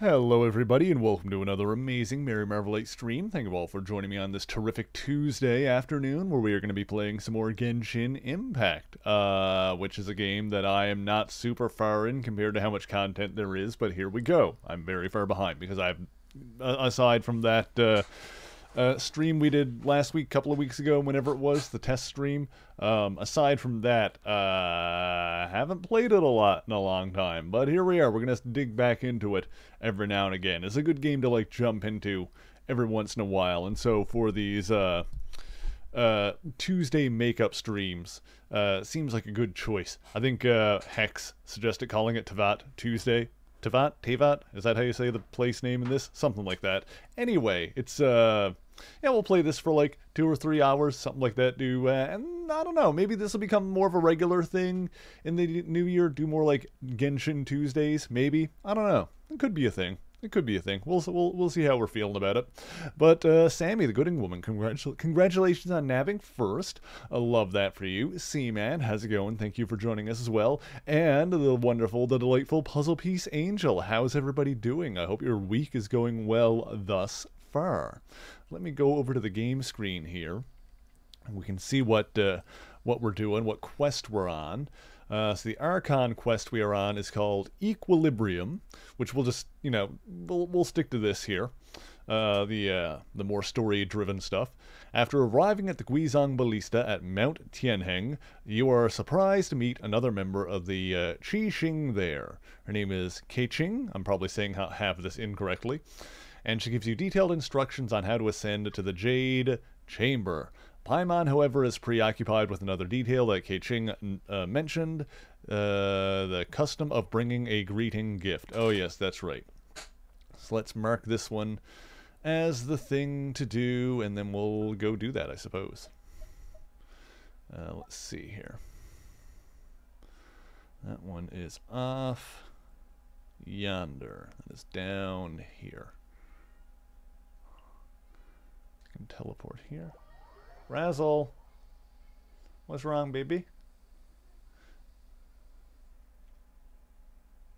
Hello everybody and welcome to another amazing Merry Marvelite stream. Thank you all for joining me on this terrific Tuesday afternoon where we are going to be playing some more Genshin Impact, which is a game that I am not super far in compared to how much content there is, but here we go. I'm very far behind because aside from that stream we did last week, couple of weeks ago, whenever it was, the test stream. Aside from that, I haven't played it a lot in a long time, but here we are. We're gonna dig back into it every now and again. It's a good game to like jump into every once in a while, and so for these Tuesday makeup streams, seems like a good choice. I think Hex suggested calling it Tavat Tuesday. Tavat? Is that how you say the place name in this? Something like that. Anyway, it's, yeah, we'll play this for like 2 or 3 hours, something like that, and I don't know, maybe this will become more of a regular thing in the new year, do more like Genshin Tuesdays, maybe? I don't know. It could be a thing. It could be a thing. We'll see how we're feeling about it. But Sammy, the Gooding Woman, congratulations on nabbing first. I love that for you. C-Man, how's it going? Thank you for joining us as well. And the wonderful, the delightful Puzzle Piece Angel. How's everybody doing? I hope your week is going well thus far. Let me go over to the game screen here, and we can see what we're doing, what quest we're on. So the Archon quest we are on is called Equilibrium, which we'll just, you know, we'll stick to this here. The more story-driven stuff. After arriving at the Guizhong Ballista at Mount Tianheng, you are surprised to meet another member of the Qixing there. Her name is Keiqing. I'm probably saying half of this incorrectly. And she gives you detailed instructions on how to ascend to the Jade Chamber. Paimon, however, is preoccupied with another detail that Keiqing mentioned, the custom of bringing a greeting gift. Oh yes, that's right. So let's mark this one as the thing to do, and then we'll go do that, I suppose. Let's see here. That one is off yonder. That is down here. I can teleport here. Razzle, what's wrong, baby?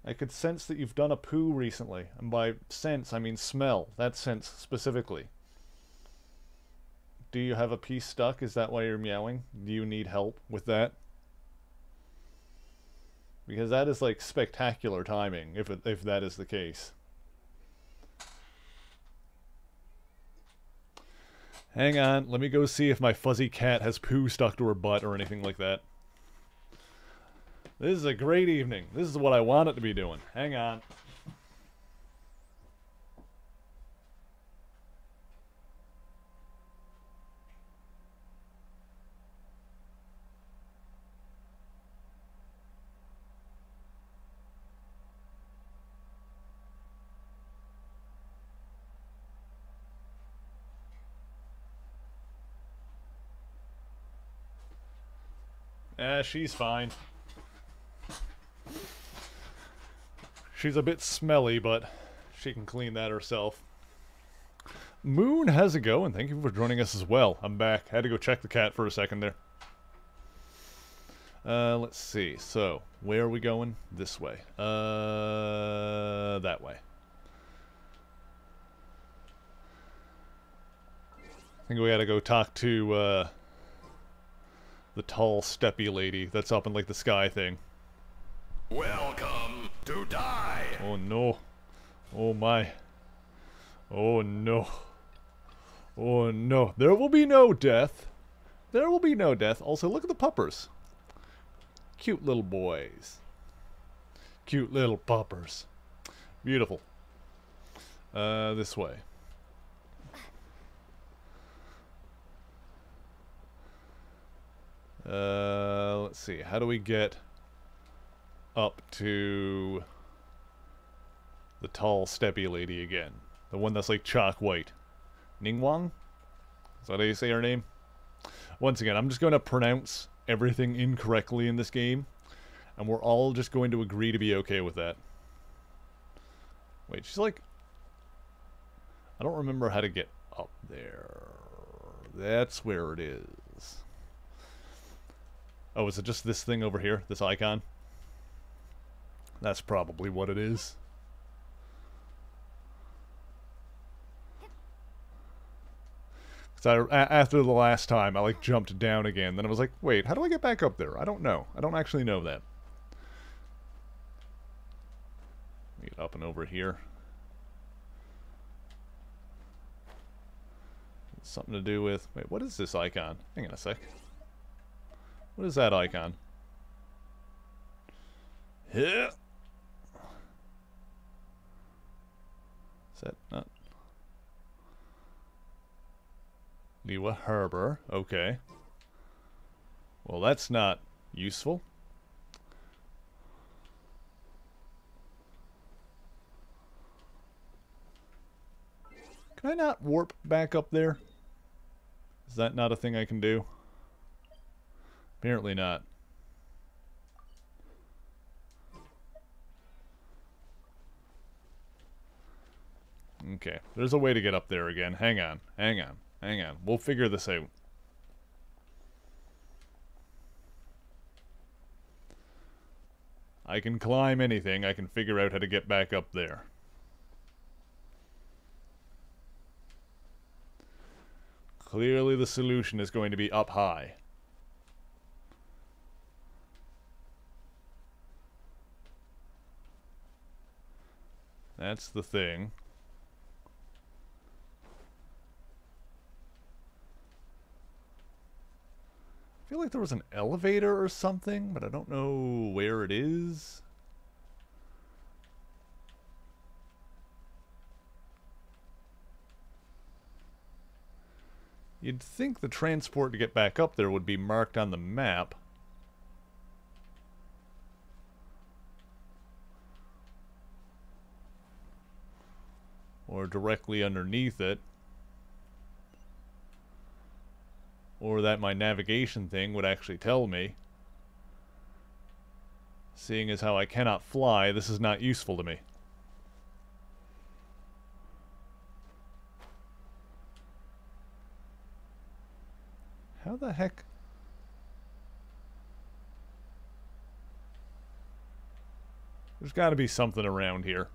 I could sense that you've done a poo recently, and by sense I mean smell. That sense specifically. Do you have a pee stuck? Is that why you're meowing? Do you need help with that? Because that is like spectacular timing, if that is the case. Hang on, let me go see if my fuzzy cat has poo stuck to her butt or anything like that. This is a great evening. This is what I want it to be doing. Hang on. She's fine. She's a bit smelly, but she can clean that herself. Moon, how's it going? Thank you for joining us as well. I'm back. Had to go check the cat for a second there. Let's see. So, where are we going? This way. That way. I think we gotta go talk to, the tall, steppy lady that's up in, like, the sky thing. Welcome to die! Oh, no. Oh, my. Oh, no. Oh, no. There will be no death. There will be no death. Also, look at the puppers. Cute little boys. Cute little puppers. Beautiful. This way. Let's see. How do we get up to the tall, steppy lady again? The one that's like chalk white. Ningguang? Is that how you say her name? Once again, I'm just going to pronounce everything incorrectly in this game, and we're all just going to agree to be okay with that. Wait, she's like... I don't remember how to get up there. That's where it is. Oh, is it just this thing over here? This icon? That's probably what it is. Because after the last time, I like jumped down again. Then I was like, wait, how do I get back up there? I don't know. I don't actually know that. Get up and over here. Something to do with... Wait, what is this icon? Hang on a sec. What is that icon? Yeah. Is that not... Liwa Harbor. Okay. Well, that's not useful. Can I not warp back up there? Is that not a thing I can do? Apparently not. Okay, there's a way to get up there again. Hang on, hang on, hang on. We'll figure this out. I can climb anything. I can figure out how to get back up there. Clearly the solution is going to be up high. That's the thing. I feel like there was an elevator or something, but I don't know where it is. You'd think the transport to get back up there would be marked on the map. Or directly underneath it. Or that my navigation thing would actually tell me. Seeing as how I cannot fly, this is not useful to me. How the heck? There's got to be something around here.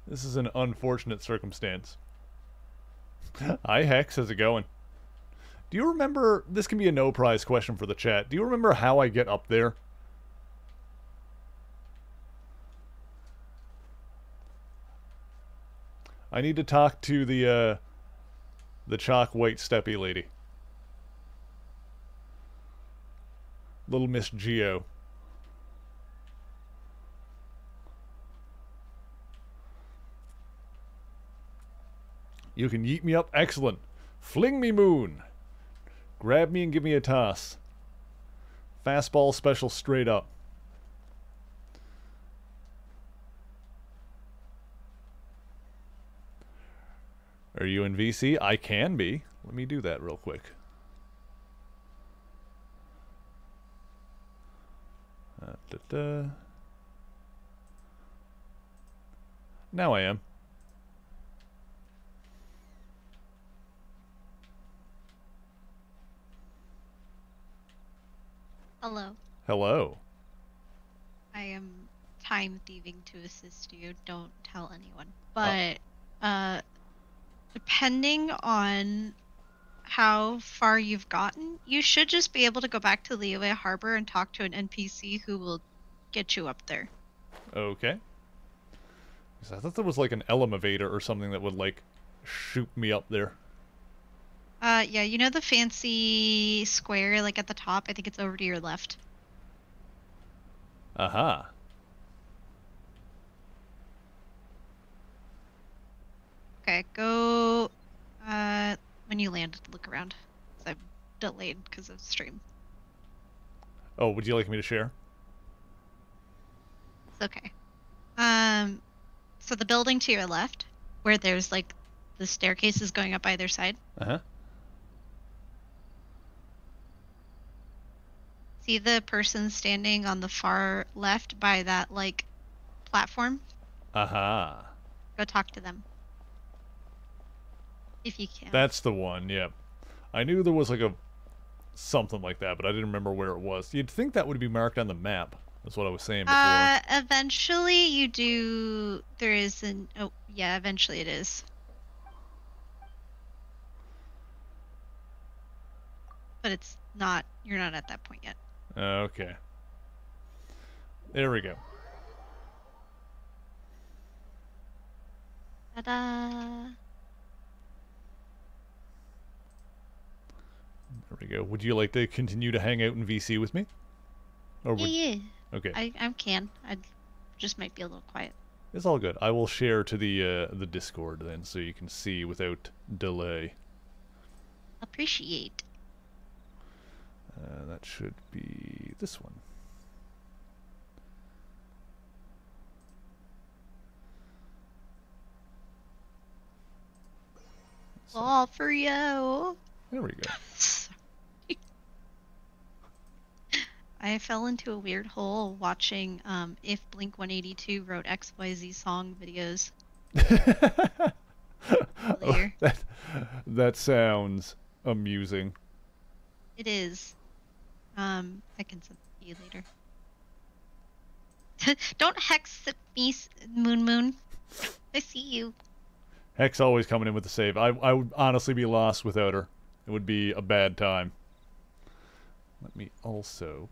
This is an unfortunate circumstance. Hi Hex, how's it going? Do you remember, this can be a no prize question for the chat, do you remember how I get up there? I need to talk to the chalk white steppy lady. Little Miss Geo. You can yeet me up. Excellent. Fling me moon. Grab me and give me a toss. Fastball special straight up. Are you in VC? I can be. Let me do that real quick. Now I am. Hello. Hello. I am time thieving to assist you. Don't tell anyone. But depending on how far you've gotten, you should just be able to go back to Liyue Harbor and talk to an NPC who will get you up there. Okay. I thought there was like an elevator or something that would like shoot me up there. Yeah, you know the fancy square like at the top? I think it's over to your left. Aha. Okay, go when you land, look around. I'm delayed because of stream. Oh, would you like me to share? It's okay. So the building to your left, where there's like the staircases going up either side. Uh-huh. See the person standing on the far left by that like platform? Aha. Go talk to them. If you can. That's the one, yeah. I knew there was like a something like that, but I didn't remember where it was. You'd think that would be marked on the map. That's what I was saying before. Eventually you do. There is an. Oh, yeah. Eventually it is. But it's not. You're not at that point yet. Okay. There we go. Ta-da! There we go. Would you like to continue to hang out in VC with me? Or would... Yeah. Okay. I can. I just might be a little quiet. It's all good. I will share to the Discord then, so you can see without delay. Appreciate. That should be this one. All for you. There we go. Sorry. I fell into a weird hole watching if Blink-182 wrote XYZ song videos. Oh, that sounds amusing. It is. I can send it to you later. Don't hex me, Moon. I see you. Hex always coming in with the save. I would honestly be lost without her. It would be a bad time. Let me also...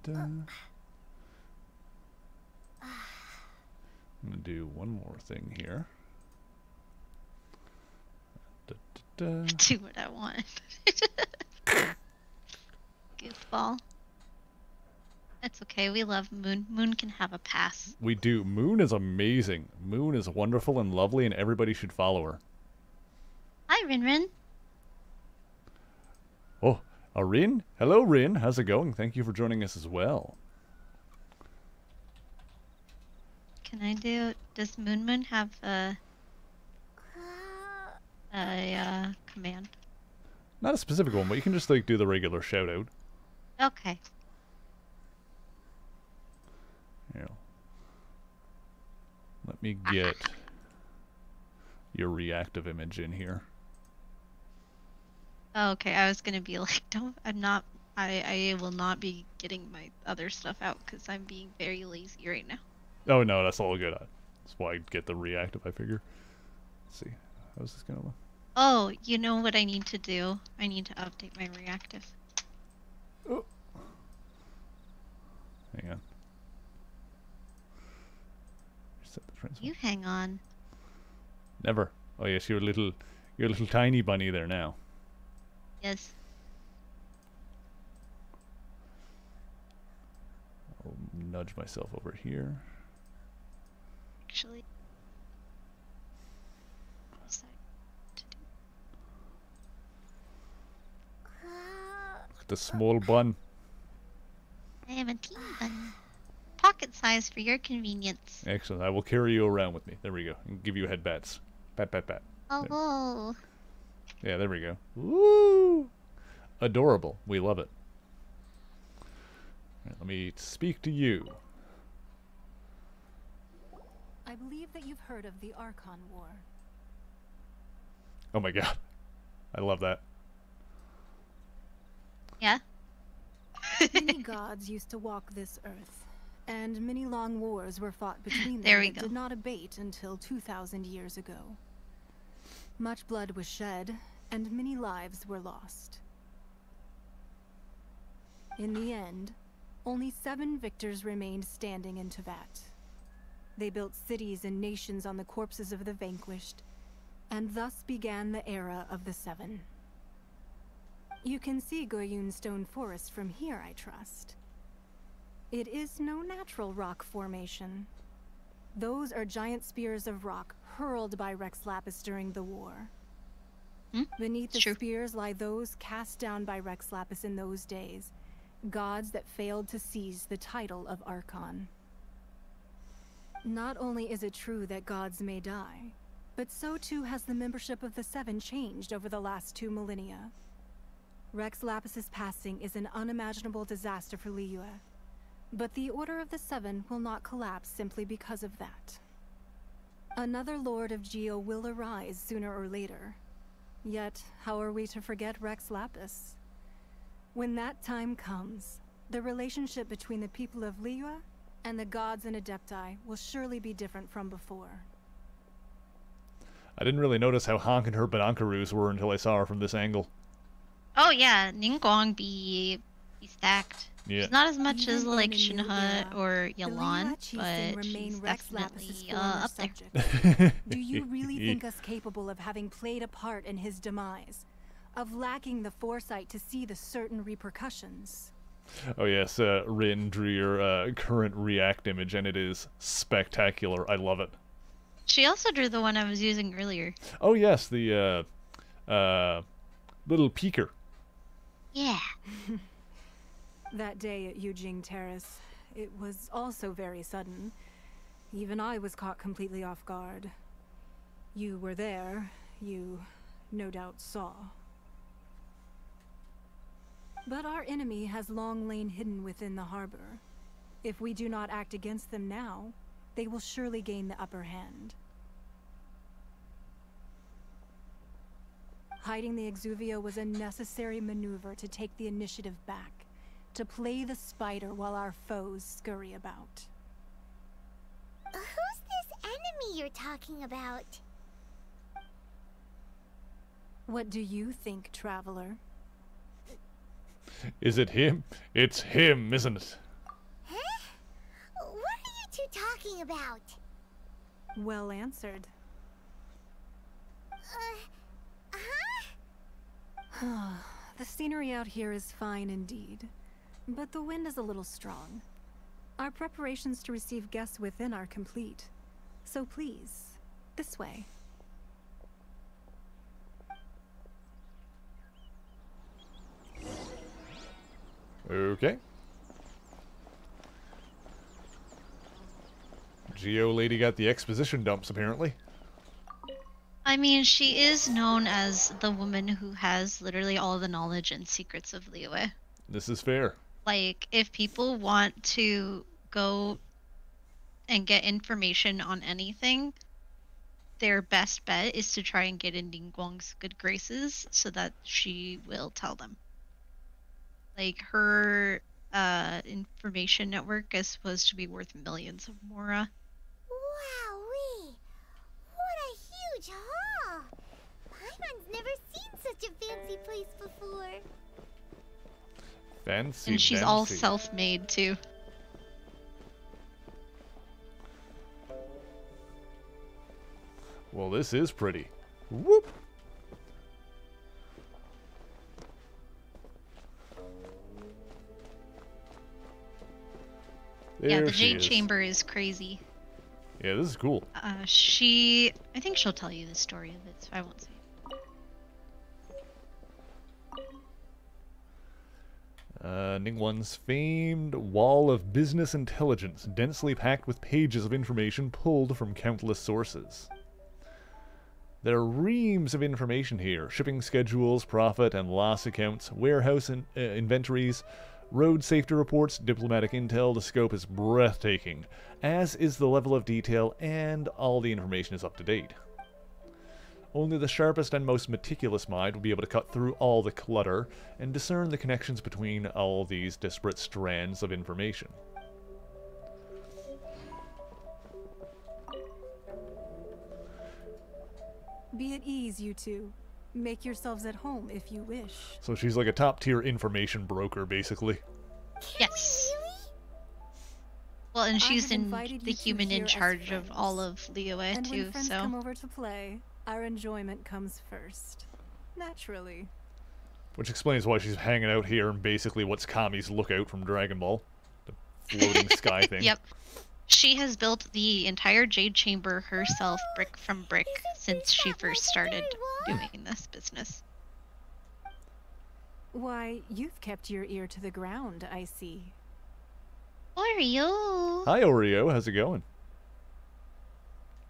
I'm going to do one more thing here. Do what I want. Goofball. That's okay. We love Moon. Moon can have a pass. We do. Moon is amazing. Moon is wonderful and lovely, and everybody should follow her. Hi, Rin. Oh, Rin? Hello, Rin. How's it going? Thank you for joining us as well. Can I do... Does Moon have a command? Not a specific one, but you can just like do the regular shout out. Okay. Here. Let me get your reactive image in here. Okay, I was gonna be like, I will not be getting my other stuff out because I'm being very lazy right now. Oh no, that's all good. That's why I get the reactive, I figure. Let's see. How's this gonna look? Oh, you know what I need to do? I need to update my reactive. Oh. Hang on. Set the transfer. You hang on. Never. Oh yes, you're a little tiny bunny there now. Yes. I'll nudge myself over here. Actually. Look at the small bun. I am a teeny bun. Pocket size for your convenience. Excellent. I will carry you around with me. There we go. And give you head pats. Pat, pat, pat. Oh. Yeah, there we go. Woo! Adorable. We love it. Right, let me speak to you. I believe that you've heard of the Archon War. Oh my god. I love that. Yeah? Many gods used to walk this earth, and many long wars were fought between them There we that go. did not abate until 2,000 years ago. Much blood was shed, and many lives were lost. In the end, only 7 victors remained standing in Tevat. They built cities and nations on the corpses of the vanquished, and thus began the era of the 7. You can see Goyun Stone Forest from here, I trust. It is no natural rock formation. Those are giant spears of rock hurled by Rex Lapis during the war. Beneath the True. spears lie those cast down by Rex Lapis in those days, gods that failed to seize the title of Archon. Not only is it true that gods may die, but so too has the membership of the 7 changed over the last 2 millennia. Rex Lapis's passing is an unimaginable disaster for Liyue, but the Order of the 7 will not collapse simply because of that. Another Lord of Geo will arise sooner or later. Yet, how are we to forget Rex Lapis? When that time comes, The relationship between the people of Liyue and the gods and Adepti will surely be different from before. I didn't really notice how honking her binoculars were until I saw her from this angle. Oh yeah, Ningguang be stacked. Yeah. She's not as much Even as like in a new Shinhut era, or the Yalan, Liyue chieftain but remain she's Rex Lapis's definitely former up there. subject. Do you really think us capable of having played a part in his demise? Of lacking the foresight to see the certain repercussions? Oh yes, Rin drew your current React image, and it is spectacular. I love it. She also drew the one I was using earlier. Oh yes, the little peeker. Yeah. That day at Yujing Terrace, it was also very sudden. Even I was caught completely off guard. You were there. You no doubt saw. But our enemy has long lain hidden within the harbor. If we do not act against them now, they will surely gain the upper hand. Hiding the Exuvio was a necessary maneuver to take the initiative back, to play the spider while our foes scurry about. Who's this enemy you're talking about? What do you think, traveler? Is it him? It's him, isn't it? Huh? What are you two talking about? Well answered. Huh? The scenery out here is fine indeed, but the wind is a little strong. Our preparations to receive guests within are complete. So please, this way. Okay. Geo lady got the exposition dumps, apparently. I mean, she is known as the woman who has literally all the knowledge and secrets of Liyue. This is fair. Like, if people want to go and get information on anything, their best bet is to try and get in Ningguang's good graces so that she will tell them. Like, her information network is supposed to be worth millions of mora. Wowee! What a huge haul! Paimon's never seen such a fancy place before. Fancy, And she's fancy. all self-made, too. Well, this is pretty. Whoop! Yeah, There the she Jade is. Chamber is crazy. Yeah, this is cool. I think she'll tell you the story of it, so I won't say. Ningguang's famed wall of business intelligence, densely packed with pages of information pulled from countless sources. There are reams of information here: shipping schedules, profit and loss accounts, warehouse inventories, road safety reports, diplomatic intel. The scope is breathtaking, as is the level of detail, and all the information is up to date. Only the sharpest and most meticulous mind will be able to cut through all the clutter and discern the connections between all these disparate strands of information. Be at ease, you two. Make yourselves at home if you wish. So she's like a top-tier information broker, basically. Yes. Really? Well, and I she's have in invited the you two human in here as charge of friends. all of Liyue, And too, when friends so... come over to play, our enjoyment comes first. Naturally. Which explains why she's hanging out here in basically what's Kami's lookout from Dragon Ball. The floating sky thing. Yep. She has built the entire Jade Chamber herself, brick from brick, since she first started doing this business. Why, you've kept your ear to the ground, I see. Oreo! Hi, Oreo. How's it going?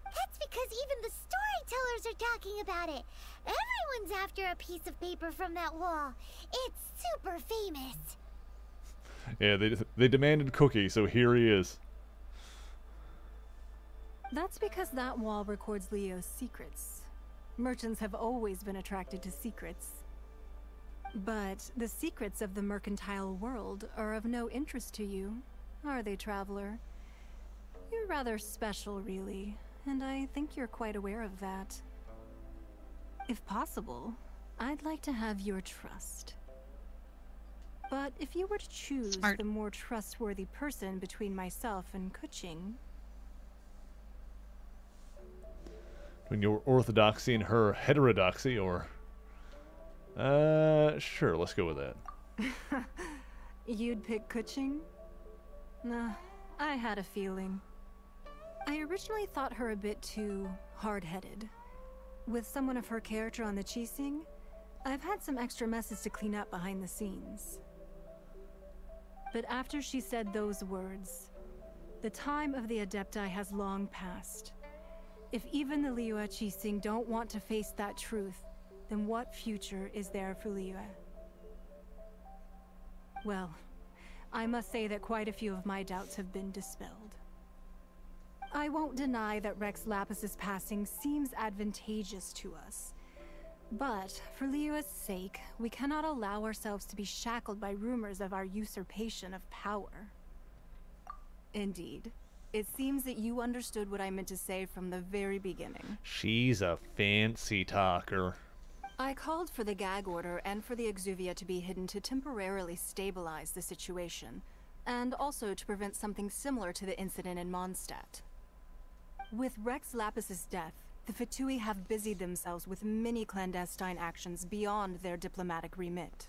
That's because even the storytellers are talking about it. Everyone's after a piece of paper from that wall. It's super famous. Yeah, they demanded Cookie, so here he is. That's because that wall records Leo's secrets. Merchants have always been attracted to secrets. But the secrets of the mercantile world are of no interest to you, are they, traveler? You're rather special, really, and I think you're quite aware of that. If possible, I'd like to have your trust. But if you were to choose Smart. the more trustworthy person between myself and Kuching... Between your orthodoxy and her heterodoxy, or... sure, let's go with that. You'd pick Kuching? Nah, I had a feeling. I originally thought her a bit too hard-headed. With someone of her character on the Qixing, I've had some extra messes to clean up behind the scenes. But after she said those words, the time of the Adepti has long passed. If even the Liyue Qixing don't want to face that truth, then what future is there for Liyue? Well, I must say that quite a few of my doubts have been dispelled. I won't deny that Rex Lapis's passing seems advantageous to us. But, for Liyue's sake, we cannot allow ourselves to be shackled by rumors of our usurpation of power. Indeed. It seems that you understood what I meant to say from the very beginning. She's a fancy talker. I called for the gag order and for the Exuvia to be hidden to temporarily stabilize the situation, and also to prevent something similar to the incident in Mondstadt. With Rex Lapis's death, the Fatui have busied themselves with many clandestine actions beyond their diplomatic remit.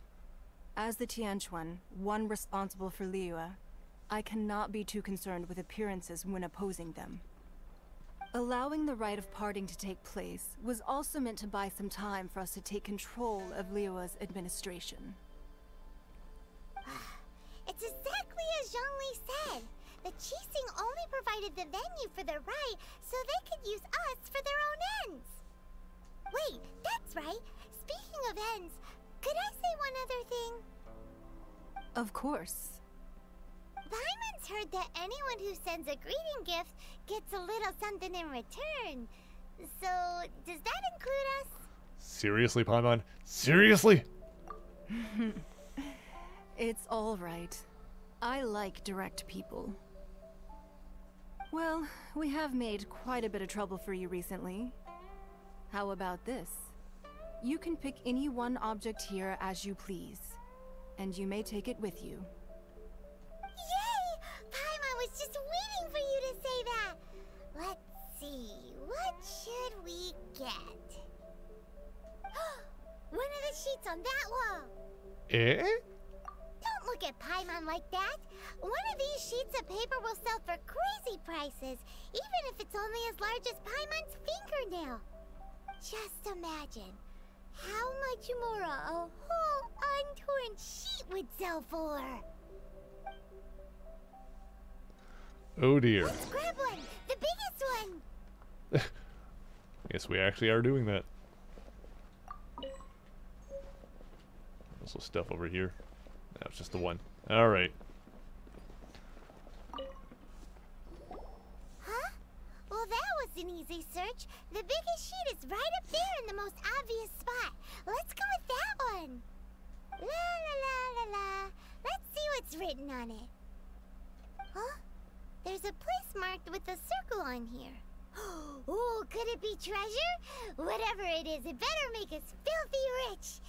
As the Tianquan, one responsible for Liyue, I cannot be too concerned with appearances when opposing them. Allowing the rite of parting to take place was also meant to buy some time for us to take control of Liyue's administration. It's exactly as Zhongli said. The Qixing only provided the venue for their rite so they could use us for their own ends. Wait, that's right. Speaking of ends, could I say one other thing? Of course. Paimon's heard that anyone who sends a greeting gift gets a little something in return. So, does that include us? Seriously, Paimon? Seriously? It's all right. I like direct people. Well, we have made quite a bit of trouble for you recently. How about this? You can pick any one object here as you please, and you may take it with you. Yay! Paimon was just waiting for you to say that. Let's see, what should we get? One of the sheets on that wall. Eh? Don't look at Paimon like that. One of these sheets of paper will sell for crazy prices, even if it's only as large as Paimon's fingernail. Just imagine how much more a whole untorn sheet would sell for. Oh dear. Let's grab one, the biggest one. Yes, we actually are doing that. Also stuff over here. No, it's just the one. Alright. Huh? Well, that was an easy search. The biggest sheet is right up there in the most obvious spot. Let's go with that one. La la la la la. Let's see what's written on it. Huh? There's a place marked with a circle on here. Oh, could it be treasure? Whatever it is, it better make us filthy rich.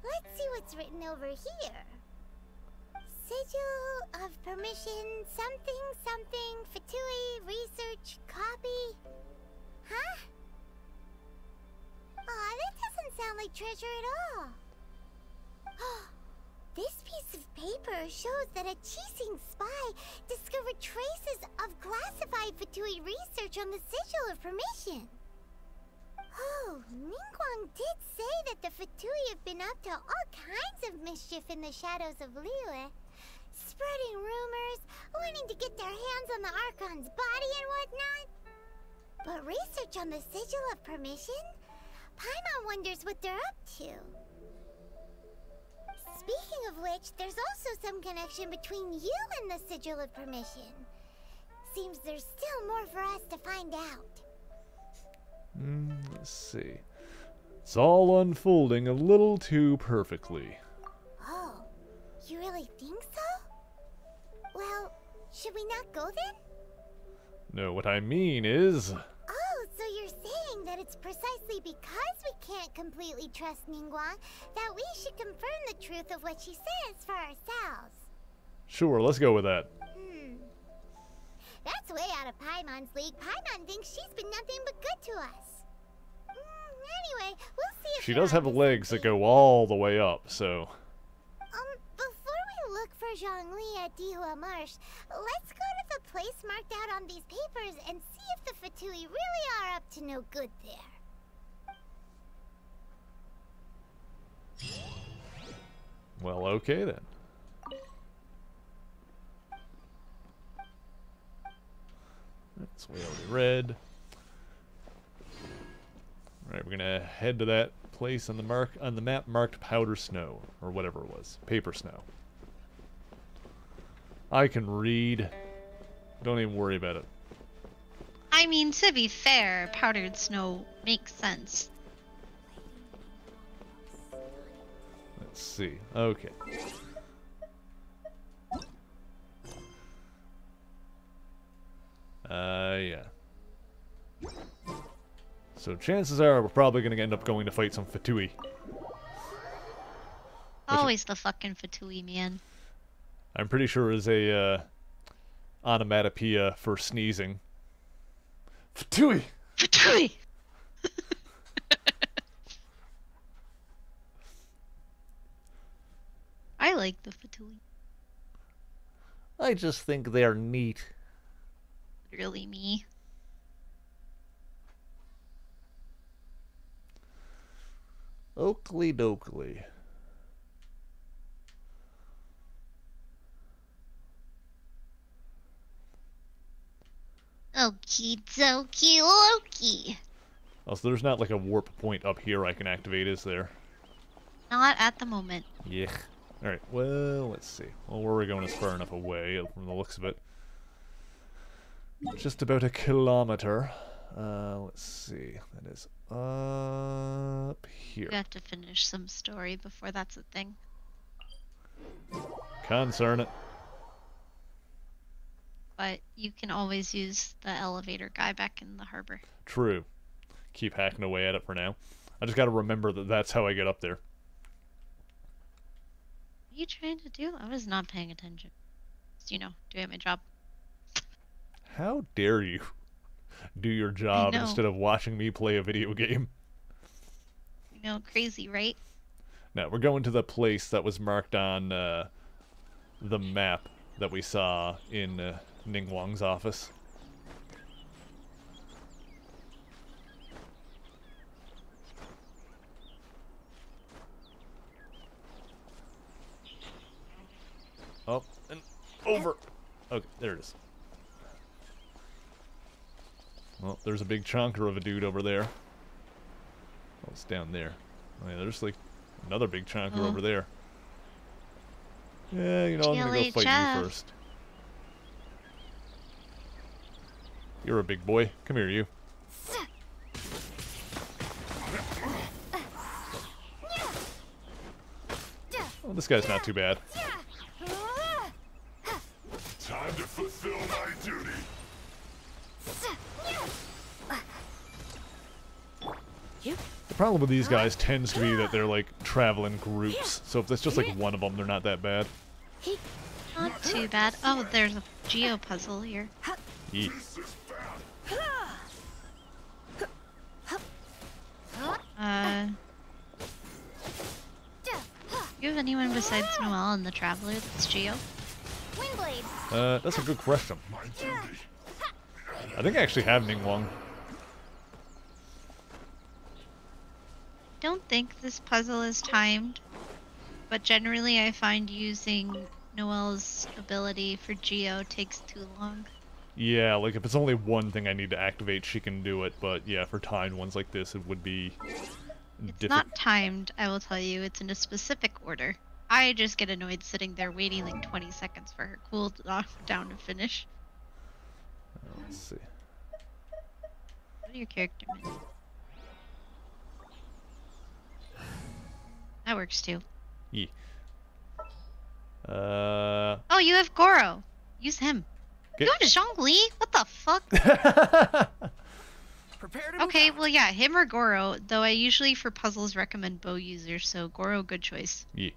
Let's see what's written over here. Sigil of permission, something, something, Fatui, research, copy. Huh? Aw, that doesn't sound like treasure at all. This piece of paper shows that a Qixing spy discovered traces of classified Fatui research on the Sigil of Permission. Oh, Ningguang did say that the Fatui have been up to all kinds of mischief in the shadows of Liyue. Spreading rumors, wanting to get their hands on the Archon's body and whatnot. But research on the Sigil of Permission? Paimon wonders what they're up to. Speaking of which, there's also some connection between you and the Sigil of Permission. Seems there's still more for us to find out. Let's see. It's all unfolding a little too perfectly. I think so? Well, should we not go then? No, what I mean is... Oh, so you're saying that it's precisely because we can't completely trust Ningguang that we should confirm the truth of what she says for ourselves. Sure, let's go with that. That's way out of Paimon's league. Paimon thinks she's been nothing but good to us. Anyway, we'll see if She you're does have onto legs that something. go all the way up, so... Before we look for Zhongli at Dihua Marsh, let's go to the place marked out on these papers and see if the Fatui really are up to no good there. Well, okay then. That's we already read. Alright, we're gonna head to that place on the map marked Powder Snow, or whatever it was. Paper Snow. I can read. Don't even worry about it. I mean, to be fair, powdered snow makes sense. Let's see. Okay. Yeah. So chances are we're probably going to end up going to fight some Fatui. Always the fucking Fatui, man. I'm pretty sure is a onomatopoeia for sneezing. Fatui! Fatui! I like the Fatui. I just think they're neat. Really me. Oakley dokley. Okie dokie Loki. Oh, so there's not like a warp point up here I can activate, is there? Not at the moment. Yeah. Alright, well, let's see. Well, where are we going is far enough away from the looks of it. Just about a kilometer. Let's see. That is up here. We have to finish some story before that's a thing. Concern it. But you can always use the elevator guy back in the harbor. True. Keep hacking away at it for now. I just gotta remember that that's how I get up there. What are you trying to do? I was not paying attention. Just, doing my job. How dare you do your job know. instead of watching me play a video game? Crazy, right? Now, we're going to the place that was marked on the map that we saw in Ningguang's office. Up and over. Okay, there it is. Well, there's a big chonker of a dude over there. Oh, it's down there. Oh, yeah, there's like another big chonker over there. Yeah, I'm gonna go fight GLHF. you first. You're a big boy. Come here, you. Oh, this guy's not too bad. Time to fulfill my duty. The problem with these guys tends to be that they're like traveling groups. So if there's just like one of them, they're not that bad. Not too bad. Oh, there's a geo puzzle here. Yeet. Do you have anyone besides Noelle and the Traveler that's geo? Windblade. That's a good question. I think I actually have Ningguang. Don't think this puzzle is timed, but generally I find using Noelle's ability for geo takes too long. Yeah, like if it's only one thing I need to activate, she can do it. But yeah, for timed ones like this, it would be It's not timed, I will tell you. It's in a specific order. I just get annoyed sitting there waiting like 20 seconds for her cooldown to finish. Let's see. What are your character minutes? That works too. Yeah. Oh, you have Goro. Use him. Get- You want Zhongli? What the fuck? Prepare to Okay, well, yeah, him or Goro. Though I usually, for puzzles, recommend bow users, so Goro, good choice. Yeah.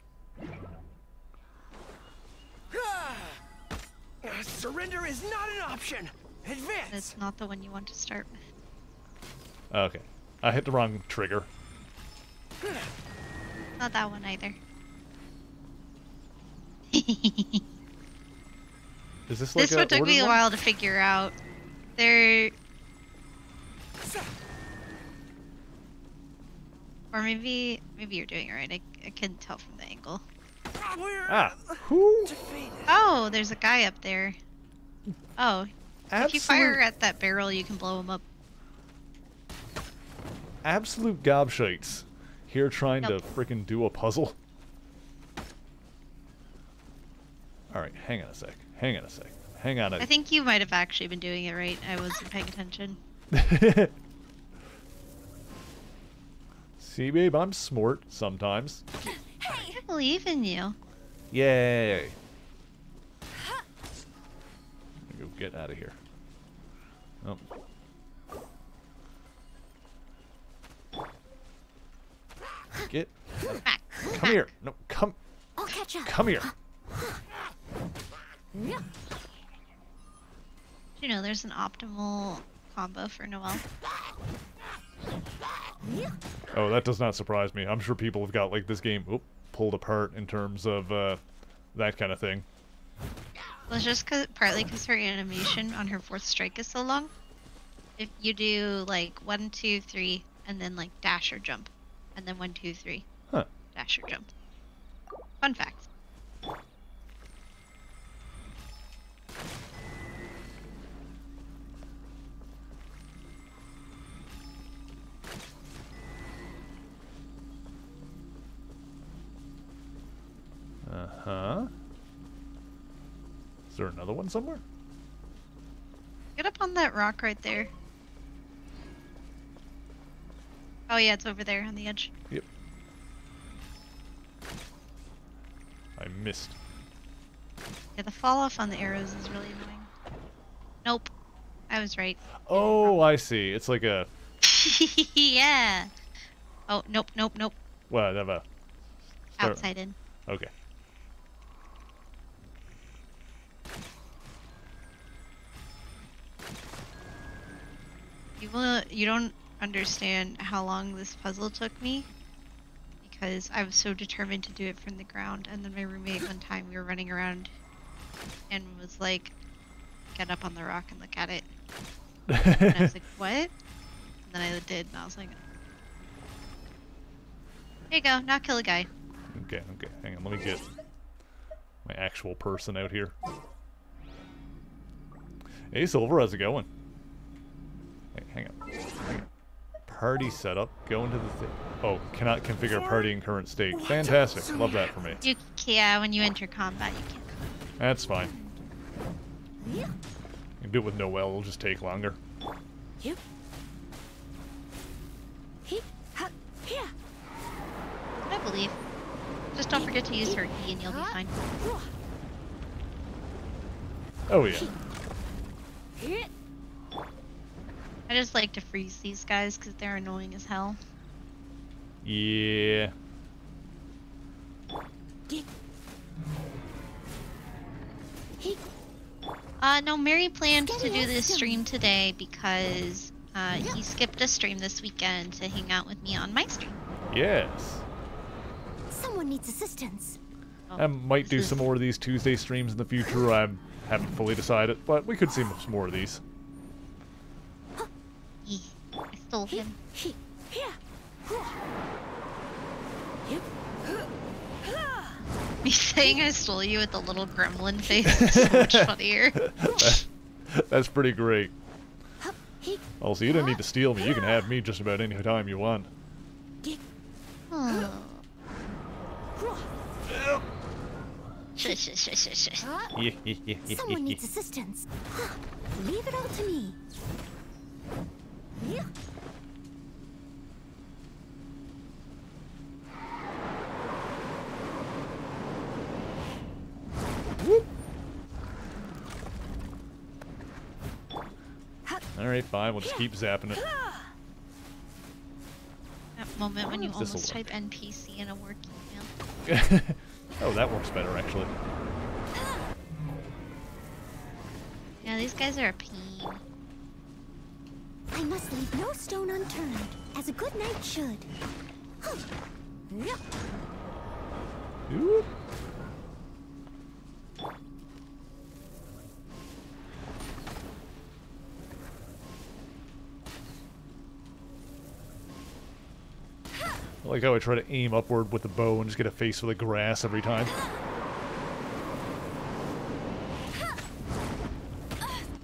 Surrender is not an option. Advance. That's not the one you want to start with. Okay. I hit the wrong trigger. Not that one either. Is this like This one took me a ordered while to figure out. There... Or maybe you're doing it right. I couldn't tell from the angle. We're Ah. Who? defeated. Oh, there's a guy up there. Oh, if you fire Absolute, at that barrel, you can blow him up. absolute gobshites. Here trying to Yep. freaking do a puzzle. Alright, hang on a sec. Hang on a sec. Hang on a I think you might have actually been doing it right. I wasn't paying attention. See, babe, I'm smart sometimes. I believe in you. Yay! Let me go get out of here. Oh. Get. Back. Come here. No, come. I'll catch up. Come here. You know, there's an optimal combo for Noelle. Oh, that does not surprise me. I'm sure people have got like this game pulled apart in terms of that kind of thing. Well, it's just partly because her animation on her fourth strike is so long. If you do like 1, 2, 3, and then like dash or jump, and then 1, 2, 3, Huh. dash or jump. Fun fact. Uh-huh. Is there another one somewhere? Get up on that rock right there. Oh yeah, it's over there on the edge. Yep. I missed. Yeah, the fall off on the arrows is really annoying. Nope. I was right. Oh, I see. It's like a Yeah. Oh, nope, nope, nope. whatever. Start- Outside in. Okay. You don't understand how long this puzzle took me because I was so determined to do it from the ground, and then my roommate one time we were running around and was like, get up on the rock and look at it. And I was like, what? And then I did, and I was like, there you go, now kill a guy. Okay, okay. Hang on, let me get my actual person out here. Hey, Silver, how's it going? Hey, hang on. Hang on. Party setup. Go into the thing. Oh, cannot configure party in current state. Fantastic. Love that for me. Yeah, when you enter combat, you can't. That's fine. You can do it with Noelle. It'll just take longer. I believe. Just don't forget to use her E and you'll be fine. Oh, yeah. I just like to freeze these guys because they're annoying as hell. Yeah. No, Mary planned to do this stream today because he skipped a stream this weekend to hang out with me on my stream. Yes. Someone needs assistance. Oh, I might do this some is- more of these Tuesday streams in the future. I haven't fully decided, but we could see some more of these. Eeh, I stole him. Me saying I stole you with the little gremlin face is so much funnier. That's pretty great. Also, you don't need to steal me. You can have me just about any time you want. Oh. Shush, shush, shush, shush, shush. Someone needs assistance. Leave it all to me. Alright, fine. We'll just keep zapping it. That moment when you This'll almost work. type NPC in a work email. Oh, that works better, actually. Yeah, these guys are a pain. I must leave no stone unturned, as a good knight should. Yep. Oop. I like how I try to aim upward with the bow and just get a face for the grass every time.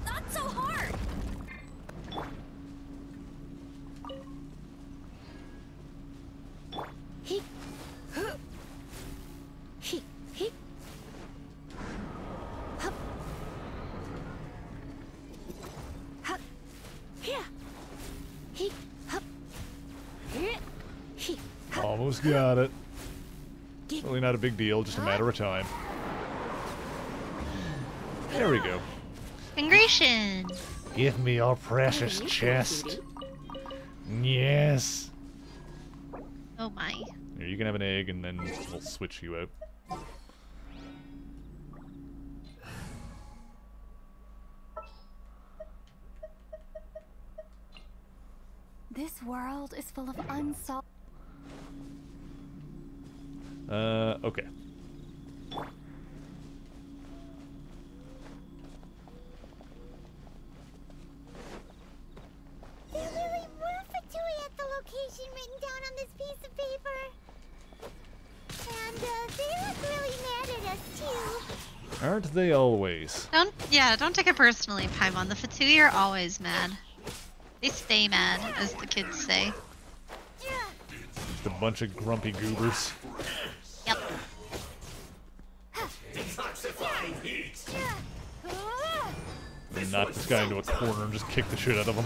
Not so hard! He. He. Hup. Hup. Yeah. He. Hup. He. Almost got it. Really not a big deal, just a matter of time. There we go. Congratulations! Give me your precious chest. Yes. Oh my. Here, you can have an egg, and then we'll switch you out. This world is full of unsolved. Okay. There really were Fatui at the location written down on this piece of paper. And they look really mad at us too. Aren't they always? Don't take it personally, Paimon. The Fatui are always mad. They stay mad, as the kids say. Just a bunch of grumpy goobers. Yep. And knock this guy into a corner and just kick the shit out of him.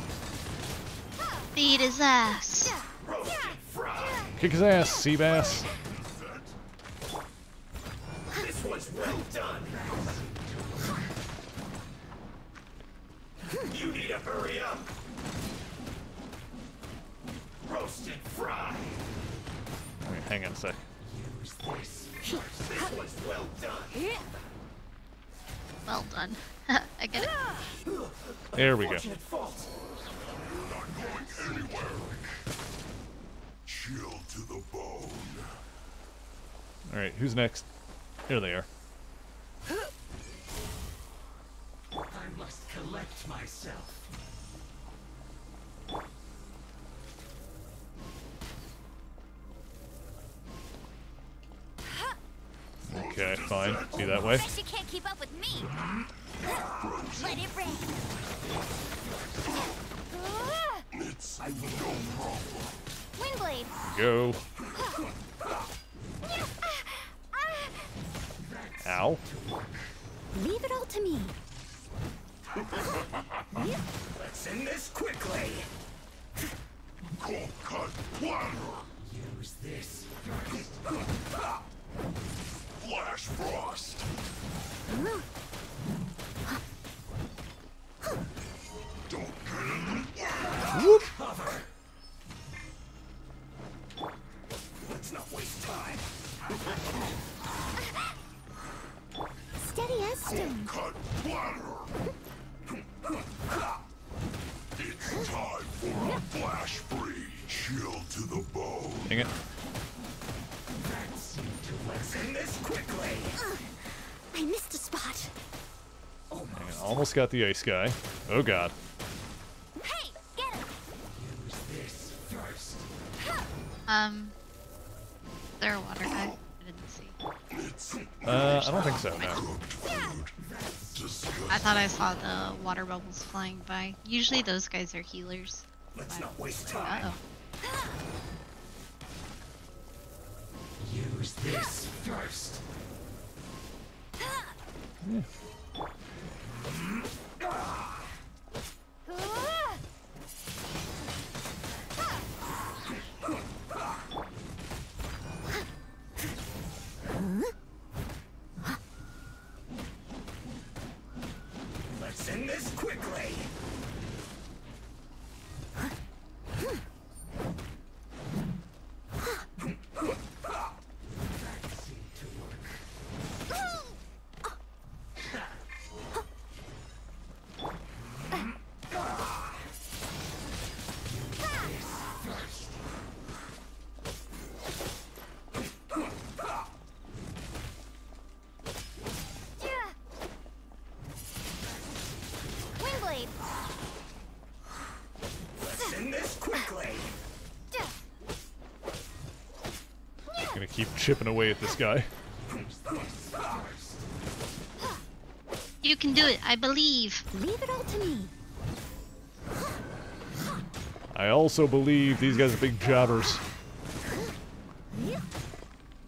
Beat his ass. Kick his ass, Seabass. This was well done. You need to hurry up. Roast and fry. Wait, hang on a sec. Use this. This was well done. Well done. I get it. There we go. Unfortunate fault. Not going anywhere. Chill to the bone. Alright, who's next? Here they are. I must collect myself. Okay, fine. Be that way. Bet you can't keep up with me. Let it rain. It's no problem. Windblade. Go. Ow. Leave it all to me. Let's end this quickly. Cold cut platter. Use this. Flash frost. Don't get in the way. Cover. Let's not waste time. Steady as stone. Cut platter. It's time for a flash free chill to the bone. Dang it. Let's end this quickly. I missed a spot. Hang on. Almost got the ice guy. Oh god. Hey, get him. Use this first. They're a water guy. I didn't see. It's I don't think so, no. cooked food. Disgusting. I thought I saw the water bubbles flying by. Usually those guys are healers. Let's not waste time. Uh-oh. Use this first. Let's end this quickly. keep chipping away at this guy. You can do it, I believe. Leave it all to me. I also believe these guys are big jobbers.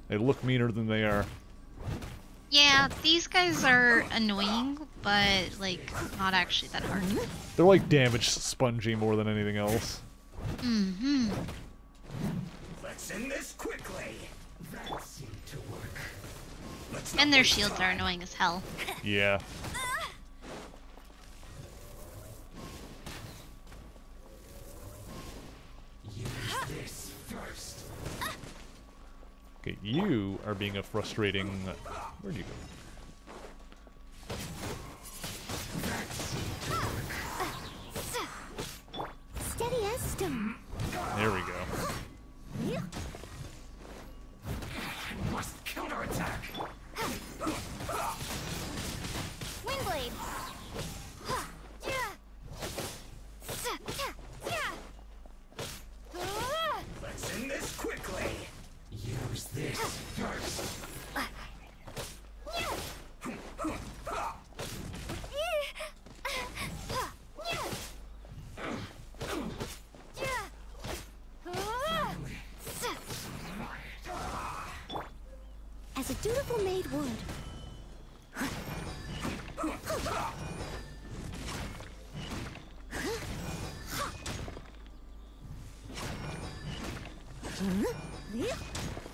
They look meaner than they are. Yeah, these guys are annoying, but, like, not actually that hard. They're like damage spongy more than anything else. Mm-hmm. Let's end this quickly. That seemed to work. Let's not And their waste shields are time. annoying as hell. Yeah. Use this first. Okay, you are being a frustrating... Where'd you go? Steady as stone. There we go. Must counterattack. Windblade. Let's end this quickly. Use this first. As a dutiful maid would.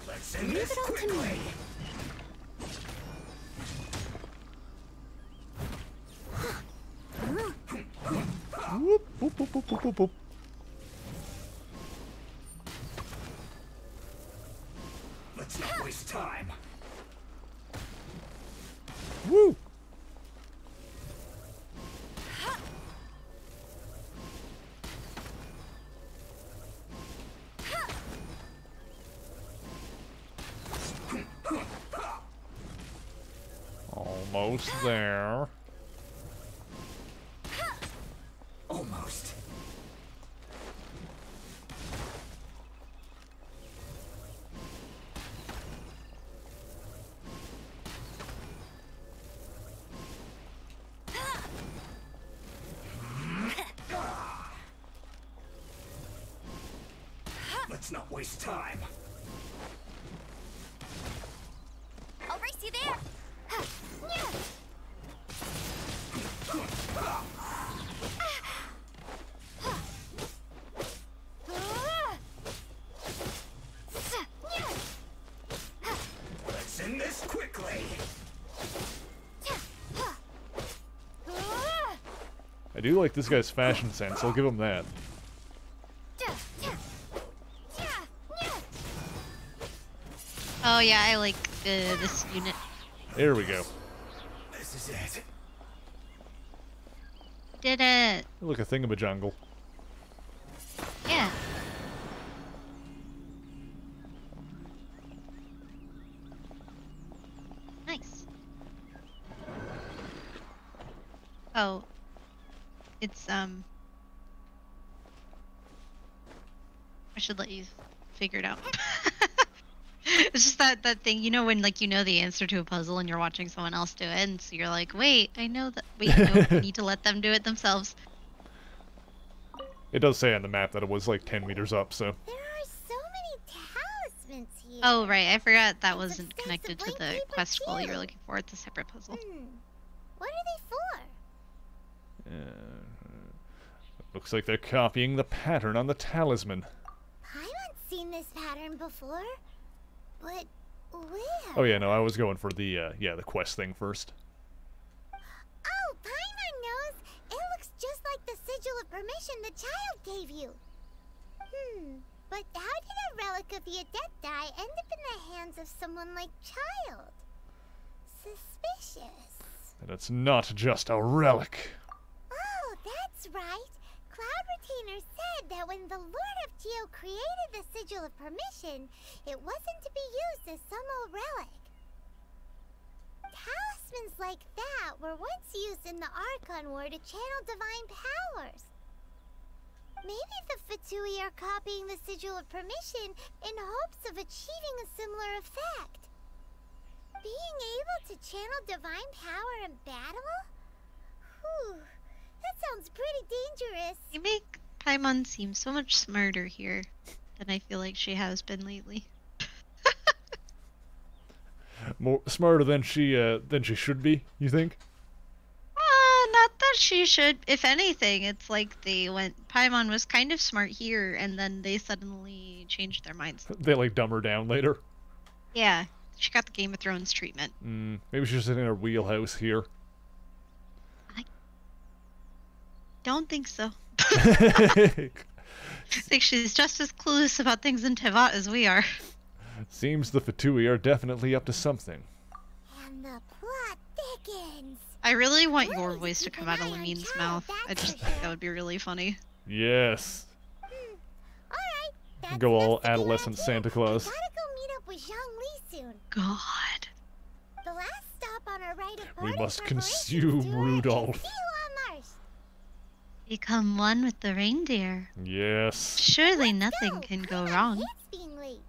Let's end Leave this it all to me. quickly. Whoop, whoop, whoop, whoop, whoop, whoop, whoop. Let's not waste time. Woo! Almost there. Almost. Let's not waste time. I'll race you there. Let's end this quickly. I do like this guy's fashion sense, I'll give him that. Oh yeah, I like this unit. There we go. This is it. Did it. Look, a thingamajungle. Yeah. Nice. Oh. It's, I should let you figure it out. It's just that thing, you know, when, like, you know the answer to a puzzle and you're watching someone else do it, and so you're like, wait, I know that. Wait, no, we need to let them do it themselves. It does say on the map that it was like 10 meters up, so... There are so many talismans here. Oh, right, I forgot that There's wasn't a connected to blank the paper, quest goal you too. were looking for. It's a separate puzzle. What are they for? Looks like they're copying the pattern on the talisman. Paimon's seen this pattern before, but where? Oh yeah, no, I was going for the, the quest thing first. Oh, Paimon knows. It looks just like the sigil of permission the child gave you. But how did a relic of the Adepti end up in the hands of someone like Child? Suspicious. And it's not just a relic. Oh, that's right. Cloud Retainer said that when the Lord of Geo created the Sigil of Permission, it wasn't to be used as some old relic. Talismans like that were once used in the Archon War to channel divine powers. Maybe the Fatui are copying the Sigil of Permission in hopes of achieving a similar effect. Being able to channel divine power in battle? Whew, that sounds pretty dangerous. You make Paimon seem so much smarter here than I feel like she has been lately. More smarter than she should be, you think? Not that she should. If anything, it's like Paimon was kind of smart here, and then they suddenly changed their minds. They like dumb her down later. Yeah, she got the Game of Thrones treatment. Maybe she's in her wheelhouse here. I don't think so. I think she's just as clueless about things in Tevat as we are. Seems the Fatui are definitely up to something. And the plot thickens. I really want your voice to come out of Lamine's mouth. I just think that would be really funny. Yes. Alright, Go all adolescent Santa Claus. Gotta go meet up with Zhongli soon. God. The last stop on our rite of We party must preparations consume tour is Rudolph. See you on Mars. Become one with the reindeer. Yes. Surely nothing can go wrong. It's being late.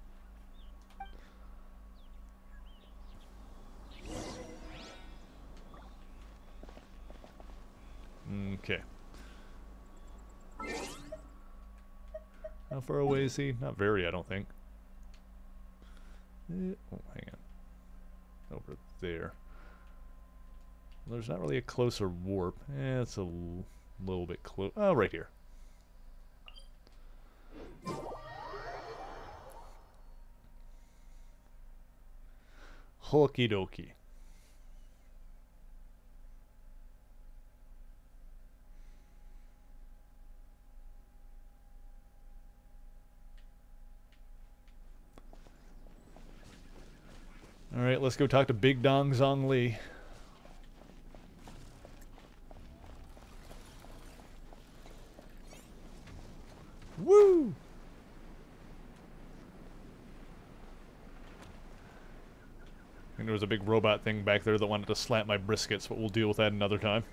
Okay. How far away is he? Not very, I don't think. Oh, hang on. Over there. Well, there's not really a closer warp. It's a little bit close. Oh, right here. Okie dokie. Alright, let's go talk to Big Dong Zhongli. Woo! I think there was a big robot thing back there that wanted to slap my briskets, but we'll deal with that another time.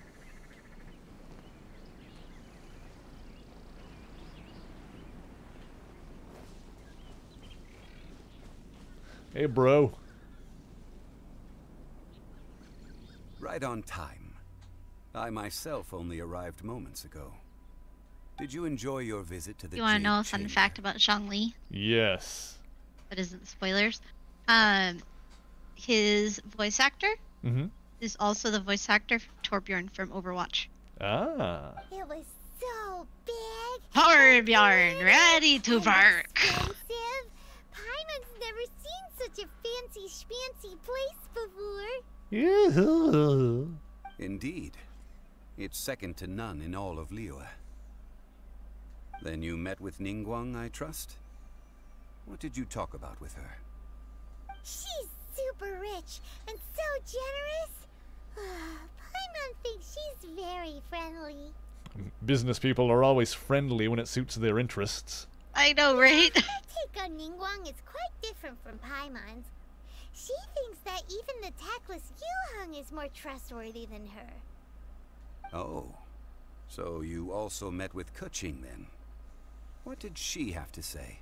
Hey, bro. Right on time. I myself only arrived moments ago. Did you enjoy your visit to the You want to Jade know a fun Chamber? fact about Zhongli? Yes. That isn't spoilers. His voice actor is also the voice actor for Torbjorn from Overwatch. Ah. It was so big. Torbjorn, ready to work. Expensive. Paimon's never seen such a fancy schmancy place before. Yeah. Indeed. It's second to none in all of Liyue. Then you met with Ningguang, I trust? What did you talk about with her? She's super rich and so generous. Paimon thinks she's very friendly. Business people are always friendly when it suits their interests. I know, right? My take on Ningguang is quite different from Paimon's. She thinks that even the tactless Yuheng is more trustworthy than her. Oh. So you also met with Keqing then? What did she have to say?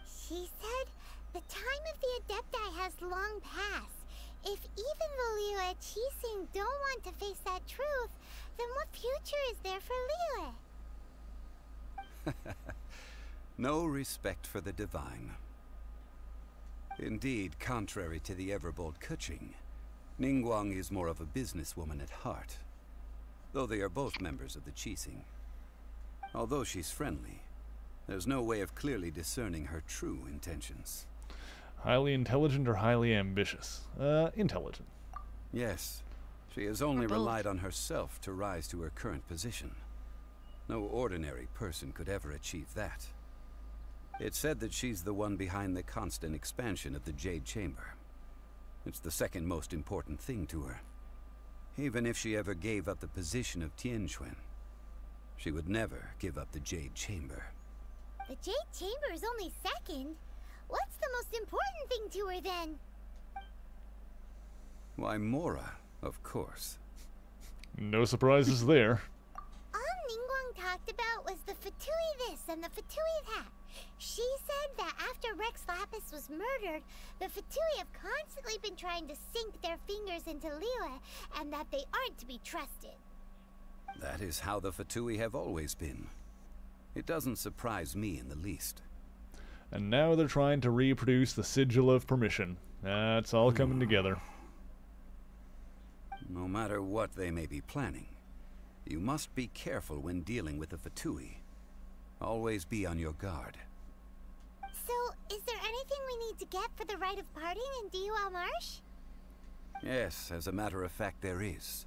She said the time of the Adepti has long passed. If even the Liyue Qixing don't want to face that truth, then what future is there for Liyue? No respect for the divine. Indeed, contrary to the ever-bold Keqing, Ningguang is more of a businesswoman at heart, though they are both members of the Qixing. Although she's friendly, there's no way of clearly discerning her true intentions. Highly intelligent or highly ambitious? Intelligent. Yes, she has only Or both. relied on herself to rise to her current position. No ordinary person could ever achieve that. It's said that she's the one behind the constant expansion of the Jade Chamber. It's the second most important thing to her. Even if she ever gave up the position of Tianquan, she would never give up the Jade Chamber. The Jade Chamber is only second. What's the most important thing to her then? Why, Mora, of course. No surprises there. All Ningguang talked about was the Fatui this and the Fatui that. She said that after Rex Lapis was murdered, the Fatui have constantly been trying to sink their fingers into Liyue, and that they aren't to be trusted. That is how the Fatui have always been. It doesn't surprise me in the least. And now they're trying to reproduce the Sigil of Permission. That's all coming together. No matter what they may be planning, you must be careful when dealing with the Fatui. Always be on your guard. So, is there anything we need to get for the rite of parting in Dihua Marsh? Yes, as a matter of fact, there is.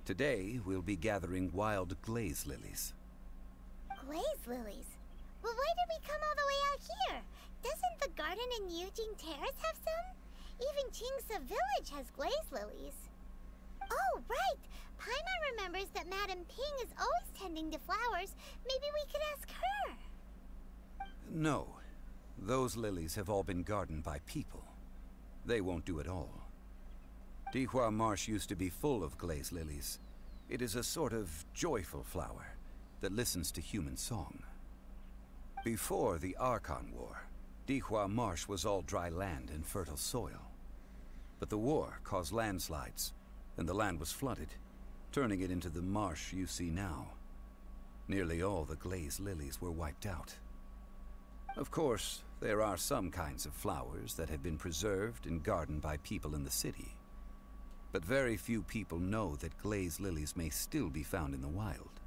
Today, we'll be gathering wild glaze lilies. Glaze lilies? Well, why did we come all the way out here? Doesn't the garden in Yujing Terrace have some? Even Qingsa Village has glaze lilies. Oh, right! Paimon remembers that Madame Ping is always tending to flowers. Maybe we could ask her. No. Those lilies have all been gardened by people. They won't do it all. Dihua Marsh used to be full of glaze lilies. It is a sort of joyful flower that listens to human song. Before the Archon War, Dihua Marsh was all dry land and fertile soil. But the war caused landslides, and the land was flooded, turning it into the marsh you see now. Nearly all the glaze lilies were wiped out. Of course, there are some kinds of flowers that have been preserved and gardened by people in the city. But very few people know that glaze lilies may still be found in the wild.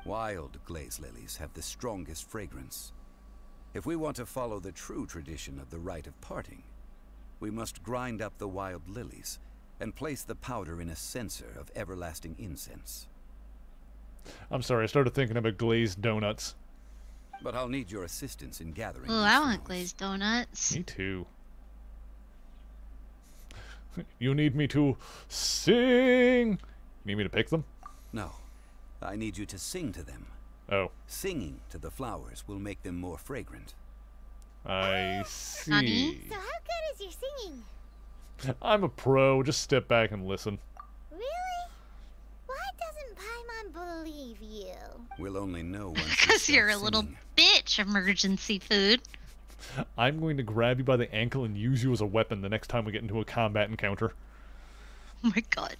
Wild glaze lilies have the strongest fragrance. If we want to follow the true tradition of the rite of parting, we must grind up the wild lilies and place the powder in a censer of everlasting incense. I'm sorry, I started thinking about glazed donuts. But I'll need your assistance in gathering. Oh, these I want flowers. glazed donuts. Me too. You need me to sing? You need me to pick them? No. I need you to sing to them. Oh, Singing to the flowers will make them more fragrant. I see. Nani? So how good is your singing? I'm a pro. Just step back and listen. Really? Why doesn't Paimon believe you? We'll only know once. Because you you're a start little singing. bitch, emergency food. I'm going to grab you by the ankle and use you as a weapon the next time we get into a combat encounter. Oh my god.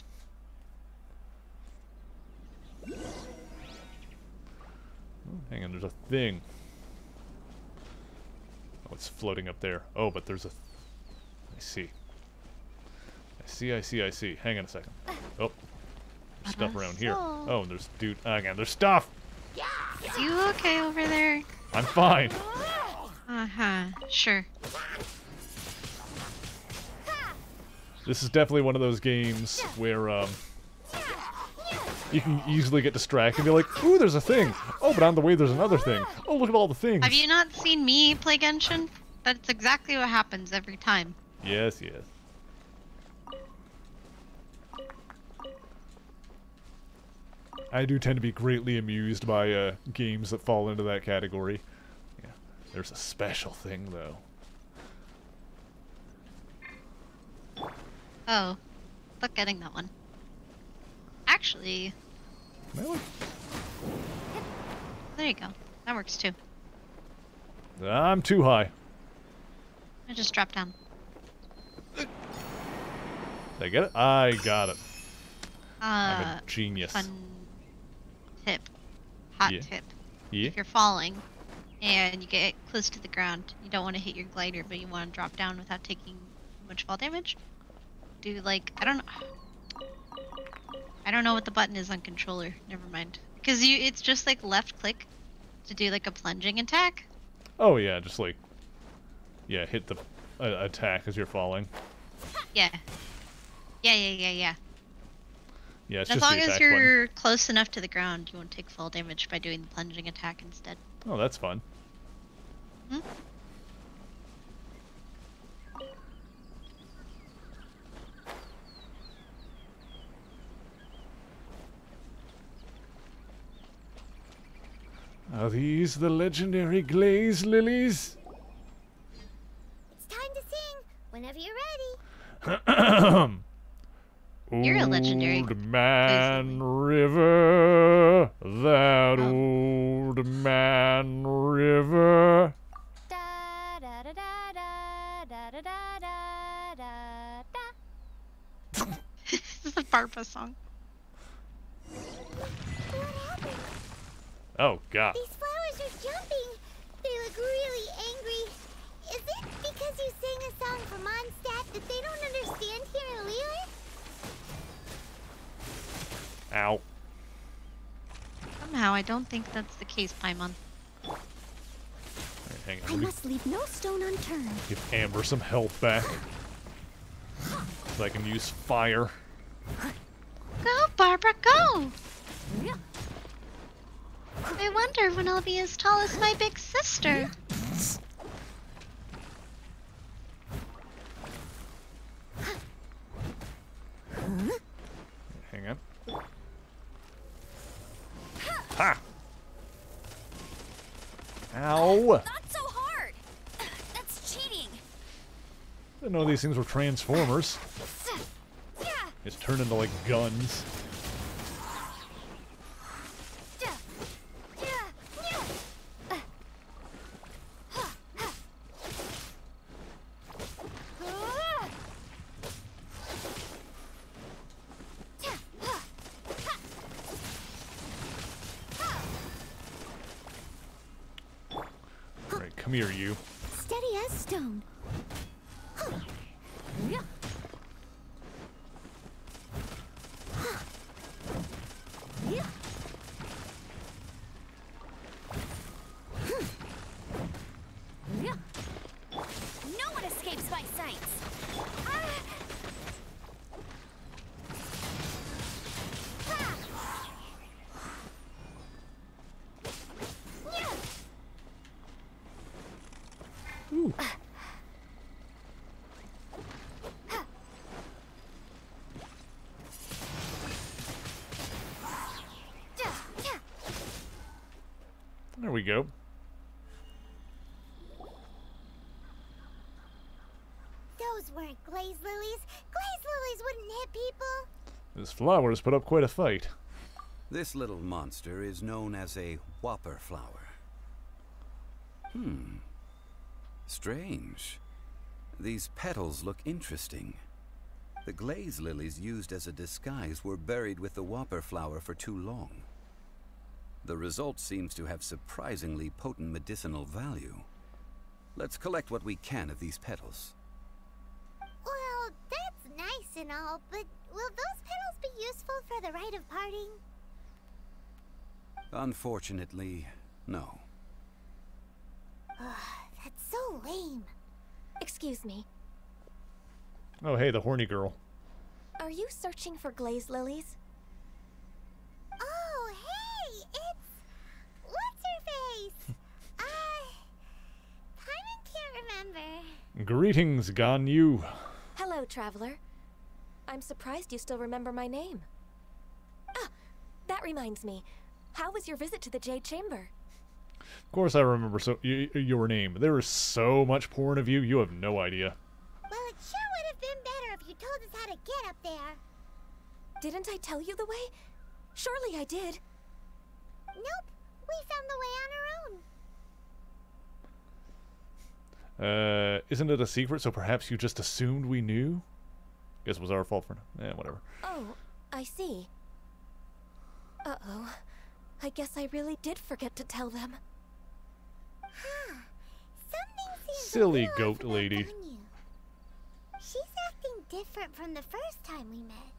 Oh, hang on, there's a thing. Oh, it's floating up there. Oh, but there's a... I see. I see. Hang on a second. Oh. There's stuff around here. Oh, and there's... Dude, hang on, there's stuff! Is you okay over there? I'm fine. Uh-huh. Sure. This is definitely one of those games where, you can easily get distracted and be like, ooh, there's a thing. Oh, but on the way there's another thing. Oh, look at all the things. Have you not seen me play Genshin? That's exactly what happens every time. Yes. I do tend to be greatly amused by games that fall into that category. Yeah, there's a special thing though. Oh. Look, getting that one. Actually, Really? there you go. That works too. I'm too high. I just dropped down. Did I get it? I got it. I'm Uh, a genius. fun tip. Hot Yeah. tip. Yeah? If you're falling and you get close to the ground, you don't want to hit your glider, but you want to drop down without taking much fall damage. Do like, I don't know what the button is on controller. Never mind. Because it's just like left click to do like a plunging attack. Oh yeah, just like, yeah, hit the attack as you're falling. Yeah. Yeah. Yeah, it's As just long the as attack you're close enough to the ground, you won't take fall damage by doing the plunging attack instead. button. Oh, that's fun. Hmm? Are these the legendary glaze lilies? It's time to sing whenever you're ready. You're a legendary old man Lily. river, that Oh. old man river. Da da da da da da da da da da. This is a Barbara song. What happened? Oh god. These flowers are jumping. They look really angry. Is it because you sang a song for Mondstadt that they don't understand here in Lille? Ow. Somehow, I don't think that's the case, Paimon. Alright, hang on. I Let me must leave no stone unturned. give Amber some health back. So I can use fire. Go, Barbara, go! I wonder when I'll be as tall as my big sister. Hang on. Ha! Ow! Not so hard. That's cheating. Didn't know these things were transformers. Yeah. It's turned into like guns. Yeah. Yeah. Yeah. Alright, come here, you. Steady as stone. No one escapes my sights. Ooh. There we go. Those weren't glaze lilies. Glaze lilies wouldn't hit people. This flower's put up quite a fight. This little monster is known as a whopper flower. Strange. These petals look interesting. The glaze lilies used as a disguise were buried with the whopper flower for too long. The result seems to have surprisingly potent medicinal value. Let's collect what we can of these petals. Well, that's nice and all, but will those petals be useful for the rite of parting? Unfortunately, no. That's so lame. Excuse me. Oh, hey, the horny girl. Are you searching for glaze lilies? Oh, hey, it's... What's her face? Paimon can't remember. Greetings, Ganyu. Hello, traveler. I'm surprised you still remember my name. Ah, that reminds me. How was your visit to the Jade Chamber? Of course I remember your name. There is so much porn of you, you have no idea. Well, it sure would have been better if you told us how to get up there. Didn't I tell you the way? Surely I did. Nope, we found the way on our own. Isn't it a secret, so perhaps you just assumed we knew? Guess it was our fault for now. Whatever. Oh, I see. Uh-oh. I guess I really did forget to tell them. Huh. Something seems Silly a little goat off about lady. Ganyu. She's acting different from the first time we met.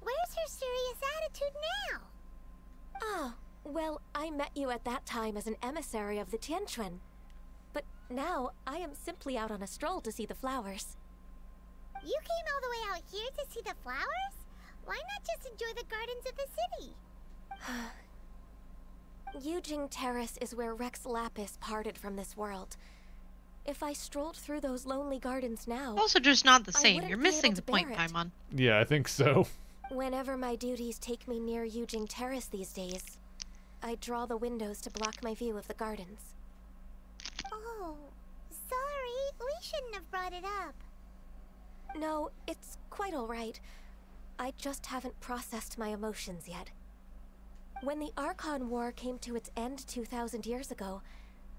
Where's her serious attitude now? Ah, well, I met you at that time as an emissary of the Tianquan. But now, I am simply out on a stroll to see the flowers. You came all the way out here to see the flowers? Why not just enjoy the gardens of the city? Yujing Terrace is where Rex Lapis parted from this world. If I strolled through those lonely gardens now... Also just not the I same. wouldn't You're be missing able the to point, bear it. Paimon. Yeah, I think so. Whenever my duties take me near Yujing Terrace these days, I draw the windows to block my view of the gardens. Oh, sorry. We shouldn't have brought it up. No, it's quite all right. I just haven't processed my emotions yet. When the Archon War came to its end 2,000 years ago,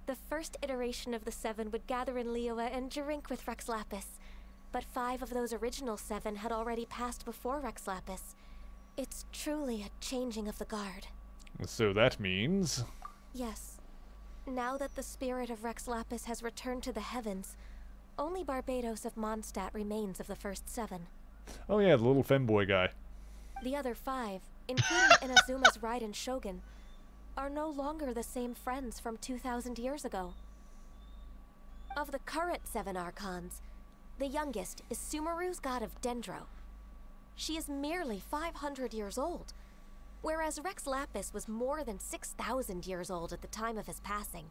the first iteration of the Seven would gather in Liyue and drink with Rex Lapis. But 5 of those original 7 had already passed before Rex Lapis. It's truly a changing of the guard. So that means... Yes. Now that the spirit of Rex Lapis has returned to the heavens, only Barbados of Mondstadt remains of the first 7. Oh yeah, the little femboy guy. The other 5, including Inazuma's Raiden Shogun, are no longer the same friends from 2,000 years ago. Of the current 7 Archons, the youngest is Sumeru's god of Dendro. She is merely 500 years old, whereas Rex Lapis was more than 6,000 years old at the time of his passing.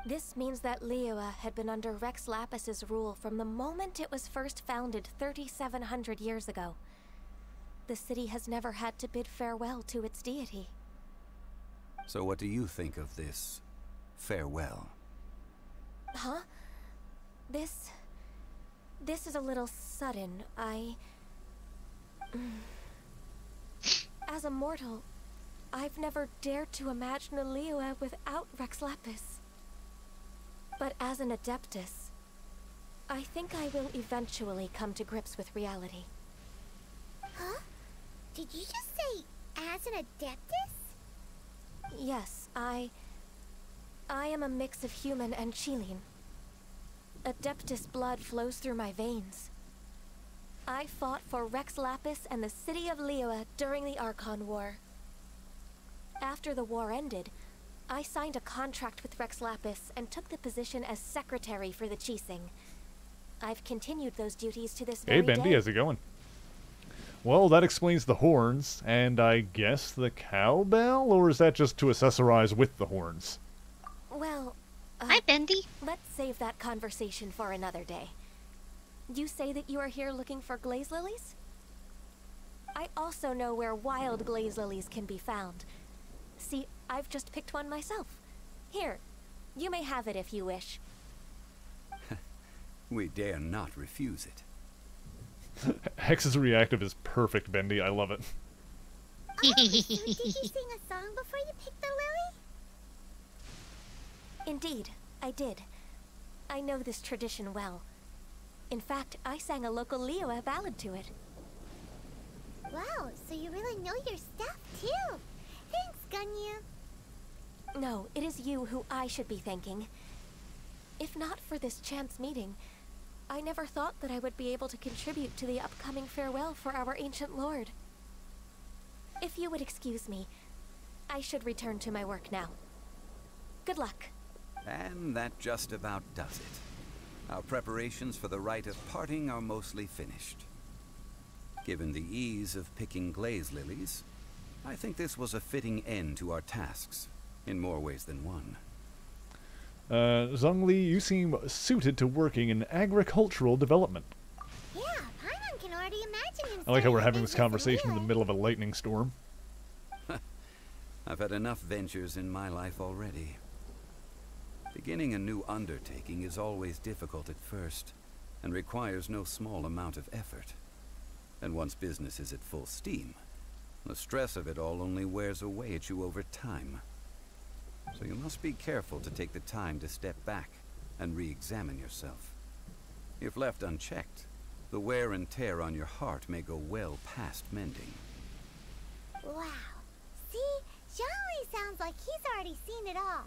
This means that Liyue had been under Rex Lapis's rule from the moment it was first founded 3,700 years ago. The city has never had to bid farewell to its deity. So what do you think of this farewell? Huh? This is a little sudden. As a mortal, I've never dared to imagine a Liyue without Rex Lapis. But as an Adeptus, I think I will eventually come to grips with reality. Huh? Did you just say, as an Adeptus? Yes, I am a mix of human and Chilean. Adeptus blood flows through my veins. I fought for Rex Lapis and the city of Liyue during the Archon War. After the war ended, I signed a contract with Rex Lapis and took the position as secretary for the Qixing. I've continued those duties to this very Hey Bendy, day. how's it going? Well, that explains the horns, and I guess the cowbell? Or is that just to accessorize with the horns? Well, Hi, Bendy. let's save that conversation for another day. You say that you are here looking for glaze lilies? I also know where wild glaze lilies can be found. See, I've just picked one myself. Here, you may have it if you wish. We dare not refuse it. Hex's reactive is perfect, Bendy. I love it. Oh, so did you sing a song before you picked the lily? Indeed, I did. I know this tradition well. In fact, I sang a local Liyue ballad to it. Wow, so you really know your stuff, too. Thanks, Gunya. No, it is you who I should be thanking. If not for this chance meeting, I never thought that I would be able to contribute to the upcoming farewell for our ancient lord. If you would excuse me, I should return to my work now. Good luck. And that just about does it. Our preparations for the rite of parting are mostly finished. Given the ease of picking glaze lilies, I think this was a fitting end to our tasks, in more ways than one. Zhongli, you seem suited to working in agricultural development. Yeah, Paimon can already imagine him. I like how we're starting a having this business conversation in the Liyue. middle of a lightning storm. I've had enough ventures in my life already. Beginning a new undertaking is always difficult at first, and requires no small amount of effort. And once business is at full steam, the stress of it all only wears away at you over time. So you must be careful to take the time to step back and re-examine yourself. If left unchecked, the wear and tear on your heart may go well past mending. Wow. See? Zhongli sounds like he's already seen it all.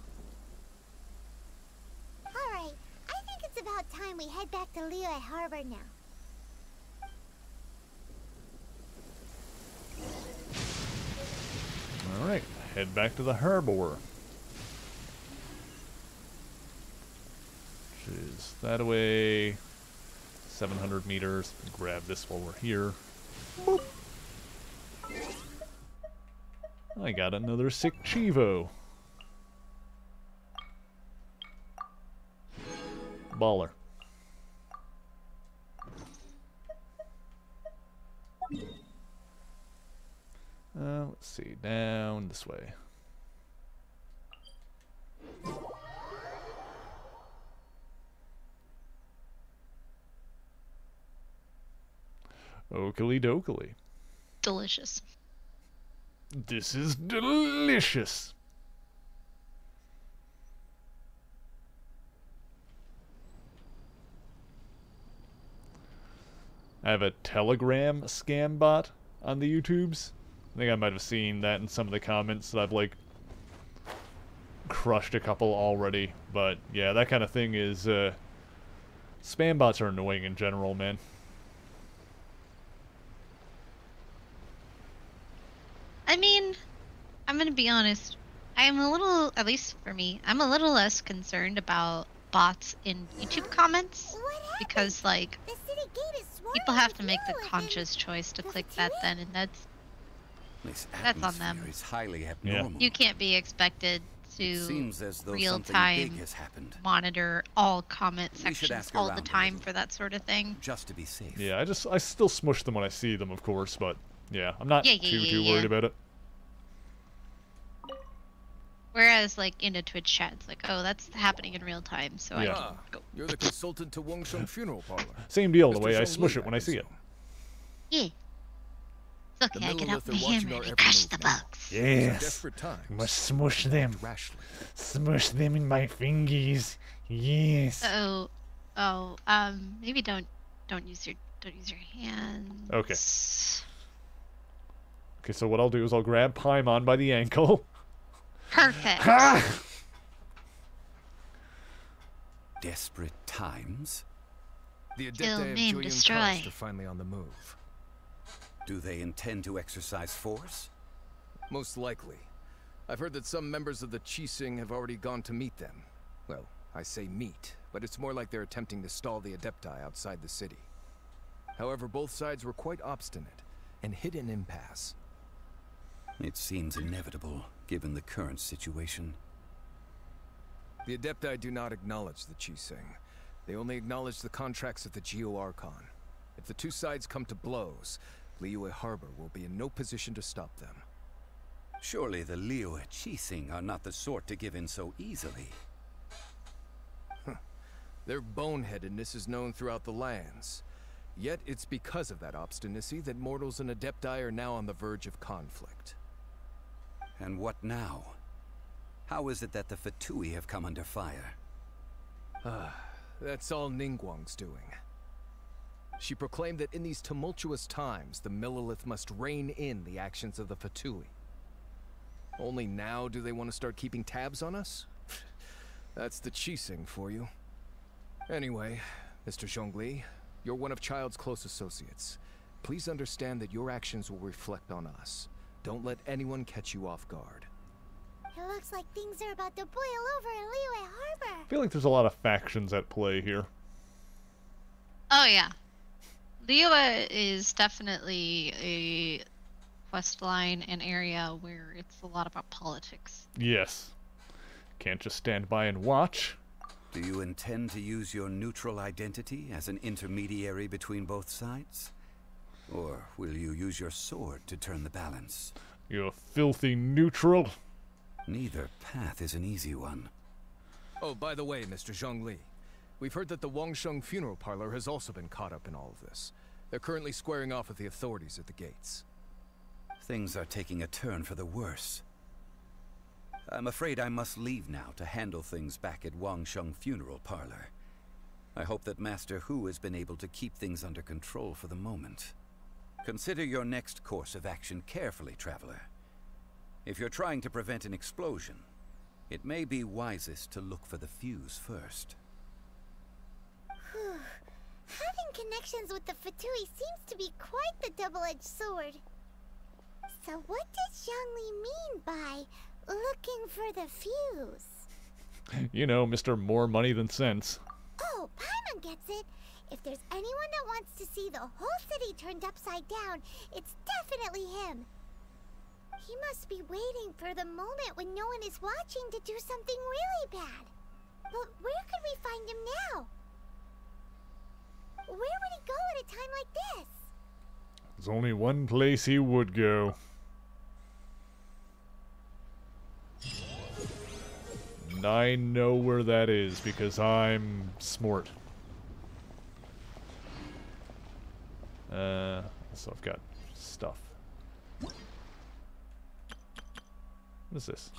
Alright, I think it's about time we head back to Liyue Harbor now. Alright, head back to the harbor. Which is that way. 700 meters. Grab this while we're here. Boop. I got another sick Chivo. Baller. Let's see, down this way. Oakley dokley. Delicious. This is delicious. I have a Telegram scam bot on the YouTubes. I think I might have seen that in some of the comments that I've, like, crushed a couple already. But, yeah, that kind of thing is, spam bots are annoying in general, man. I mean, I'm gonna be honest. I am a little, at least for me, I'm a little less concerned about bots in YouTube comments because, like, The city gate is swarming people have with to make the Lilith conscious choice to the click that Fatui? then, and that's on them. Atmosphere is highly abnormal. You can't be expected It to seems as though real something time big has happened. monitor all comment We should sections ask all the around a time little. for that sort of thing. Just to be safe. Yeah, I still smush them when I see them, of course, but, yeah, I'm not too worried about it. Whereas, like, in a Twitch chat, it's like, oh, that's happening in real time, so I Yeah. can go. You're the consultant to Wangsheng Funeral Parlor. Same deal, the Mr. way I Zhongli, smush it when I see it. Yeah. It's okay, I get out Lilith my are watching hammer our and I every crush move the now. bugs. These are Yes. desperate times. Must smush them. Act rashly. Smush them in my fingies. Yes. Maybe don't use your hands. Okay. Okay, so what I'll do is I'll grab Paimon by the ankle. Perfect. Ha! Desperate times? The Kill, Adepti of maim, Jueyun destroy. Karst are finally on the move. Do they intend to exercise force? Most likely. I've heard that some members of the Qixing have already gone to meet them. Well, I say meet, but it's more like they're attempting to stall the Adepti outside the city. However, both sides were quite obstinate and hit an impasse. It seems inevitable, given the current situation. The Adepti do not acknowledge the Qixing. They only acknowledge the contracts of the Geo-Archon. If the two sides come to blows, Liyue Harbor will be in no position to stop them. Surely the Liyue Qixing are not the sort to give in so easily. Their boneheadedness is known throughout the lands. Yet it's because of that obstinacy that mortals and Adepti are now on the verge of conflict. And what now? How is it that the Fatui have come under fire? That's all Ningguang's doing. She proclaimed that in these tumultuous times, the Millelith must rein in the actions of the Fatui. Only now do they want to start keeping tabs on us? That's the Qixing for you. Anyway, Mr. Zhongli, you're one of Child's close associates. Please understand that your actions will reflect on us. Don't let anyone catch you off guard. It looks like things are about to boil over in Liyue Harbor. I feel like there's a lot of factions at play here. Oh yeah, Liyue is definitely a quest line and area where it's a lot about politics. Yes. Can't just stand by and watch. Do you intend to use your neutral identity as an intermediary between both sides? Or will you use your sword to turn the balance? You filthy neutral. Neither path is an easy one. Oh, by the way, Mr. Zhongli, we've heard that the Wangsheng Funeral Parlor has also been caught up in all of this. They're currently squaring off with the authorities at the gates. Things are taking a turn for the worse. I'm afraid I must leave now to handle things back at Wangsheng Funeral Parlor. I hope that Master Hu has been able to keep things under control for the moment. Consider your next course of action carefully, Traveler. If you're trying to prevent an explosion, it may be wisest to look for the fuse first. Having connections with the Fatui seems to be quite the double-edged sword. So what does Zhongli mean by looking for the fuse? You know, Mr. More Money Than Sense. Oh, Paimon gets it. If there's anyone that wants to see the whole city turned upside down, it's definitely him. He must be waiting for the moment when no one is watching to do something really bad. But where could we find him now? Where would he go at a time like this? There's only one place he would go. And I know where that is because I'm smart. So I've got stuff. What is this?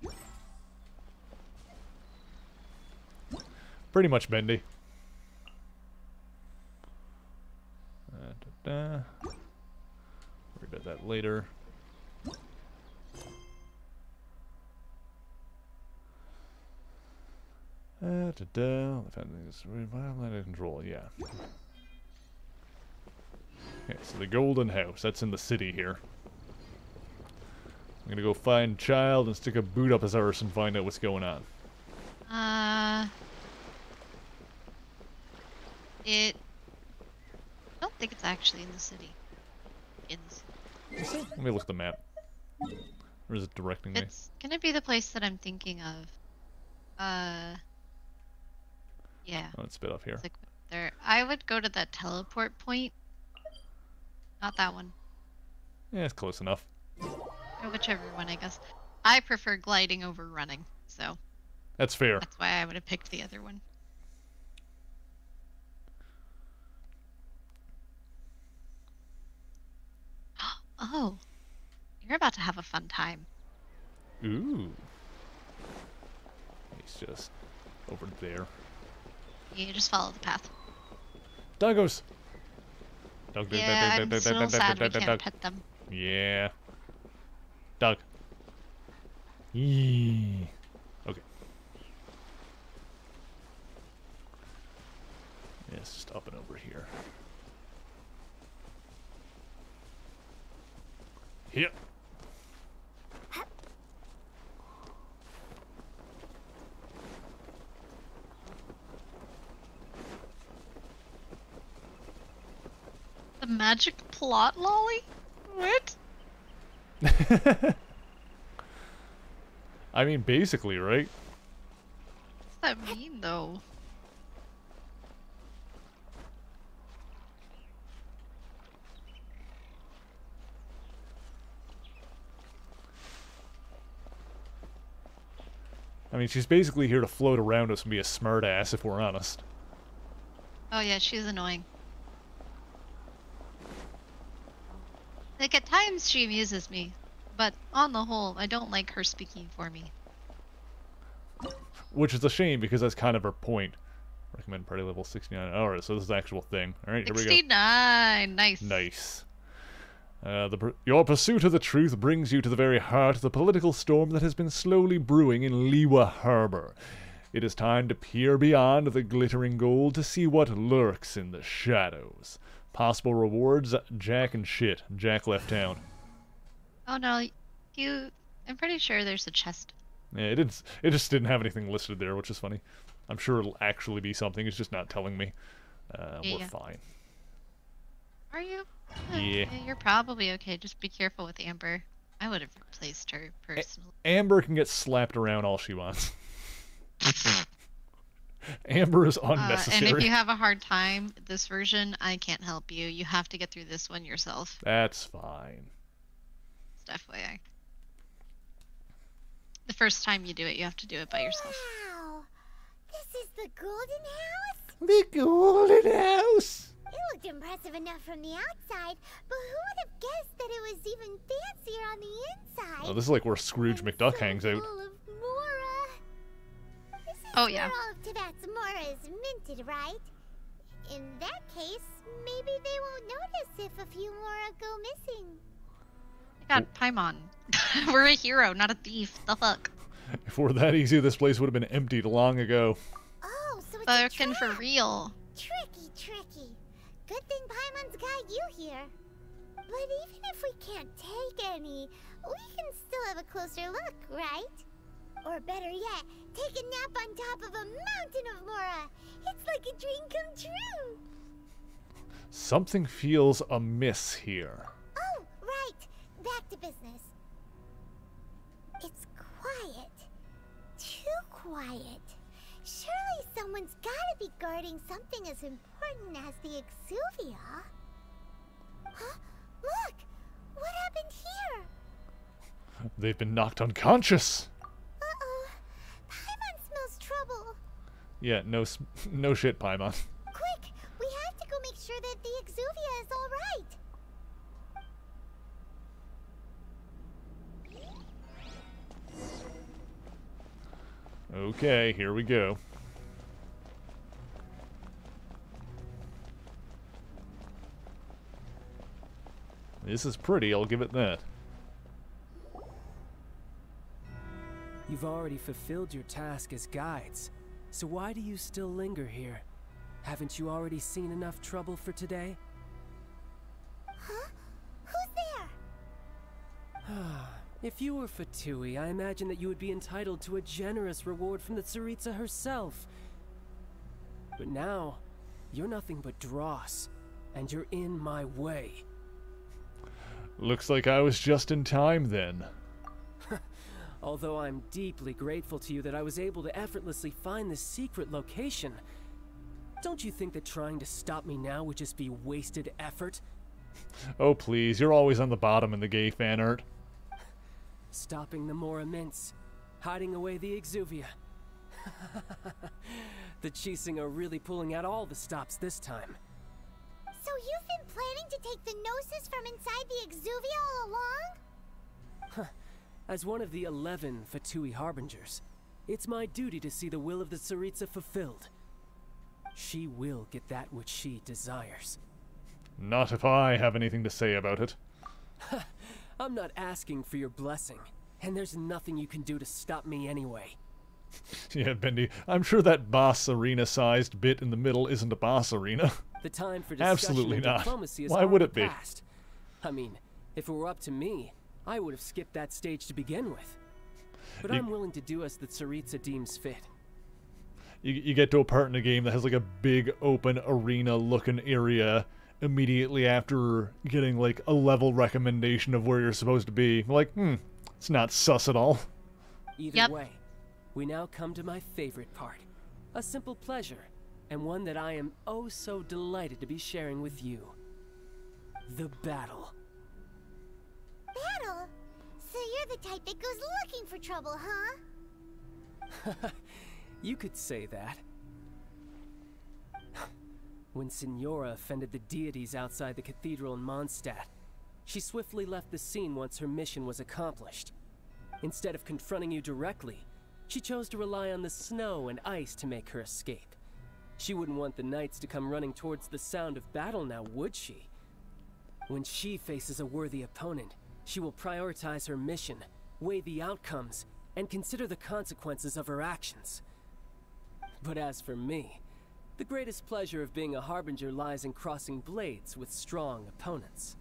Yeah. Pretty much bendy. Worry about that later. Violent control, yeah. Okay, so the Golden House, that's in the city here. I'm gonna go find Child and stick a boot up his arse and find out what's going on. I don't think it's actually in the city. Let me look at the map. Or is it directing me? It's gonna be the place that I'm thinking of. Yeah. Oh, it's a bit up here. It's like there. I would go to that teleport point. Not that one. Yeah, it's close enough. Or whichever one, I guess. I prefer gliding over running, so. That's fair. That's why I would have picked the other one. Oh, you're about to have a fun time. Ooh. He's just over there. You just follow the path. Doggos! Yeah, I'm so sad we can't pet them. Yeah. Doug. Yee. Okay. Yeah, it's just up and over here. Yep. The magic plot lolly? What? I mean, basically, right? What does that mean, though? I mean, she's basically here to float around us and be a smartass, if we're honest. Oh yeah, she's annoying. Like, at times she amuses me, but on the whole, I don't like her speaking for me. Which is a shame, because that's kind of her point. Recommend party level 69. Alright, so this is the actual thing. Alright, here we go. 69! Nice. Nice. Your pursuit of the truth brings you to the very heart of the political storm that has been slowly brewing in Liwa Harbor. It is time to peer beyond the glittering gold to see what lurks in the shadows. Possible rewards, Jack and shit. Jack left town. Oh no, I'm pretty sure there's a chest. Yeah, it just didn't have anything listed there, which is funny. I'm sure it'll actually be something, it's just not telling me. We're fine. Are you? Yeah. You're probably okay, just be careful with Amber. I would have replaced her, personally. Amber can get slapped around all she wants. Amber is unnecessary. And if you have a hard time, this version, I can't help you. You have to get through this one yourself. That's fine. Just FYI. The first time you do it, you have to do it by yourself. Wow! This is the Golden House? The Golden House! It looked impressive enough from the outside, but who would have guessed that it was even fancier on the inside? Oh, this is like where Scrooge McDuck hangs out. Full of Mora. This is Oh, where yeah. all of Tibet's Mora is minted, right? In that case, maybe they won't notice if a few Mora go missing. I got Paimon. We're a hero, not a thief. The fuck? If it were that easy, this place would have been emptied long ago. Oh, so it's Lurking a for trap. real. Tricky. Good thing Paimon's got you here. But even if we can't take any, we can still have a closer look, right? Or better yet, take a nap on top of a mountain of Mora. It's like a dream come true. Something feels amiss here. Oh, right. Back to business. It's quiet. Too quiet. Surely someone's gotta be guarding something as important as the Exuvia. Huh? Look! What happened here? They've been knocked unconscious. Uh-oh. Paimon smells trouble. Yeah, no shit, Paimon. Quick! We have to go make sure they Exuvia is alright. Okay, here we go. This is pretty, I'll give it that. You've already fulfilled your task as guides, so why do you still linger here? Haven't you already seen enough trouble for today? Huh? Who's there? If you were Fatui, I imagine that you would be entitled to a generous reward from the Tsaritsa herself. But now, you're nothing but dross, and you're in my way. Looks like I was just in time then. Although I'm deeply grateful to you that I was able to effortlessly find this secret location, don't you think that trying to stop me now would just be wasted effort? Oh please, you're always on the bottom in the gay fan art. Stopping the Mora Mints, hiding away the Exuvia. The Chising are really pulling out all the stops this time. So you've been planning to take the Gnosis from inside the Exuvia all along? As one of the 11 Fatui Harbingers, it's my duty to see the will of the Tsaritsa fulfilled. She will get that which she desires. Not if I have anything to say about it. I'm not asking for your blessing, and there's nothing you can do to stop me anyway. Yeah, Bendy, I'm sure that boss arena-sized bit in the middle isn't a boss arena. The time for discussion Absolutely and not. diplomacy is Why would it be? past. I mean, if it were up to me, I would have skipped that stage to begin with. But I'm willing to do as the Tsaritsa deems fit. You get to a part in the game that has like a big open arena-looking area immediately after getting like a level recommendation of where you're supposed to be. Like, it's not sus at all. Either way, we now come to my favorite part. A simple pleasure, and one that I am oh so delighted to be sharing with you. The battle. Battle? So you're the type that goes looking for trouble, huh? You could say that. When Signora offended the deities outside the cathedral in Mondstadt, she swiftly left the scene once her mission was accomplished. Instead of confronting you directly, she chose to rely on the snow and ice to make her escape. She wouldn't want the knights to come running towards the sound of battle now, would she? When she faces a worthy opponent, she will prioritize her mission, weigh the outcomes, and consider the consequences of her actions. But as for me, the greatest pleasure of being a Harbinger lies in crossing blades with strong opponents.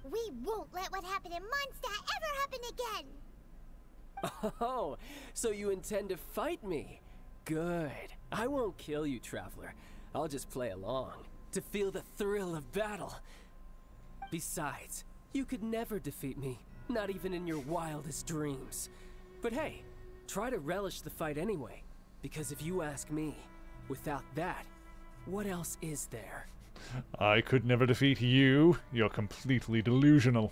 We won't let what happened in Mondstadt ever happen again! Oh, so you intend to fight me? Good. I won't kill you, Traveler. I'll just play along, to feel the thrill of battle. Besides, you could never defeat me, not even in your wildest dreams. But hey, try to relish the fight anyway, because if you ask me, without that, what else is there? I could never defeat you. You're completely delusional.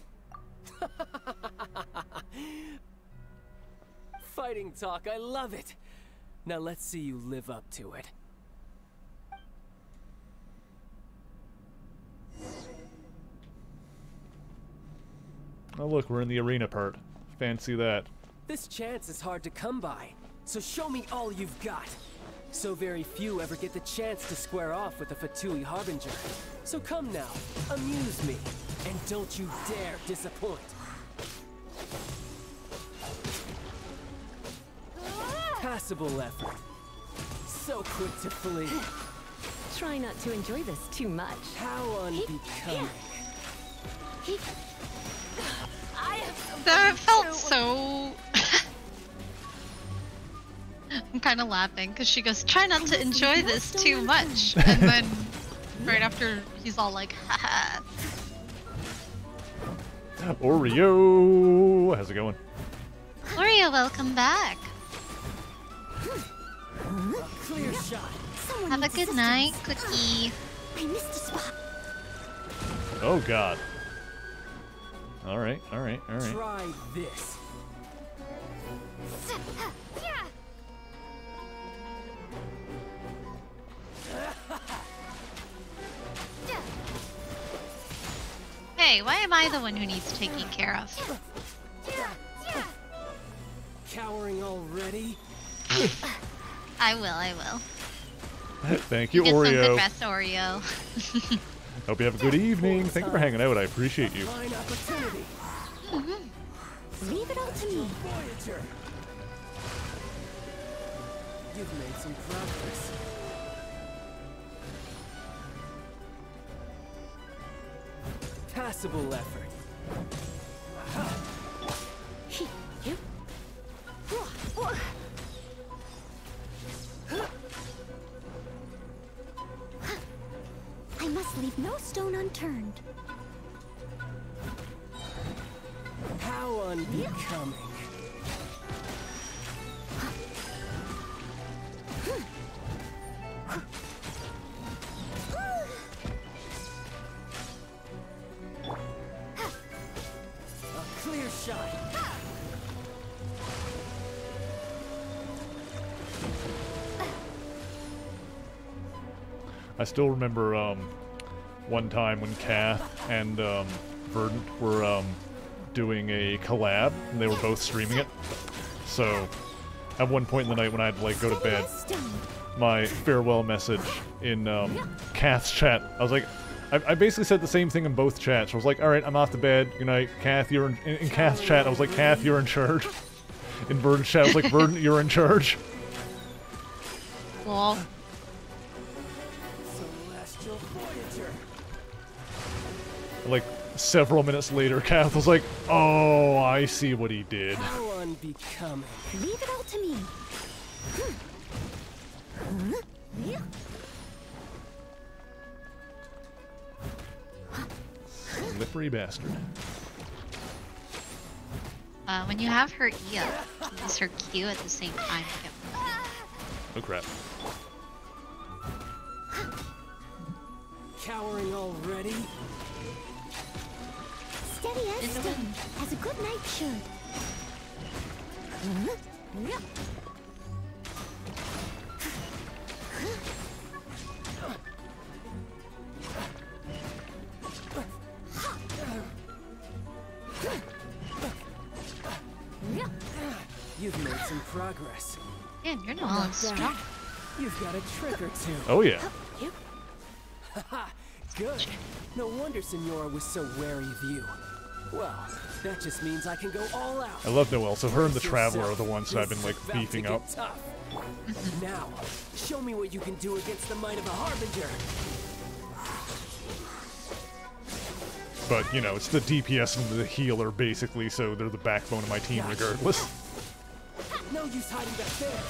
Fighting talk, I love it. Now let's see you live up to it. Oh look, we're in the arena part. Fancy that. This chance is hard to come by, so show me all you've got. So very few ever get the chance to square off with a Fatui Harbinger. So come now, amuse me, and don't you dare disappoint. Passable effort. So quick to flee. Try not to enjoy this too much. How unbecoming. That felt so... I'm kind of laughing because she goes, try not to enjoy this too much. And then right after he's all like, haha. Oreo! How's it going? Oreo, welcome back. Clear shot. Have a good night, Cookie. I missed a spot. Oh god. Alright, alright, alright. Try this. Hey, why am I the one who needs taking care of? Cowering already? I will. Thank you, Get some good Oreo. rest, Oreo. Hope you have a good evening. Thank you for hanging out. I appreciate you. Fine opportunity. Leave it all to me. Voyager. You've made some progress. Passable effort. I must leave no stone unturned. How unbecoming. A clear shot. I still remember one time when Kath and Verdant were doing a collab, and they were both streaming it. So, at one point in the night when I'd like go to bed, my farewell message in Kath's chat, I was like, I basically said the same thing in both chats. I was like, all right, I'm off to bed. Good night, Kath. You're in Kath's chat. I was like, Kath, you're in charge. In Verdant's chat, I was like, Verdant, you're in charge. Cool. Celestial Voyager. Like several minutes later, Kath was like, "Oh, I see what he did." How unbecoming. Leave it all to me. Slippery bastard. When you have her E up, use her Q at the same time to get Oh crap. Cowering already? Steady as stone, as a good knight should. You've made some progress. Man, you're no longer strong. You've got a trick or two. Oh yeah. Haha, good. No wonder Senora was so wary of you. Well, that just means I can go all out. I love Noelle, so her and the Traveler are the ones that I've been like This is beefing about up. to get tough. Now, show me what you can do against the might of a Harbinger. But, you know, it's the DPS and the healer, basically, so they're the backbone of my team regardless. No use hiding back there.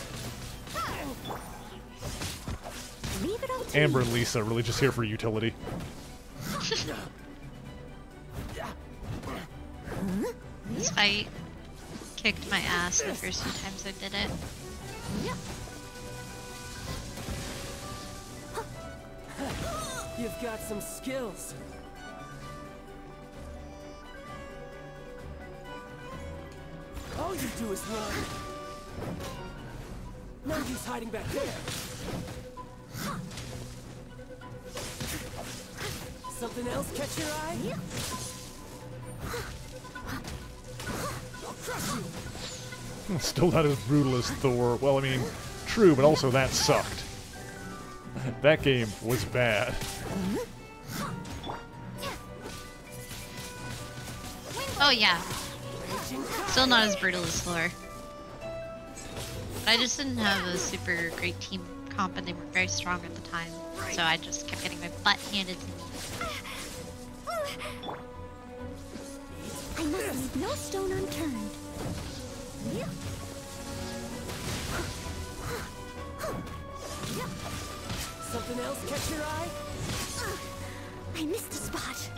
Leave it all to Amber me. and Lisa are really just here for utility. This fight kicked my ass the first few times I did it. You've got some skills. All you do is run. No use hiding back there. Something else catch your eye? I'll crush you. Still not as brutal as Thor. Well, I mean, true, but also that sucked. That game was bad. Oh yeah. Still not as brutal as Thor. I just didn't have a super great team comp and they weren't very strong at the time. So I just kept getting my butt handed to me. I must leave no stone unturned. Something else catch your eye? I missed a spot.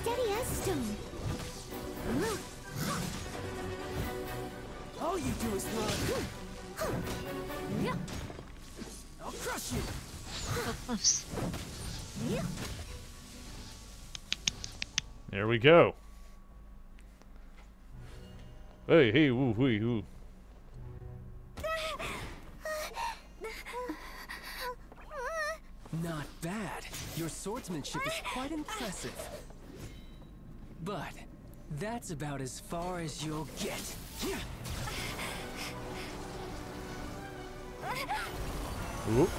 Steady as stone. All you do is run. I'll crush you. So close. There we go. Hey, hey, woo, woo, woo. Not bad. Your swordsmanship is quite impressive. But that's about as far as you'll get. Ooh.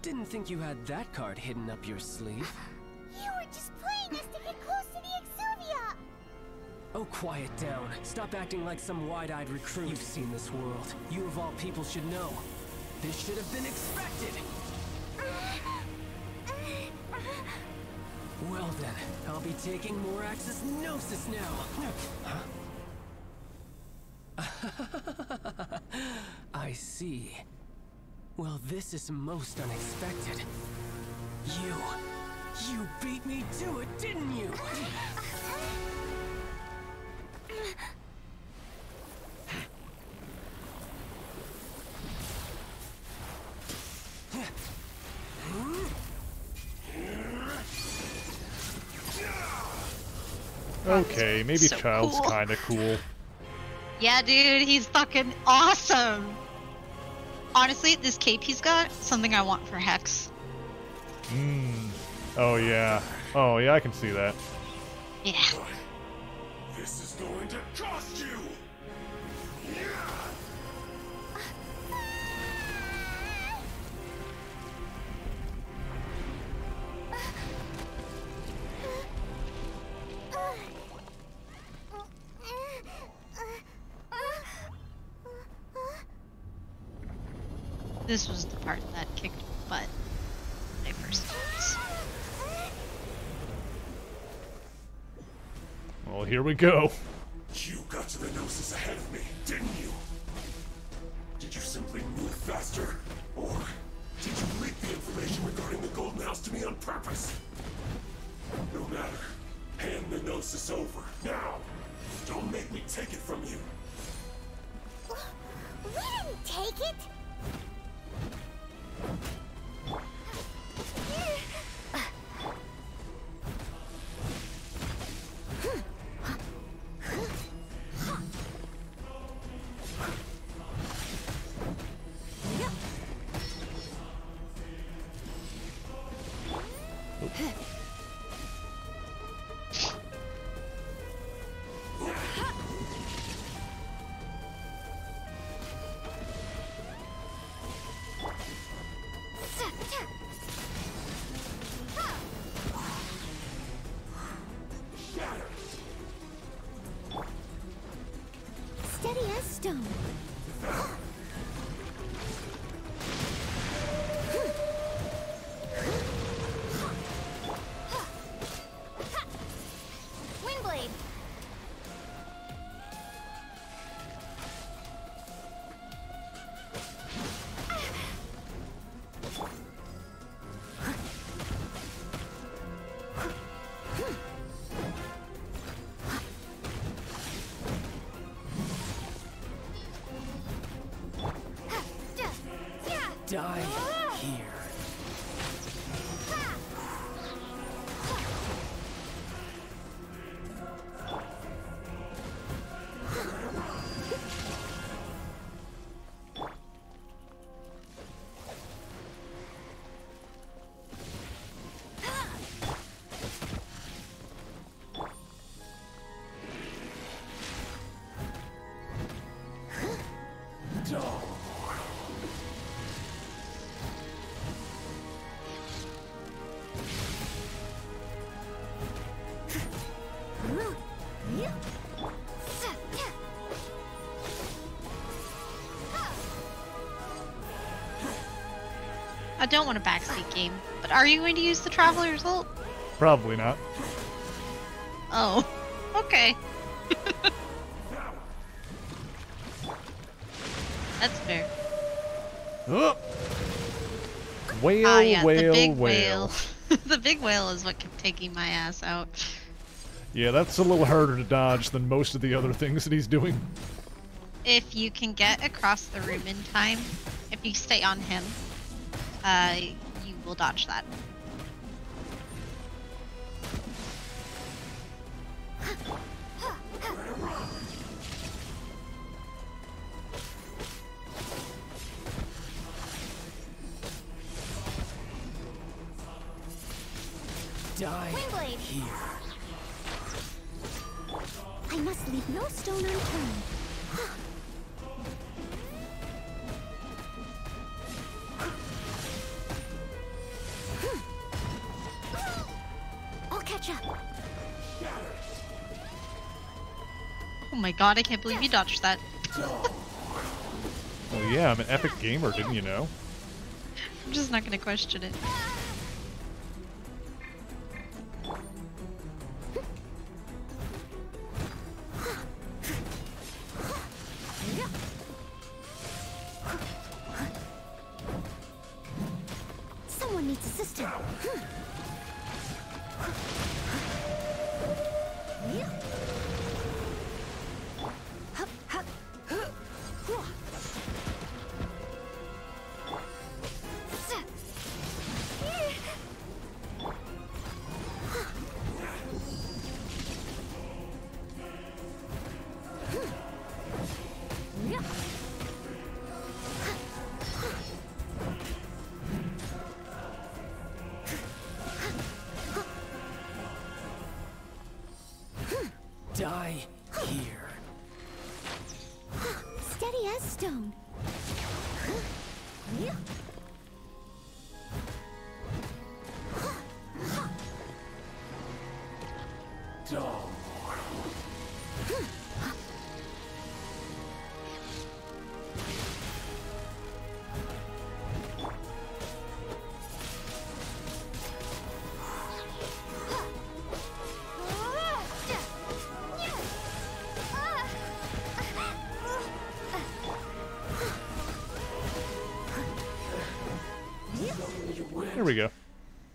Didn't think you had that card hidden up your sleeve. You were just playing us to get close to the Exuvia! Oh, quiet down. Stop acting like some wide-eyed recruit. You've seen this world. You of all people should know. This should have been expected! Well then, I'll be taking more Axis Gnosis now. Huh? I see. Well, this is most unexpected. You beat me to it, didn't you? Okay, maybe So Child's cool. kinda cool. Yeah, dude, he's fucking awesome. Honestly, this cape he's got, something I want for Hex. Oh yeah. Oh yeah, I can see that. Yeah. This is going to cost you! This was the part that kicked butt when I first did this. Well, here we go. You got to the Gnosis ahead of me, didn't you? Did you simply move faster? Or did you leak the information regarding the Golden House to me on purpose? No matter. Hand the Gnosis over, now! Don't make me take it from you! We didn't take it! Steady as stone. Windblade. Die here. I don't want a backseat game, but are you going to use the Traveler's Ult? Probably not. Oh, okay. That's fair. Oh. Whale, Ah, yeah, whale, the big whale. The big whale is what kept taking my ass out. Yeah, that's a little harder to dodge than most of the other things that he's doing. If you can get across the room in time, If you stay on him, you will dodge that. Die Windblade. here. I must leave no stone unturned. I'll catch up. Oh my god, I can't believe you dodged that. Well, yeah, I'm an epic gamer, didn't you know? I'm just not gonna question it. Someone needs assistance. Die here. Steady as stone. There we go.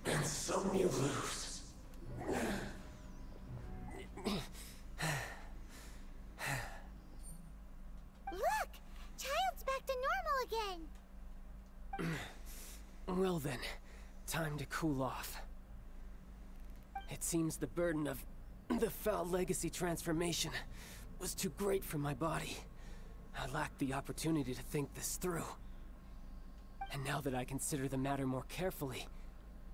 And some you lose. Look! Child's back to normal again! Well then, time to cool off. It seems the burden of the foul legacy transformation was too great for my body. I lacked the opportunity to think this through. And now that I consider the matter more carefully,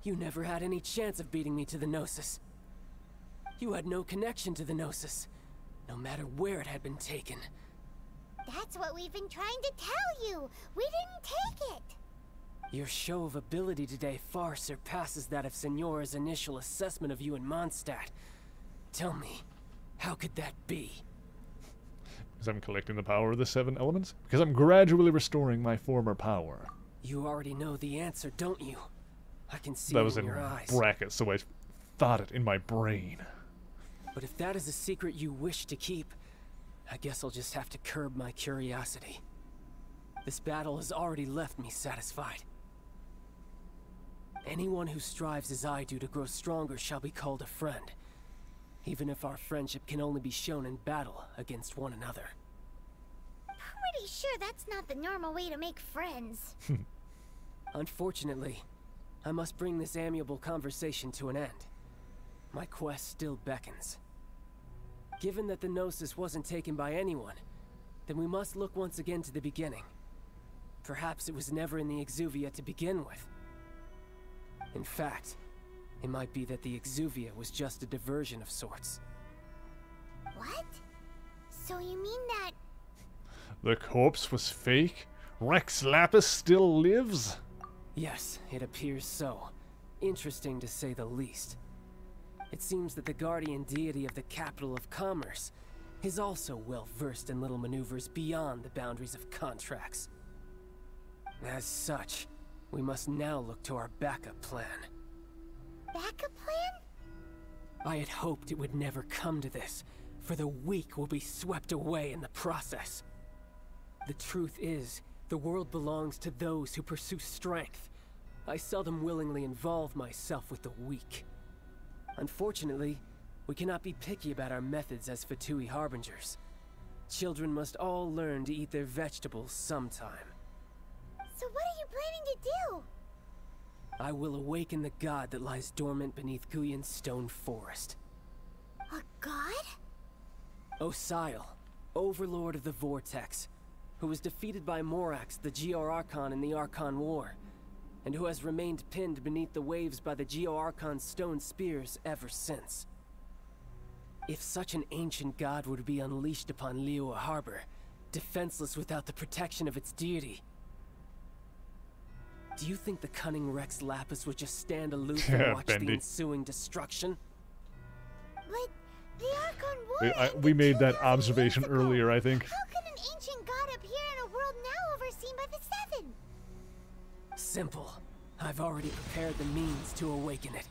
you never had any chance of beating me to the Gnosis. You had no connection to the Gnosis, no matter where it had been taken. That's what we've been trying to tell you! We didn't take it! Your show of ability today far surpasses that of Signora's initial assessment of you in Mondstadt. Tell me, how could that be? Because I'm collecting the power of the 7 elements? Because I'm gradually restoring my former power. You already know the answer, don't you? I can see That it was in in your eyes. brackets, so I thought it in my brain. But if that is a secret you wish to keep, I guess I'll just have to curb my curiosity. This battle has already left me satisfied. Anyone who strives as I do to grow stronger shall be called a friend, even if our friendship can only be shown in battle against one another. Pretty sure that's not the normal way to make friends. Unfortunately, I must bring this amiable conversation to an end. My quest still beckons. Given that the Gnosis wasn't taken by anyone, then we must look once again to the beginning. Perhaps it was never in the Exuvia to begin with. In fact, it might be that the Exuvia was just a diversion of sorts. What? So you mean that... The corpse was fake? Rex Lapis still lives? Yes, it appears so. Interesting to say the least. It seems that the guardian deity of the capital of commerce is also well versed in little maneuvers beyond the boundaries of contracts. As such, we must now look to our backup plan. backup plan? I had hoped it would never come to this, for the weak will be swept away in the process. The truth is, the world belongs to those who pursue strength. I seldom willingly involve myself with the weak. Unfortunately, we cannot be picky about our methods as Fatui Harbingers. Children must all learn to eat their vegetables sometime. So what are you planning to do? I will awaken the god that lies dormant beneath Guyan's stone forest. A god? Osial, overlord of the Vortex, who was defeated by Morax, the Geo-Archon in the Archon War, and who has remained pinned beneath the waves by the Geo-Archon's stone spears ever since. If such an ancient god were to be unleashed upon Liyue Harbor, defenseless without the protection of its deity, do you think the cunning Rex Lapis would just stand aloof and watch the ensuing destruction? But the Archon War We made that observation earlier, I think. How can an ancient god appear in a world now overseen by the Seven? Simple. I've already prepared the means to awaken it.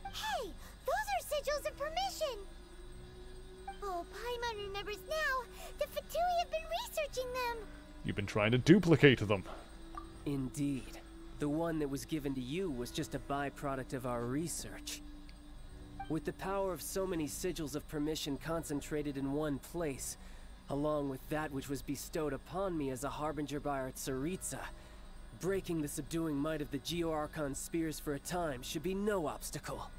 Hey, those are sigils of permission. Oh, Paimon remembers now. The Fatui have been researching them. You've been trying to duplicate them. Indeed. The one that was given to you was just a byproduct of our research. With the power of so many sigils of permission concentrated in one place, along with that which was bestowed upon me as a harbinger by our Tsaritsa, breaking the subduing might of the Geo-Archon spears for a time should be no obstacle.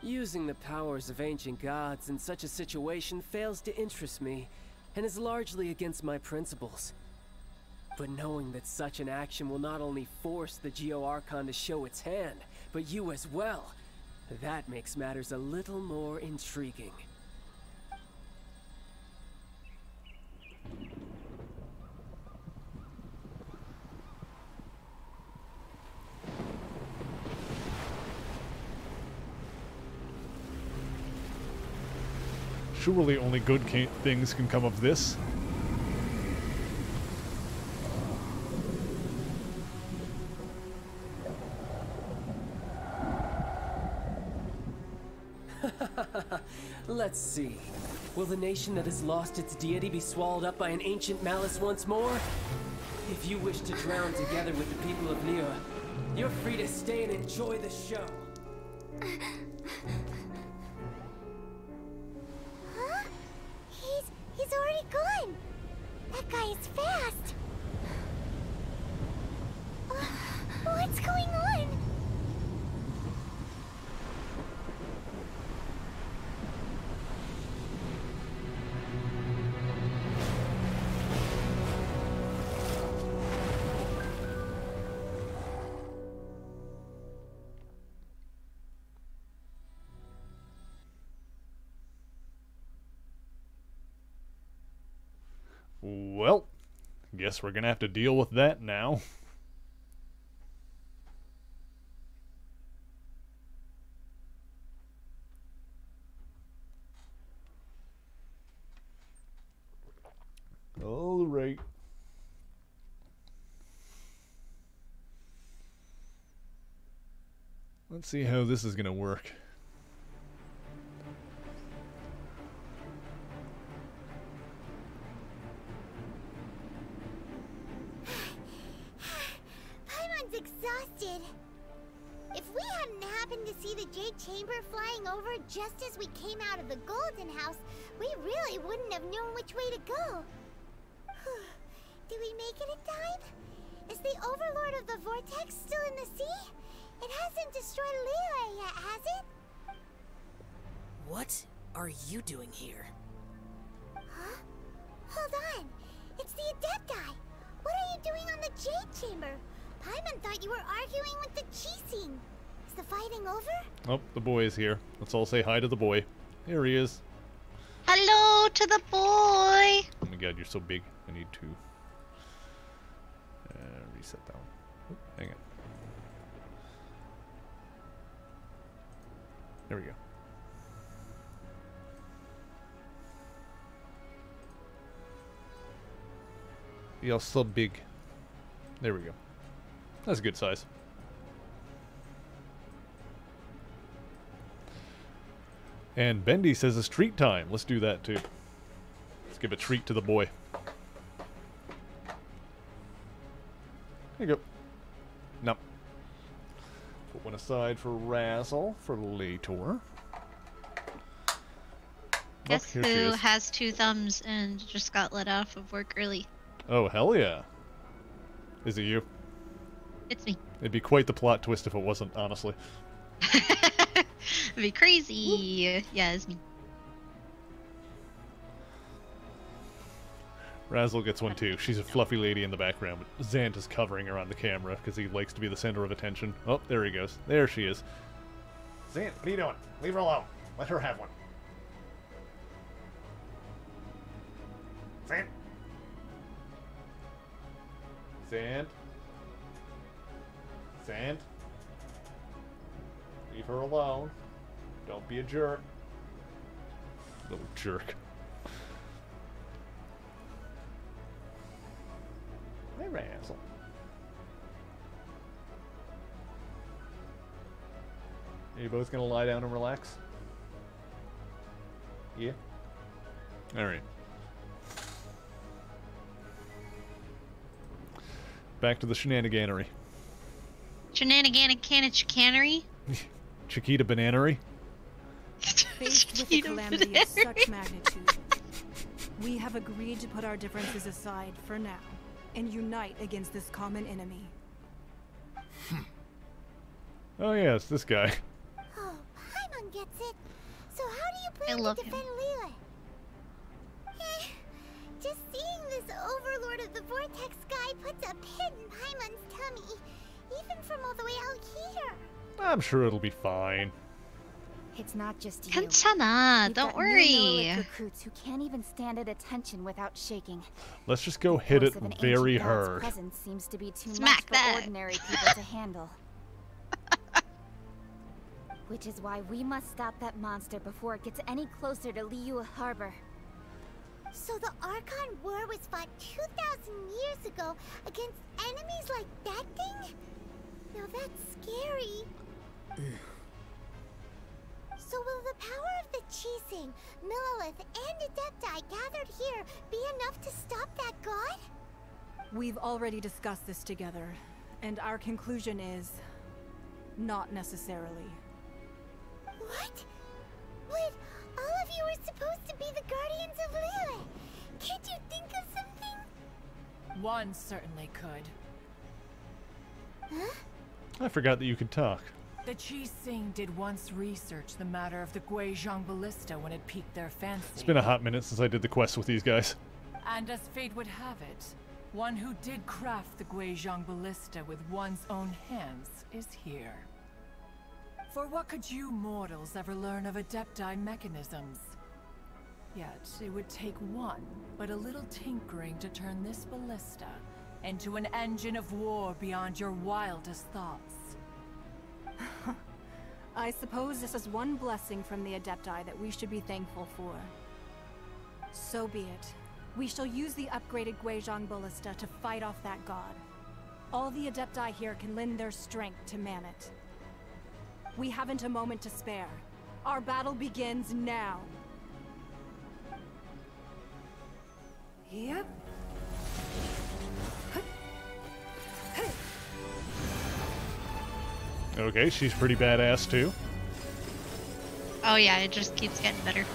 Using the powers of ancient gods in such a situation fails to interest me, and is largely against my principles. But knowing that such an action will not only force the Geo-Archon to show its hand, but you as well, that makes matters a little more intriguing. Surely only good things can come of this. Let's see. Will the nation that has lost its deity be swallowed up by an ancient malice once more? If you wish to drown together with the people of Liyue, you're free to stay and enjoy the show. Huh? He's already gone. That guy is fast. What's going on? Well, guess we're gonna have to deal with that now. All right. Let's see how this is gonna work. Paimon's exhausted. If we hadn't happened to see the Jade Chamber flying over just as we came out of the Golden House, we really wouldn't have known which way to go. Did we make it in time? Is the Overlord of the Vortex still in the sea? It hasn't destroyed Liyue yet, has it? What are you doing here? Huh? Hold on. It's the Adept guy. What are you doing on the Jade Chamber? Paimon thought you were arguing with the Chising. Is the fighting over? Oh, the boy is here. Let's all say hi to the boy. Here he is. Hello to the boy. Oh my god, you're so big. I need to reset that one. Oop, hang on. There we go. You're so big. There we go. That's a good size. And Bendy says it's treat time. Let's do that too. Let's give a treat to the boy. There you go. No. Put one aside for Razzle, for later. Guess who has 2 thumbs and just got let off of work early? Oh, hell yeah. Is it you? It's me. It'd be quite the plot twist if it wasn't, honestly. It'd be crazy. Yeah, it's me. Razzle gets one too. She's a fluffy lady in the background, but Zant is covering her on the camera because he likes to be the center of attention. Oh, there he goes. There she is. Zant, what are you doing? Leave her alone. Let her have one. Zant. Zant. Zant. Leave her alone. Don't be a jerk. Little jerk. Hey, Razzle. Are you both gonna lie down and relax? Yeah? Alright. Back to the shenaniganery. Chicanery? Chiquita Bananery? Faced with a calamity of such magnitude, we have agreed to put our differences aside for now and unite against this common enemy. Oh yeah, it's this guy. Oh, Paimon gets it. So how do you plan love to defend Lila? Just seeing this overlord of the vortex guy puts a pit in Paimon's tummy, even from all the way out here. I'm sure it'll be fine. It's not just you. 괜찮아. We've Don't got new worry. Lilith recruits who can't even stand at attention without shaking. Let's just go hit it Force of an very ancient god's hard. presence seems to be too Smack much that. for ordinary people to handle. Which is why we must stop that monster before it gets any closer to Liyue Harbor. So the Archon War was fought 2,000 years ago against enemies like that thing? Now that's scary. So will the power of the Chising, Millelith, and Adepti gathered here be enough to stop that god? We've already discussed this together, and our conclusion is not necessarily. What? But all of you were supposed to be the guardians of Lilith. Can't you think of something? One certainly could. Huh? I forgot that you could talk. The Chising did once research the matter of the Guizhong ballista when it piqued their fancy. It's been a hot minute since I did the quest with these guys. And as fate would have it, one who did craft the Guizhong ballista with one's own hands is here. For what could you mortals ever learn of Adepti mechanisms? Yet, it would take one, but a little tinkering to turn this ballista into an engine of war beyond your wildest thoughts. I suppose this is one blessing from the Adepti that we should be thankful for. So be it. We shall use the upgraded Guizhong ballista to fight off that god. All the Adepti here can lend their strength to man it. We haven't a moment to spare. Our battle begins now. Yep. Okay, she's pretty badass too. Oh yeah, it just keeps getting better.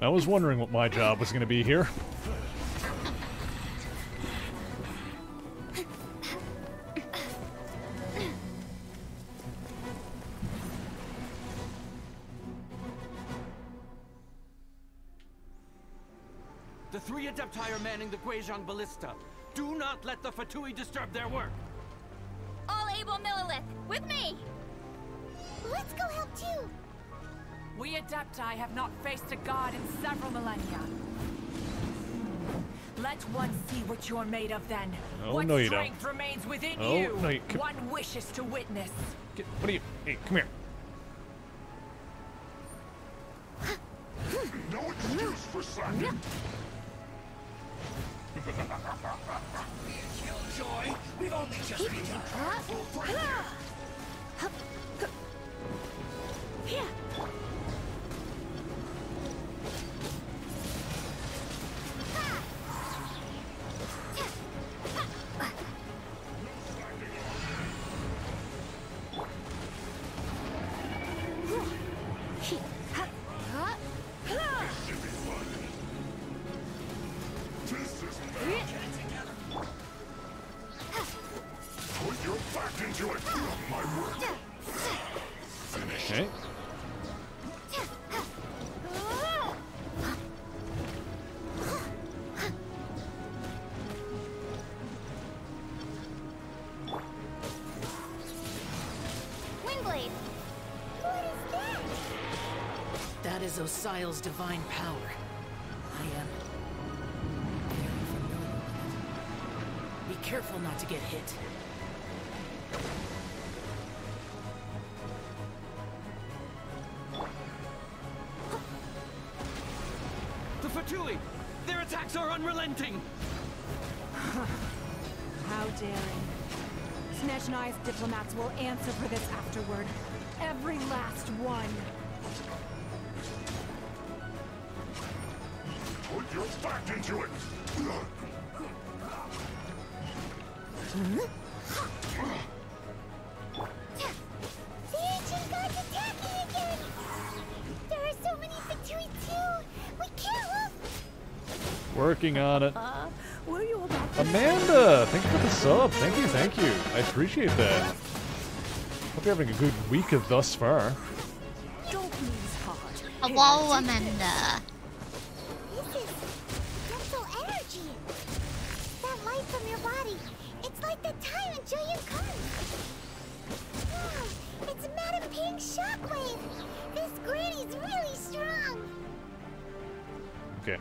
I was wondering what my job was going to be here. The three Adepti are manning the Guizhong ballista. Do not let the Fatui disturb their work. All able Millelith, with me! Let's go help too! We Adepti have not faced a god in several millennia. Let one see what you're made of then. Oh, what no, you strength don't. remains within Oh, you. no, you One wishes to witness. What are you? Hey, come here. No excuse for slacking. Killjoy, we've only just begun. Put your back into it. My work. Okay. Windblade. What is that? That is Osial's divine power. I am very familiar with it. Be careful not to get hit. The Fatui! Their attacks are unrelenting! How daring. Snezhnai's diplomats will answer for this afterward. Every last one. Put your back into it. The ancient god's attacking again! There are so many Fatui too! We can't look! Working on it. Were you about Amanda, thank you for the sub. Thank you. I appreciate that. Hope you're having a good week thus far. Don't lose heart. Hello, Amanda. This is gentle energy. That light from your body. It's like the time in Julian Khan. Wow, it's Madame Ping's shockwave. This granny's really strong. Okay.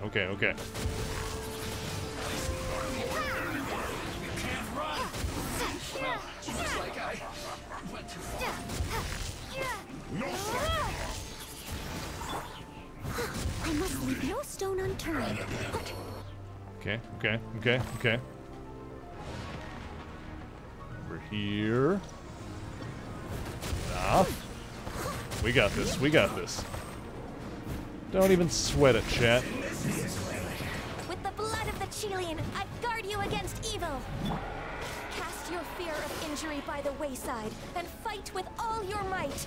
Looks like I went too far. No I must leave no stone unturned. Okay. Over here. Ah. We got this. Don't even sweat it, chat. With the blood of the Chilean, I guard you against evil. Cast your fear of injury by the wayside, and fight with all your might.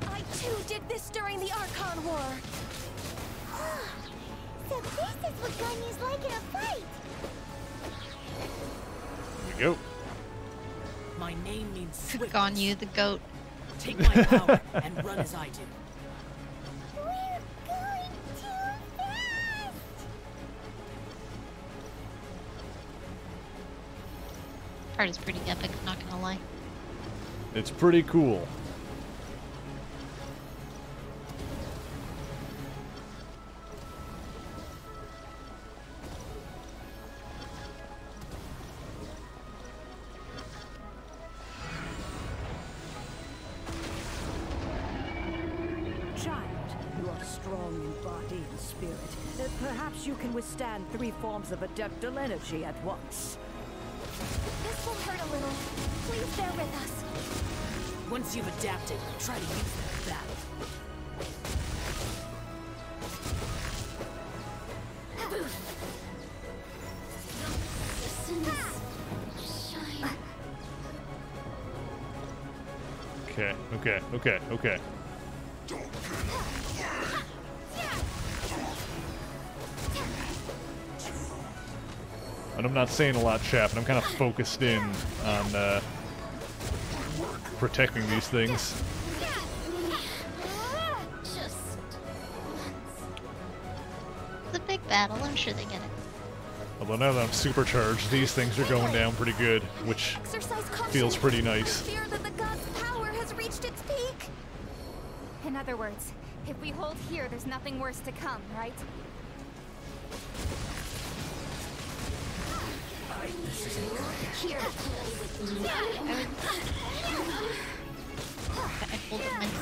I too did this during the Archon War. So this is what Ganyu's like in a fight. Here we go. My name means swift. Ganyu the goat. Take my power and run as I do. We're going too fast. Part is pretty epic, not gonna lie. It's pretty cool. Child, you are strong in body and spirit. Perhaps you can withstand 3 forms of adeptal energy at once. This will hurt a little. Please bear with us. Once you've adapted, try to use that battle. Okay. And I'm not saying a lot, chat, but I'm kind of focused in on protecting these things. It's a big battle, I'm sure they get it. Although now that I'm supercharged, these things are going down pretty good, which feels pretty nice. Fear that the god's power has reached its peak. In other words, if we hold here, there's nothing worse to come, right? This isn't good. I pulled it mentally.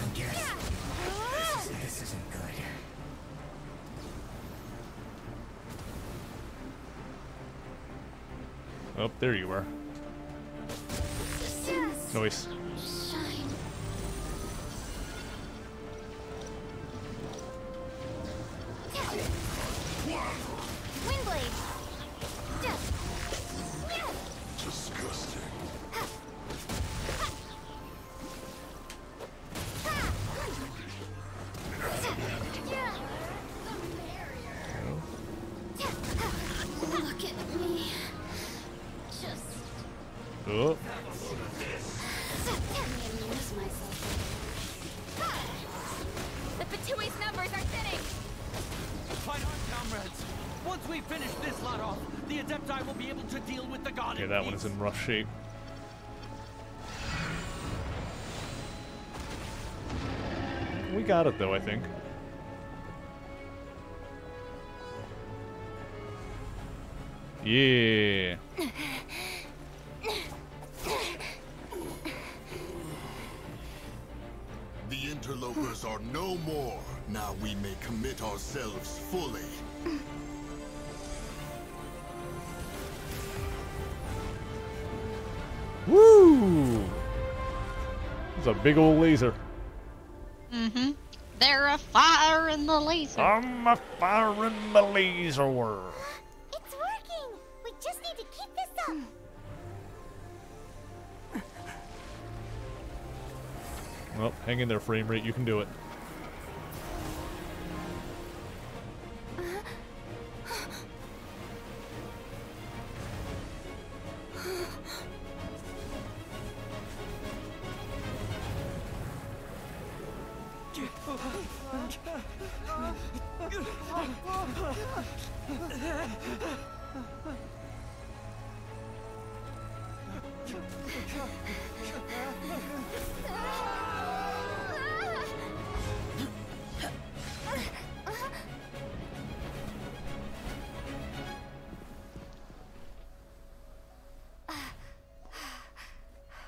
This isn't good. Oh, there you are. Nice. Windblade. Disgusting. Look at me. Just Oh. the Patui's numbers are thinning. Fight on, comrades. Once we finish this lot off, the Adepti will be able to deal with the god. Okay, that one is in rough shape. We got it though, I think. Yeah. The interlopers are no more. Now we may commit ourselves fully. Woo! It's a big old laser. Mm-hmm. They're a fire in the laser. I'm a fire in the laser. It's working. We just need to keep this up. Well, hang in there, frame rate. You can do it.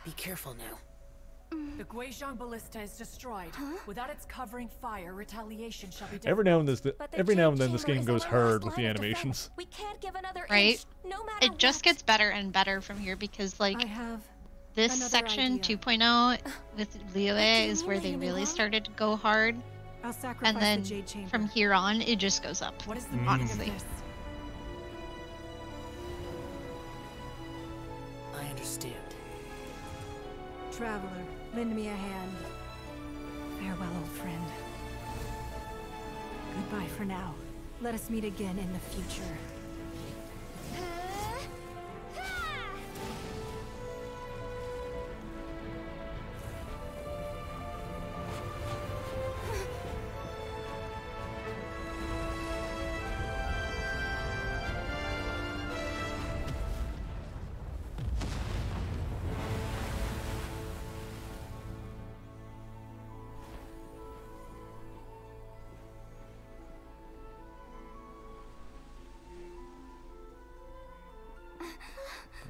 Be careful now. The Guizhong Ballista is destroyed. Without its covering fire, retaliation shall be Every now and then, this game goes hard with the line of animations. We can't give another Right? inch, no matter It just gets better and better from here because, like, I have this another section idea. 2.0 with Liyue is where they really started to go hard. I'll sacrifice And then the Jade Chamber. from here on, it just goes up. What is the honestly? meaning of this? I understand. Traveler, lend me a hand. Farewell, old friend. Goodbye for now. Let us meet again in the future.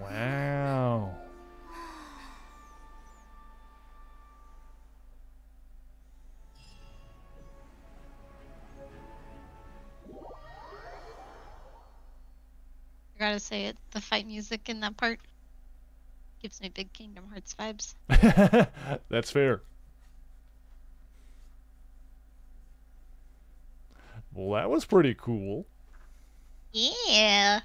Wow. I gotta say it, the fight music in that part gives me big Kingdom Hearts vibes. That's fair. Well, that was pretty cool. Yeah.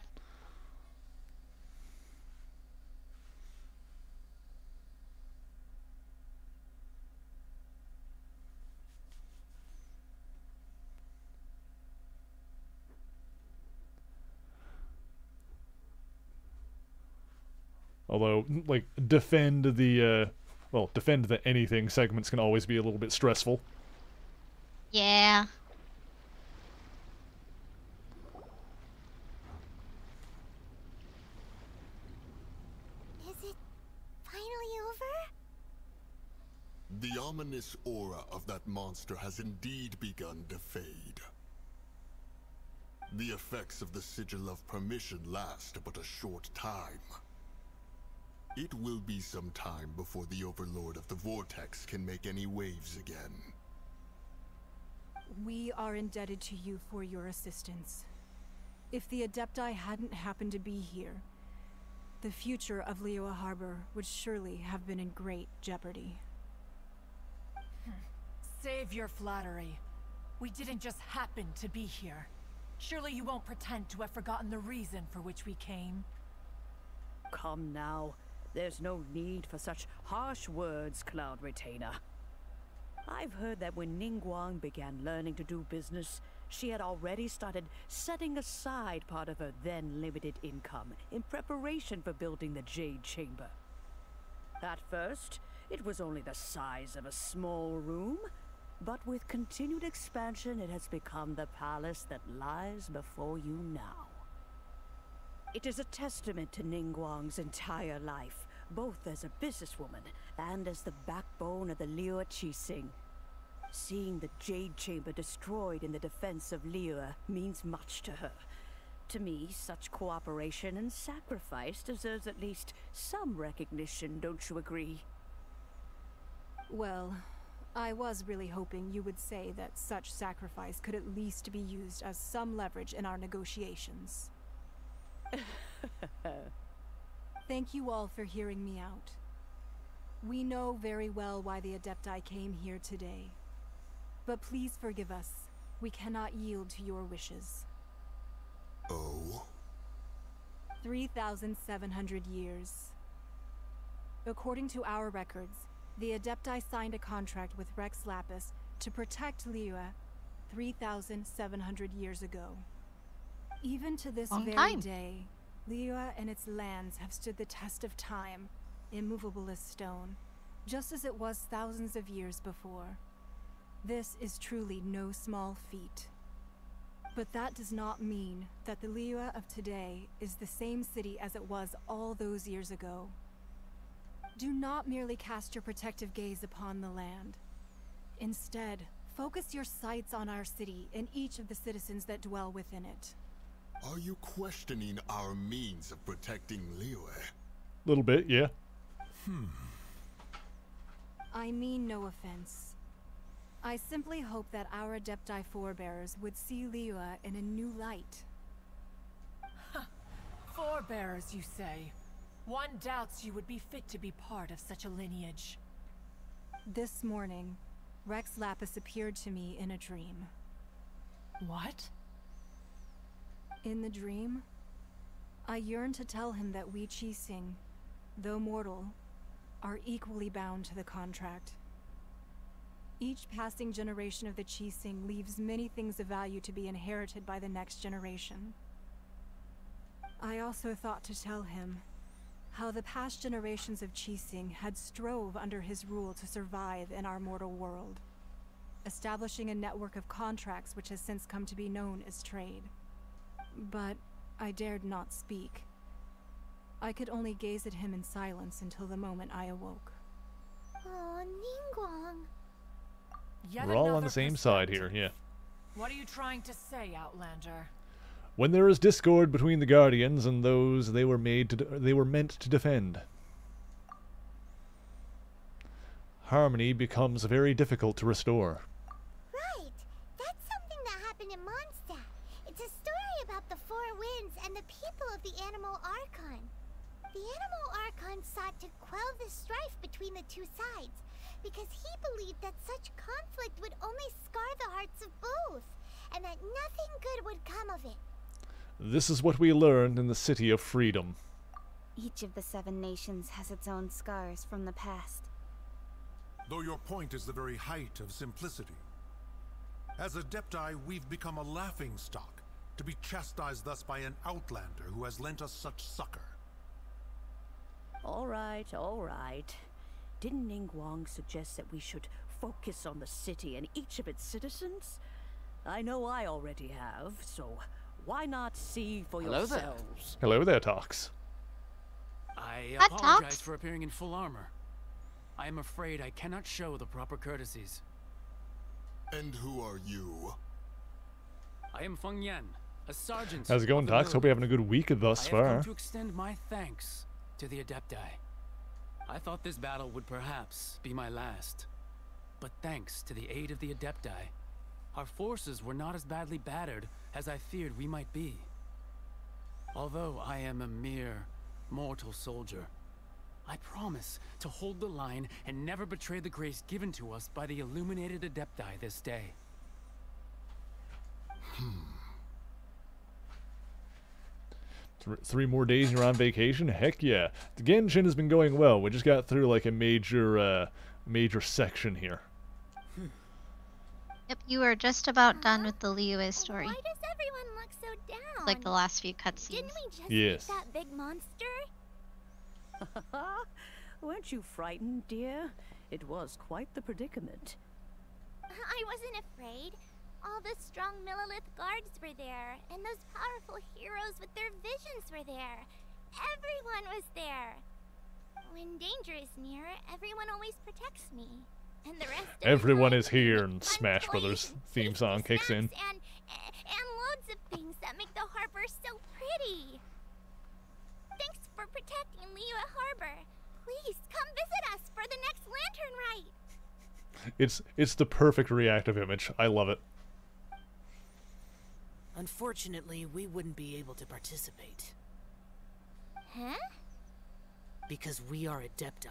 Although, like, defend the anything segments can always be a little bit stressful. Yeah. Is it finally over? The ominous aura of that monster has indeed begun to fade. The effects of the Sigil of Permission last but a short time. It will be some time before the Overlord of the Vortex can make any waves again. We are indebted to you for your assistance. If the Adepti hadn't happened to be here, the future of Liyue Harbor would surely have been in great jeopardy. Save your flattery. We didn't just happen to be here. Surely you won't pretend to have forgotten the reason for which we came. Come now. There's no need for such harsh words, Cloud Retainer. I've heard that when Ningguang began learning to do business, she had already started setting aside part of her then limited income in preparation for building the Jade Chamber. At first, it was only the size of a small room, but with continued expansion it has become the palace that lies before you now. It is a testament to Ningguang's entire life, both as a businesswoman and as the backbone of the Liyue Qixing. Seeing the Jade Chamber destroyed in the defense of Liyue means much to her. To me, such cooperation and sacrifice deserves at least some recognition, don't you agree? Well, I was really hoping you would say that such sacrifice could at least be used as some leverage in our negotiations. Thank you all for hearing me out. We know very well why the Adepti came here today. But please forgive us. We cannot yield to your wishes. Oh? 3,700 years. According to our records, the Adepti signed a contract with Rex Lapis to protect Liyue 3,700 years ago. Even to this very day, Liyue and its lands have stood the test of time, immovable as stone, just as it was thousands of years before. This is truly no small feat. But that does not mean that the Liyue of today is the same city as it was all those years ago. Do not merely cast your protective gaze upon the land. Instead, focus your sights on our city and each of the citizens that dwell within it. Are you questioning our means of protecting Liyue? Little bit, yeah. I mean no offense. I simply hope that our Adepti forebears would see Liyue in a new light. Forebearers, you say? One doubts you would be fit to be part of such a lineage. This morning, Rex Lapis appeared to me in a dream. What? In the dream, I yearned to tell him that we Qixing, though mortal, are equally bound to the contract. Each passing generation of the Qixing leaves many things of value to be inherited by the next generation. I also thought to tell him how the past generations of Qixing had strove under his rule to survive in our mortal world, establishing a network of contracts which has since come to be known as trade. But I dared not speak. I could only gaze at him in silence until the moment I awoke. Oh, Ningguang. We're all on the same side here, yeah. What are you trying to say, Outlander? When there is discord between the Guardians and those they were meant to defend, harmony becomes very difficult to restore. Right. That's something that happened in Mondstadt. It's a story about the Four Winds and the people of the Animal Archon. The Animal Archon sought to quell the strife between the two sides, because he believed that such conflict would only scar the hearts of both, and that nothing good would come of it. This is what we learned in the City of Freedom. Each of the 7 nations has its own scars from the past. Though your point is the very height of simplicity. As Adepti, we've become a laughingstock, to be chastised thus by an outlander who has lent us such succor. All right, all right. Didn't Ningguang suggest that we should focus on the city and each of its citizens? I know I already have, so why not see for yourselves? Hello there, Tox. I apologize for appearing in full armor. I am afraid I cannot show the proper courtesies. And who are you? I am Feng Yan, A sergeant. How's it going, of the Tox? Hope you're having a Lilith. good week thus I have far. come to extend my thanks to the Adepti. I thought this battle would perhaps be my last. But thanks to the aid of the Adepti, our forces were not as badly battered as I feared we might be. Although I am a mere mortal soldier, I promise to hold the line and never betray the grace given to us by the illuminated Adepti this day. 3 more days and you're on vacation? Heck yeah. The Genshin has been going well. We just got through like a major section here. Yep, you are just about done with the Liyue story. Why does everyone look so down? Like the last few cutscenes. Didn't we just Yes. beat that big monster? Weren't you frightened, dear? It was quite the predicament. I wasn't afraid. All the strong Millilith guards were there, and those powerful heroes with their visions were there. Everyone was there. When danger is near, everyone always protects me. And the rest of Everyone is here, and Smash Brothers theme song kicks in. and loads of things that make the harbor so pretty. Thanks for protecting Liyue Harbor. Please come visit us for the next lantern rite. It's the perfect reactive image. I love it. Unfortunately, we wouldn't be able to participate. Huh? Because we are Adepti.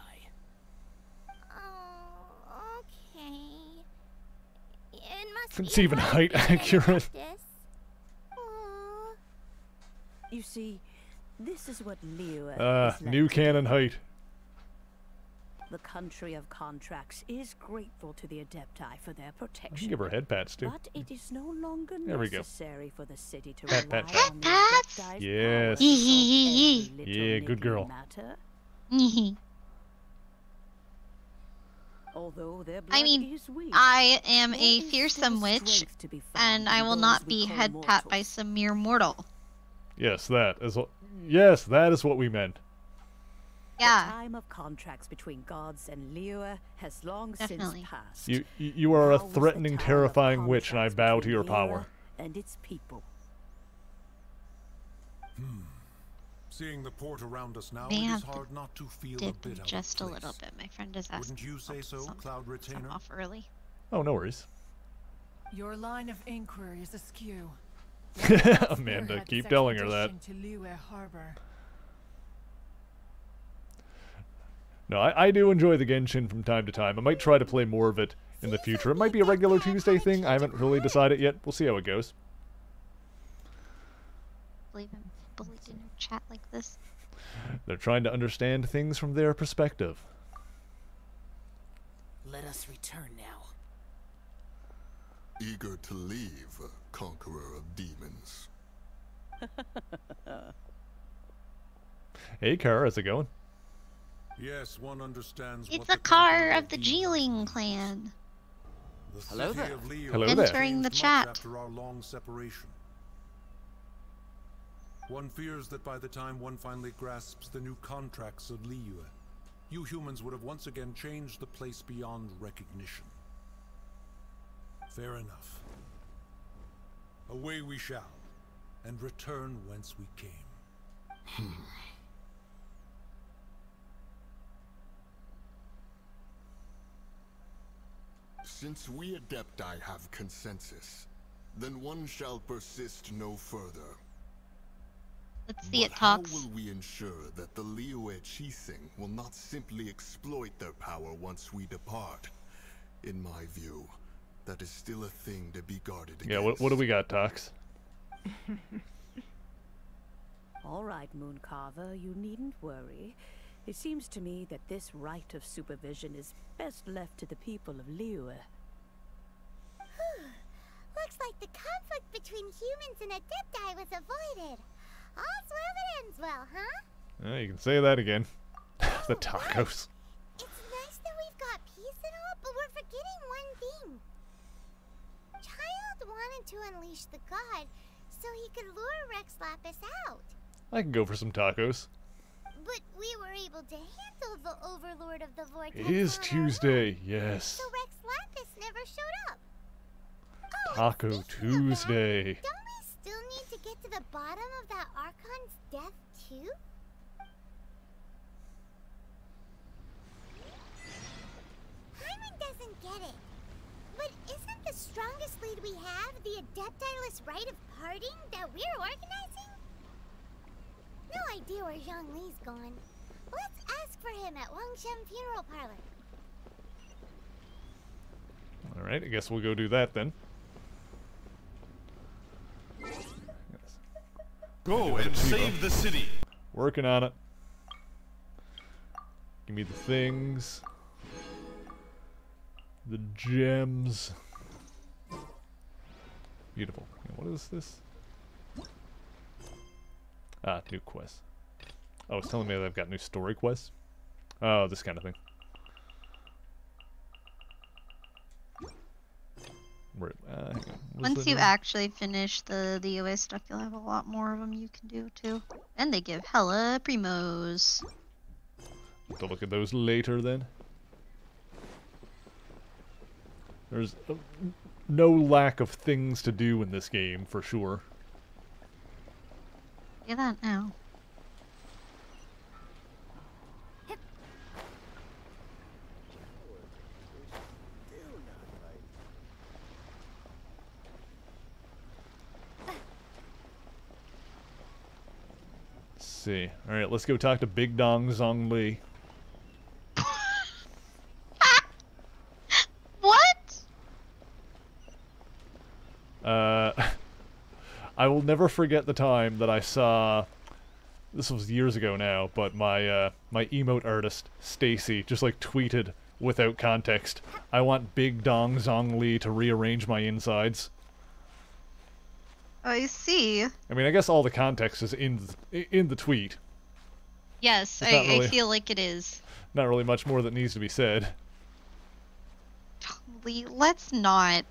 Oh, okay. It must It's be even hard height being an accurate. Adeptus. Aw. You see, this is what Liyue is New like. canon height. The country of contracts is grateful to the Adepti for their I protection. can give her head pats too. But it is no longer There we go. necessary for the city to Pat, rely pat, on pat. the Adepti's Yes. power to solve every Yeah, little good girl. matter. Mhm. Although their blood I mean, is weak, I am there a is still fearsome witch, strength to be found and I in will those not we be call head pat by mortals. some mere mortal. Yes, that is what. Yes, that is what we meant. Yeah. The time of contracts between gods and Liyue has long Definitely. since passed. You are a Now was the threatening, time of terrifying witch, and I contracts bow to between your Liyue power. and its people. Seeing the port around us now, May it have is hard not to feel a Did bit out just a of little place. bit. My friend is asking. Wouldn't you say so, Cloud So I'm Retainer? off early. Oh, no worries. Your line of inquiry is askew. Amanda, keep telling her that. To Liyue Harbor. No, I do enjoy the Genshin from time to time. I might try to play more of it in the future. It might be a regular Tuesday thing. I haven't really decided yet. We'll see how it goes. Believe I'm bullied in a chat like this. They're trying to understand things from their perspective. Let us return now. Eager to leave, conqueror of demons. Hey, Kara, how's it going? Yes, one understands It's what the the car conqueror of the Geeling clan. The Hello city there. of Liyue Hello has there. Entering the changed chat. much after our long separation. One fears that by the time one finally grasps the new contracts of Liyue, you humans would have once again changed the place beyond recognition. Fair enough. Away we shall, and return whence we came. Since we Adepti have consensus, then one shall persist no further. Let's see it But how talks. will we ensure that the Liyue Chising will not simply exploit their power once we depart? In my view, that is still a thing to be guarded against. Yeah, what do we got, Tox? All right, Mooncarver, you needn't worry. It seems to me that this right of supervision is best left to the people of Liyue. Looks like the conflict between humans and Adepti was avoided. All's well that ends well, huh? You can say that again. The tacos. It's nice that we've got peace and all, but we're forgetting one thing. Child wanted to unleash the god so he could lure Rex Lapis out. I can go for some tacos. But we were able to handle the overlord of the vortex. It is on our Tuesday, own, yes. So Rex Lapis never showed up. Oh, Taco and speaking of that, Tuesday. don't we still need to get bottom of that Archon's death, too? Hyman doesn't get it. But isn't the strongest lead we have the Adeptiless rite of parting that we're organizing? No idea where Zhongli's gone. Let's ask for him at Wangshen Funeral Parlor. Alright, I guess we'll go do that then. Go and save the city. Working on it. Give me the things. The gems. Beautiful. What is this? Ah, new quests. Oh, it's telling me that I've got new story quests. Oh, this kind of thing. Where, hang on. Once you actually finish the OA stuff, you'll have a lot more of them you can do too. And they give hella primos. To look at those later then. There's no lack of things to do in this game, for sure. Get that now. Let's see. Alright, let's go talk to Big Dong Zhongli. I will never forget the time that I saw, this was years ago now, but my my emote artist, Stacy, just like tweeted without context, I want Big Dong Zhongli to rearrange my insides. I see. I mean, I guess all the context is in the tweet. Yes, Really, I feel like it is. Not really much more that needs to be said. Let's not.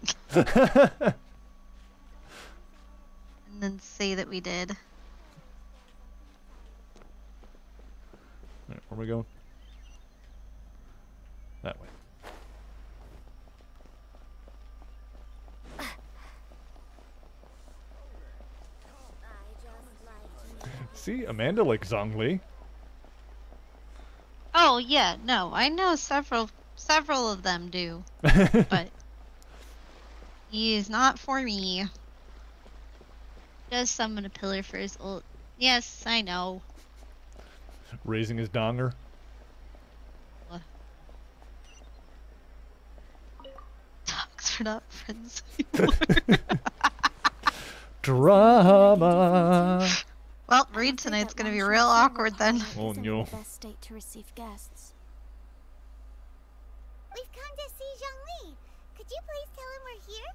And then say that we did. Alright, where are we going? That way. See, Amanda likes Zhongli. Oh yeah, no, I know several of them do, but he is not for me. Does summon a pillar for his ult. Yes, I know. Raising his donger. Dogs are not friends. Drama. Well, read tonight's gonna be real awkward then. Oh no. Best state to receive guests. We've come to see Zhongli. Could you please tell him we're here?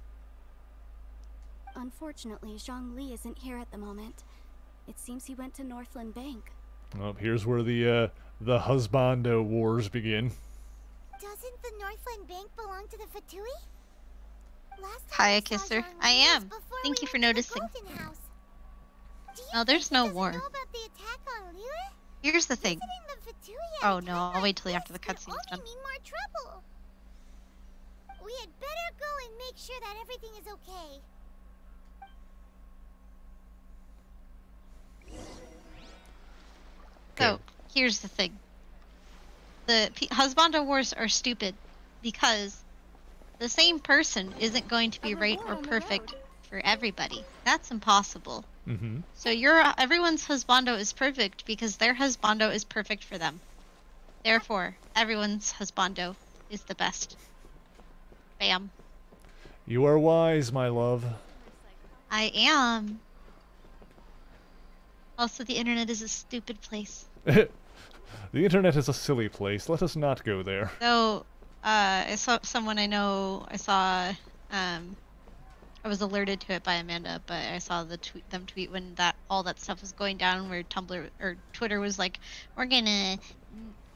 Unfortunately, Zhongli isn't here at the moment. It seems he went to Northland Bank. Well, here's where the husbando wars begin. Doesn't the Northland Bank belong to the Fatui? Hi, Kisser. I am. Thank you for noticing. No, there's no war. Here's the thing. Oh no, I'll wait till after the cutscene's done. We had better go and make sure that everything is okay. So, here's the thing. The husbando wars are stupid because the same person isn't going to be right or perfect for everybody. That's impossible. Mm-hmm. So everyone's husbando is perfect because their husbando is perfect for them. Therefore, everyone's husbando is the best. Bam. You are wise, my love. I am. Also, the internet is a stupid place. The internet is a silly place. Let us not go there. So, I saw someone I know. I was alerted to it by Amanda, but I saw them tweet when all that stuff was going down, where Tumblr or Twitter was like, "We're gonna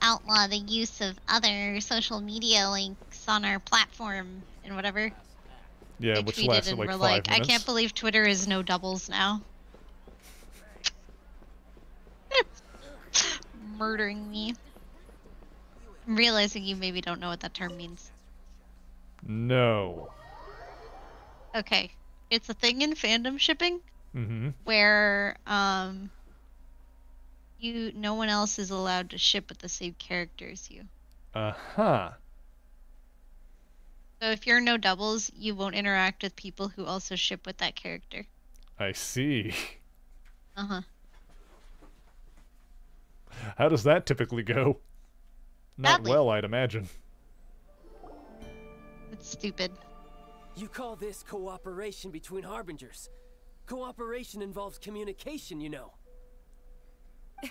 outlaw the use of other social media links on our platform and whatever." Yeah, they which tweeted lasted and like were 5 like, minutes. "I can't believe Twitter is no doubles now." Murdering me. I'm realizing you maybe don't know what that term means. No. Okay. It's a thing in fandom shipping where no one else is allowed to ship with the same character as you. Uh-huh. So if you're no doubles, you won't interact with people who also ship with that character. I see. Uh-huh. How does that typically go? Not Badly. well, I'd imagine. It's stupid. You call this cooperation between harbingers? Cooperation involves communication, you know.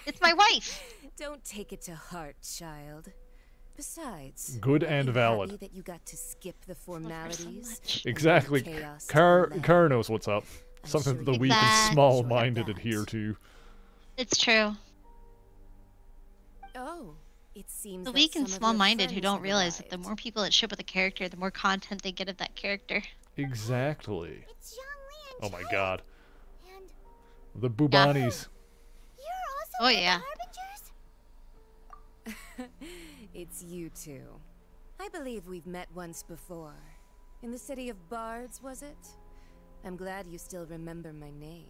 It's my wife. Don't take it to heart, child. Besides, Good aren't and you valid. happy that you got to skip the formalities. Exactly. Car knows what's up. Something that the weak and small-minded adhere to. It's true. Oh, it seems The that weak and some of your small-minded who friends don't have realize that arrived. the more people that ship with a character, the more content they get of that character. Exactly. It's Zhongli Oh and my Chad. god. And The Bubanis. you're also Oh yeah. It's you two. I believe we've met once before. In the city of Bards, was it? I'm glad you still remember my name.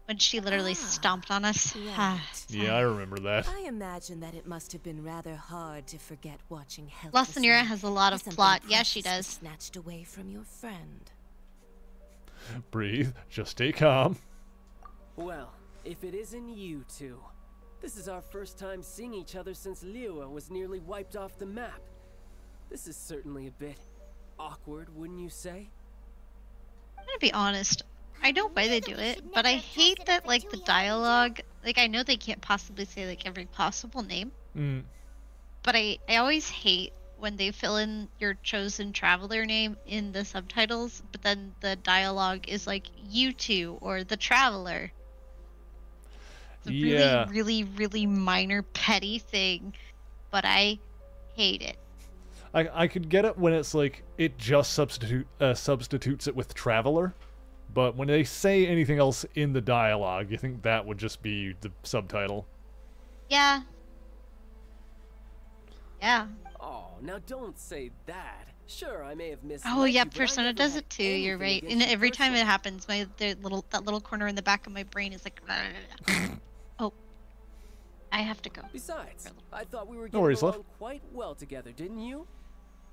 When she literally stomped on us. Right. Yeah, I remember that. I imagine that it must have been rather hard to forget watching La helplessly Senora has a lot of as something plot. Yeah, she precious was does. snatched away from your friend. Breathe. Just stay calm. Well, if it isn't you two. This is our first time seeing each other since Liyue was nearly wiped off the map. This is certainly a bit awkward, wouldn't you say? I'm gonna be honest. I know why they do it, but I hate that, like, the dialogue. Like, I know they can't possibly say, like, every possible name. But I always hate when they fill in your chosen traveler name in the subtitles, but then the dialogue is like, you two, or the traveler. It's a Yeah. really, really, really minor, petty thing, but I hate it. I could get it when it's like, it just substitutes it with Traveler. But when they say anything else in the dialogue, you think that would just be the subtitle. Yeah. Yeah. Oh, now don't say that. Sure, I may have missed. Oh yeah, Persona does it too. You're right. And every time it happens, that little corner in the back of my brain is like, oh, I have to go. Besides, I thought we were No getting worries, love. along quite well together, didn't you?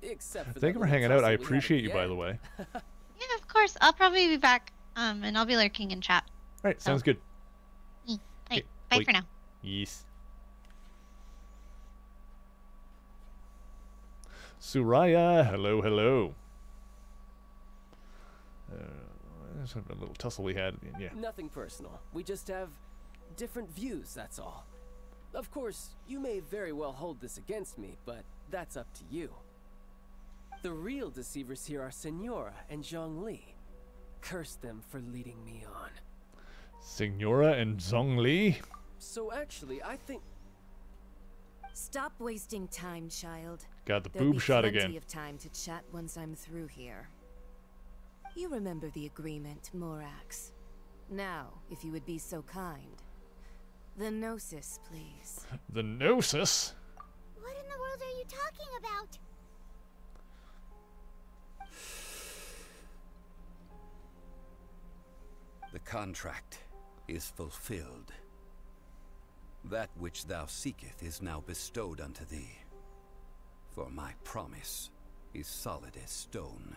Except for Thank you for hanging out. I appreciate you, by the way. Yeah, of course. I'll probably be back. And I'll be lurking in chat. Alright, sounds good. Bye. Bye for now. Yes. Suraya, hello, hello. There's a little tussle we had. Yeah. Nothing personal. We just have different views, that's all. Of course, you may very well hold this against me, but that's up to you. The real deceivers here are Senora and Zhongli. Curse them for leading me on. Signora and Zhongli? So actually, I think... Stop wasting time, child. Got the There'll boob be shot plenty again. of time to chat once I'm through here. You remember the agreement, Morax. Now, if you would be so kind. The Gnosis, please. The Gnosis? what in the world are you talking about? The contract is fulfilled. That which thou seeketh is now bestowed unto thee. For my promise is solid as stone.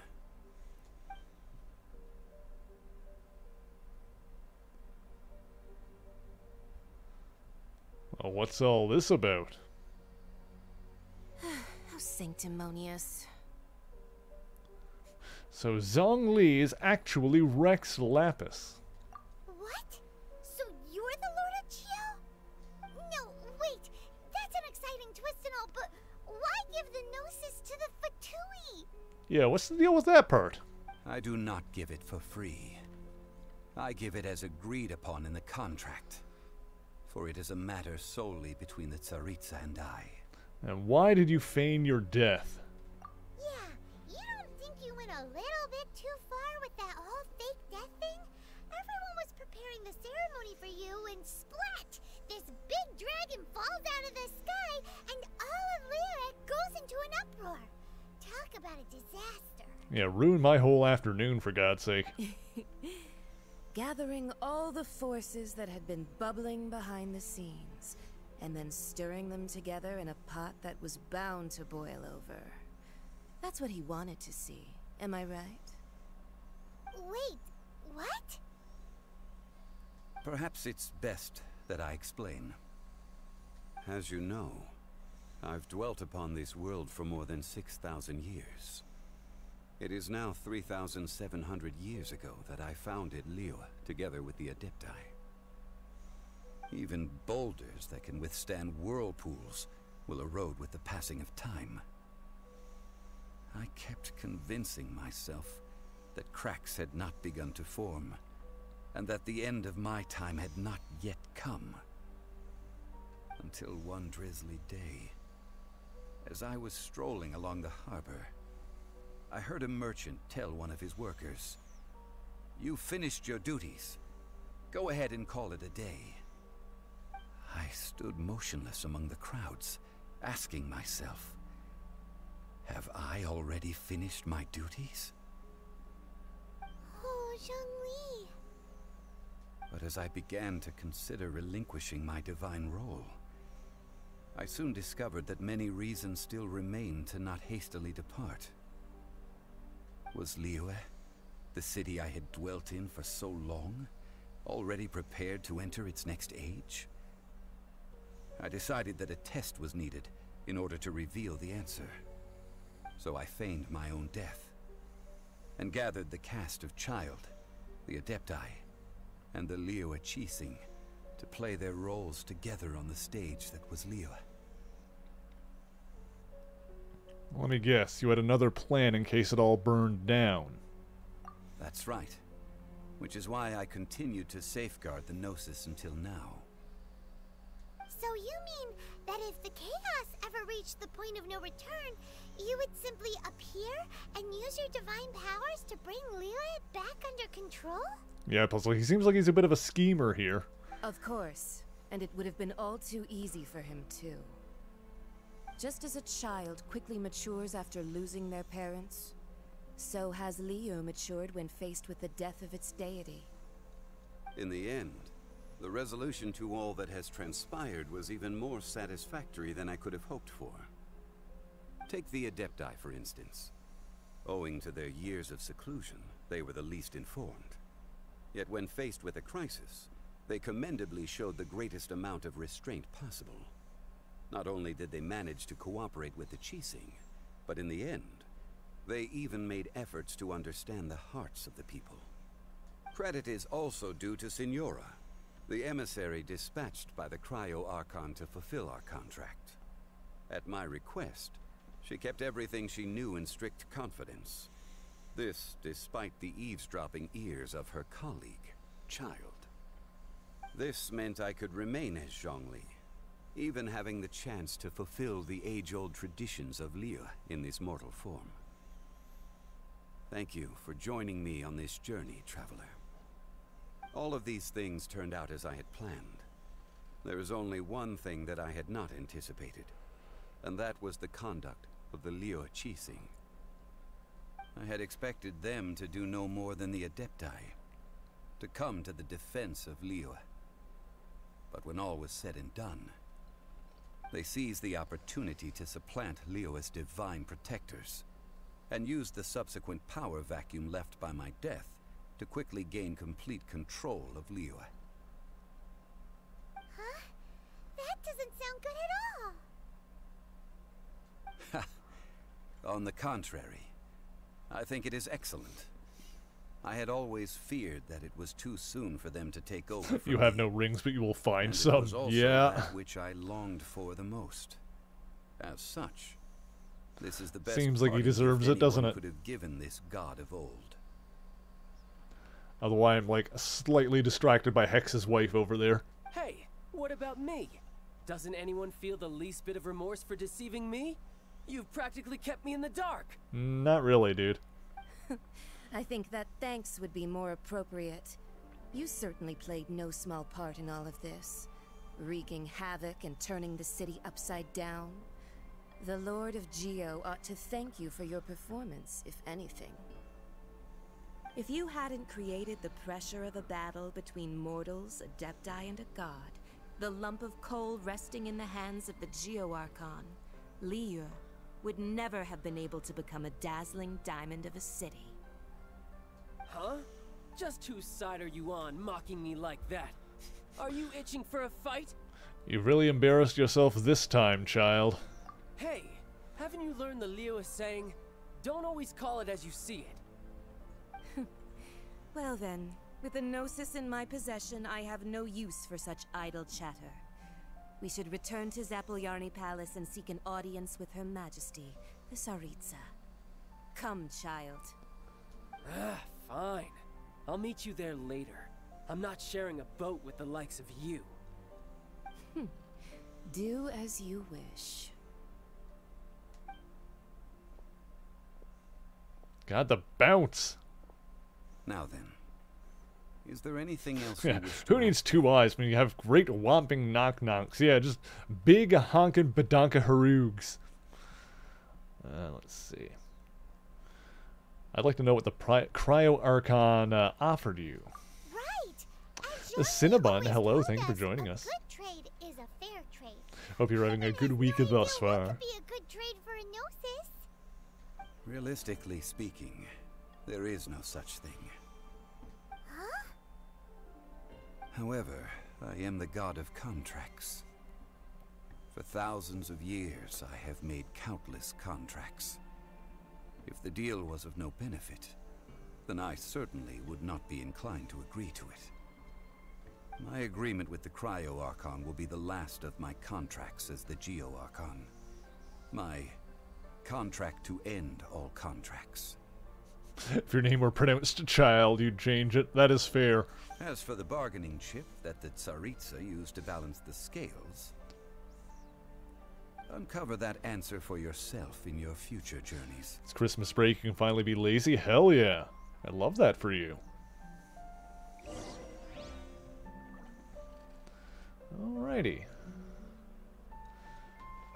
Well, what's all this about? How sanctimonious. So Zhongli is actually Rex Lapis. What? So you're the Lord of Chio? No, wait. That's an exciting twist and all, but why give the Gnosis to the Fatui? Yeah, what's the deal with that part? I do not give it for free. I give it as agreed upon in the contract. For it is a matter solely between the Tsaritsa and I. And why did you feign your death? Yeah, you don't think you went a little bit too far with that whole fake death thing? Everyone was preparing the ceremony for you and splat! This big dragon falls out of the sky and all of Lyric goes into an uproar. Talk about a disaster. Yeah, ruined my whole afternoon, for God's sake. gathering all the forces that had been bubbling behind the scenes, and then stirring them together in a pot that was bound to boil over. That's what he wanted to see, am I right? Wait, what? Perhaps it's best that I explain. As you know, I've dwelt upon this world for more than 6,000 years. It is now 3,700 years ago that I founded Liyue together with the Adepti. Even boulders that can withstand whirlpools will erode with the passing of time. I kept convincing myself that cracks had not begun to form, and that the end of my time had not yet come. Until one drizzly day, as I was strolling along the harbor, I heard a merchant tell one of his workers, "You finished your duties. Go ahead and call it a day." I stood motionless among the crowds, asking myself, have I already finished my duties? Oh, Zhongli. But as I began to consider relinquishing my divine role, I soon discovered that many reasons still remained to not hastily depart. Was Liyue, the city I had dwelt in for so long, already prepared to enter its next age? I decided that a test was needed in order to reveal the answer. So I feigned my own death, and gathered the cast of Child, the Adepti, and the Liyue Qixing to play their roles together on the stage that was Liyue. Let me guess, you had another plan in case it all burned down. That's right. Which is why I continued to safeguard the Gnosis until now. So you mean that if the chaos ever reached the point of no return, you would simply appear and use your divine powers to bring Liyue back under control? Yeah, plus he seems like he's a bit of a schemer here. Of course, and it would have been all too easy for him too. Just as a child quickly matures after losing their parents, so has Liyue matured when faced with the death of its deity. In the end, the resolution to all that has transpired was even more satisfactory than I could have hoped for. Take the Adepti, for instance. Owing to their years of seclusion, they were the least informed. Yet when faced with a crisis, they commendably showed the greatest amount of restraint possible. Not only did they manage to cooperate with the Qixing, but in the end, they even made efforts to understand the hearts of the people. Credit is also due to Signora, the emissary dispatched by the Cryo Archon to fulfill our contract. At my request, she kept everything she knew in strict confidence. This despite the eavesdropping ears of her colleague, Child. This meant I could remain as Zhongli, even having the chance to fulfill the age-old traditions of Liyue in this mortal form. Thank you for joining me on this journey, Traveler. All of these things turned out as I had planned. There is only one thing that I had not anticipated, and that was the conduct of the Liyue Qixing. I had expected them to do no more than the Adepti, to come to the defense of Liyue. But when all was said and done, they seized the opportunity to supplant Liyue's divine protectors, and used the subsequent power vacuum left by my death to quickly gain complete control of Liyue. Huh? That doesn't sound good at all. On the contrary, I think it is excellent. I had always feared that it was too soon for them to take over. You have no rings, but you will find and some. It was also yeah. that which I longed for the most. As such, this is the best Seems like he party deserves it, doesn't anyone it? could have given this god of old. Otherwise, I'm like slightly distracted by Hex's wife over there. Hey, what about me? Doesn't anyone feel the least bit of remorse for deceiving me? You've practically kept me in the dark. Not really, dude. I think that thanks would be more appropriate. You certainly played no small part in all of this, wreaking havoc and turning the city upside down. The Lord of Geo ought to thank you for your performance, if anything. If you hadn't created the pressure of a battle between mortals, Adepti, and a god, the lump of coal resting in the hands of the Geo-Archon, Liu would never have been able to become a dazzling diamond of a city. Huh? Just whose side are you on, mocking me like that? Are you itching for a fight? You've really embarrassed yourself this time, child. Hey, haven't you learned the Liu is saying, don't always call it as you see it? Well then, with the Gnosis in my possession, I have no use for such idle chatter. We should return to Zapoljarny Palace and seek an audience with Her Majesty, the Tsaritsa. Come, child. Ah, fine. I'll meet you there later. I'm not sharing a boat with the likes of you. Do as you wish. God, the bounce. Now then, is there anything else Yeah, you wish to who needs two eyes when you have great whomping knock-knocks? Yeah, just big honkin' badonka haroogs. Let's see. I'd like to know what the Cryo-Archon offered you. Right. The Cinnabon, hello, thank you for joining us. Good trade is a fair trade. Hope you're having a good week thus far. Be a good trade for a Gnosis. Realistically speaking, there is no such thing. Huh? However, I am the god of contracts. For thousands of years, I have made countless contracts. If the deal was of no benefit, then I certainly would not be inclined to agree to it. My agreement with the Cryo-Archon will be the last of my contracts as the Geo-Archon. My contract to end all contracts. If your name were pronounced child, you'd change it. That is fair. As for the bargaining chip that the Tsaritsa used to balance the scales, uncover that answer for yourself in your future journeys. It's Christmas break, you can finally be lazy. Hell yeah. I love that for you. Alrighty.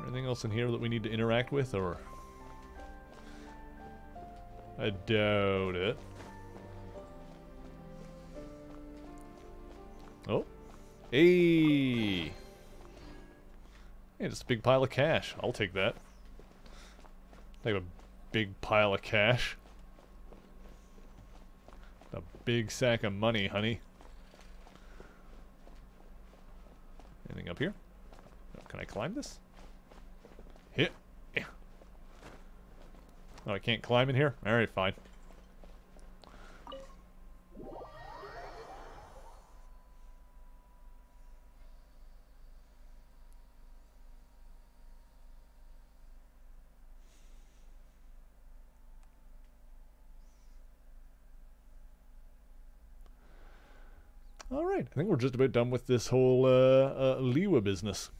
Anything else in here that we need to interact with, or? I doubt it. Oh. Hey! Hey, just a big pile of cash. I'll take that. Take a big pile of cash. A big sack of money, honey. Anything up here? Oh, can I climb this? Hit. Yeah. Oh, I can't climb in here? Alright, fine. Alright, I think we're just about done with this whole Liwa business.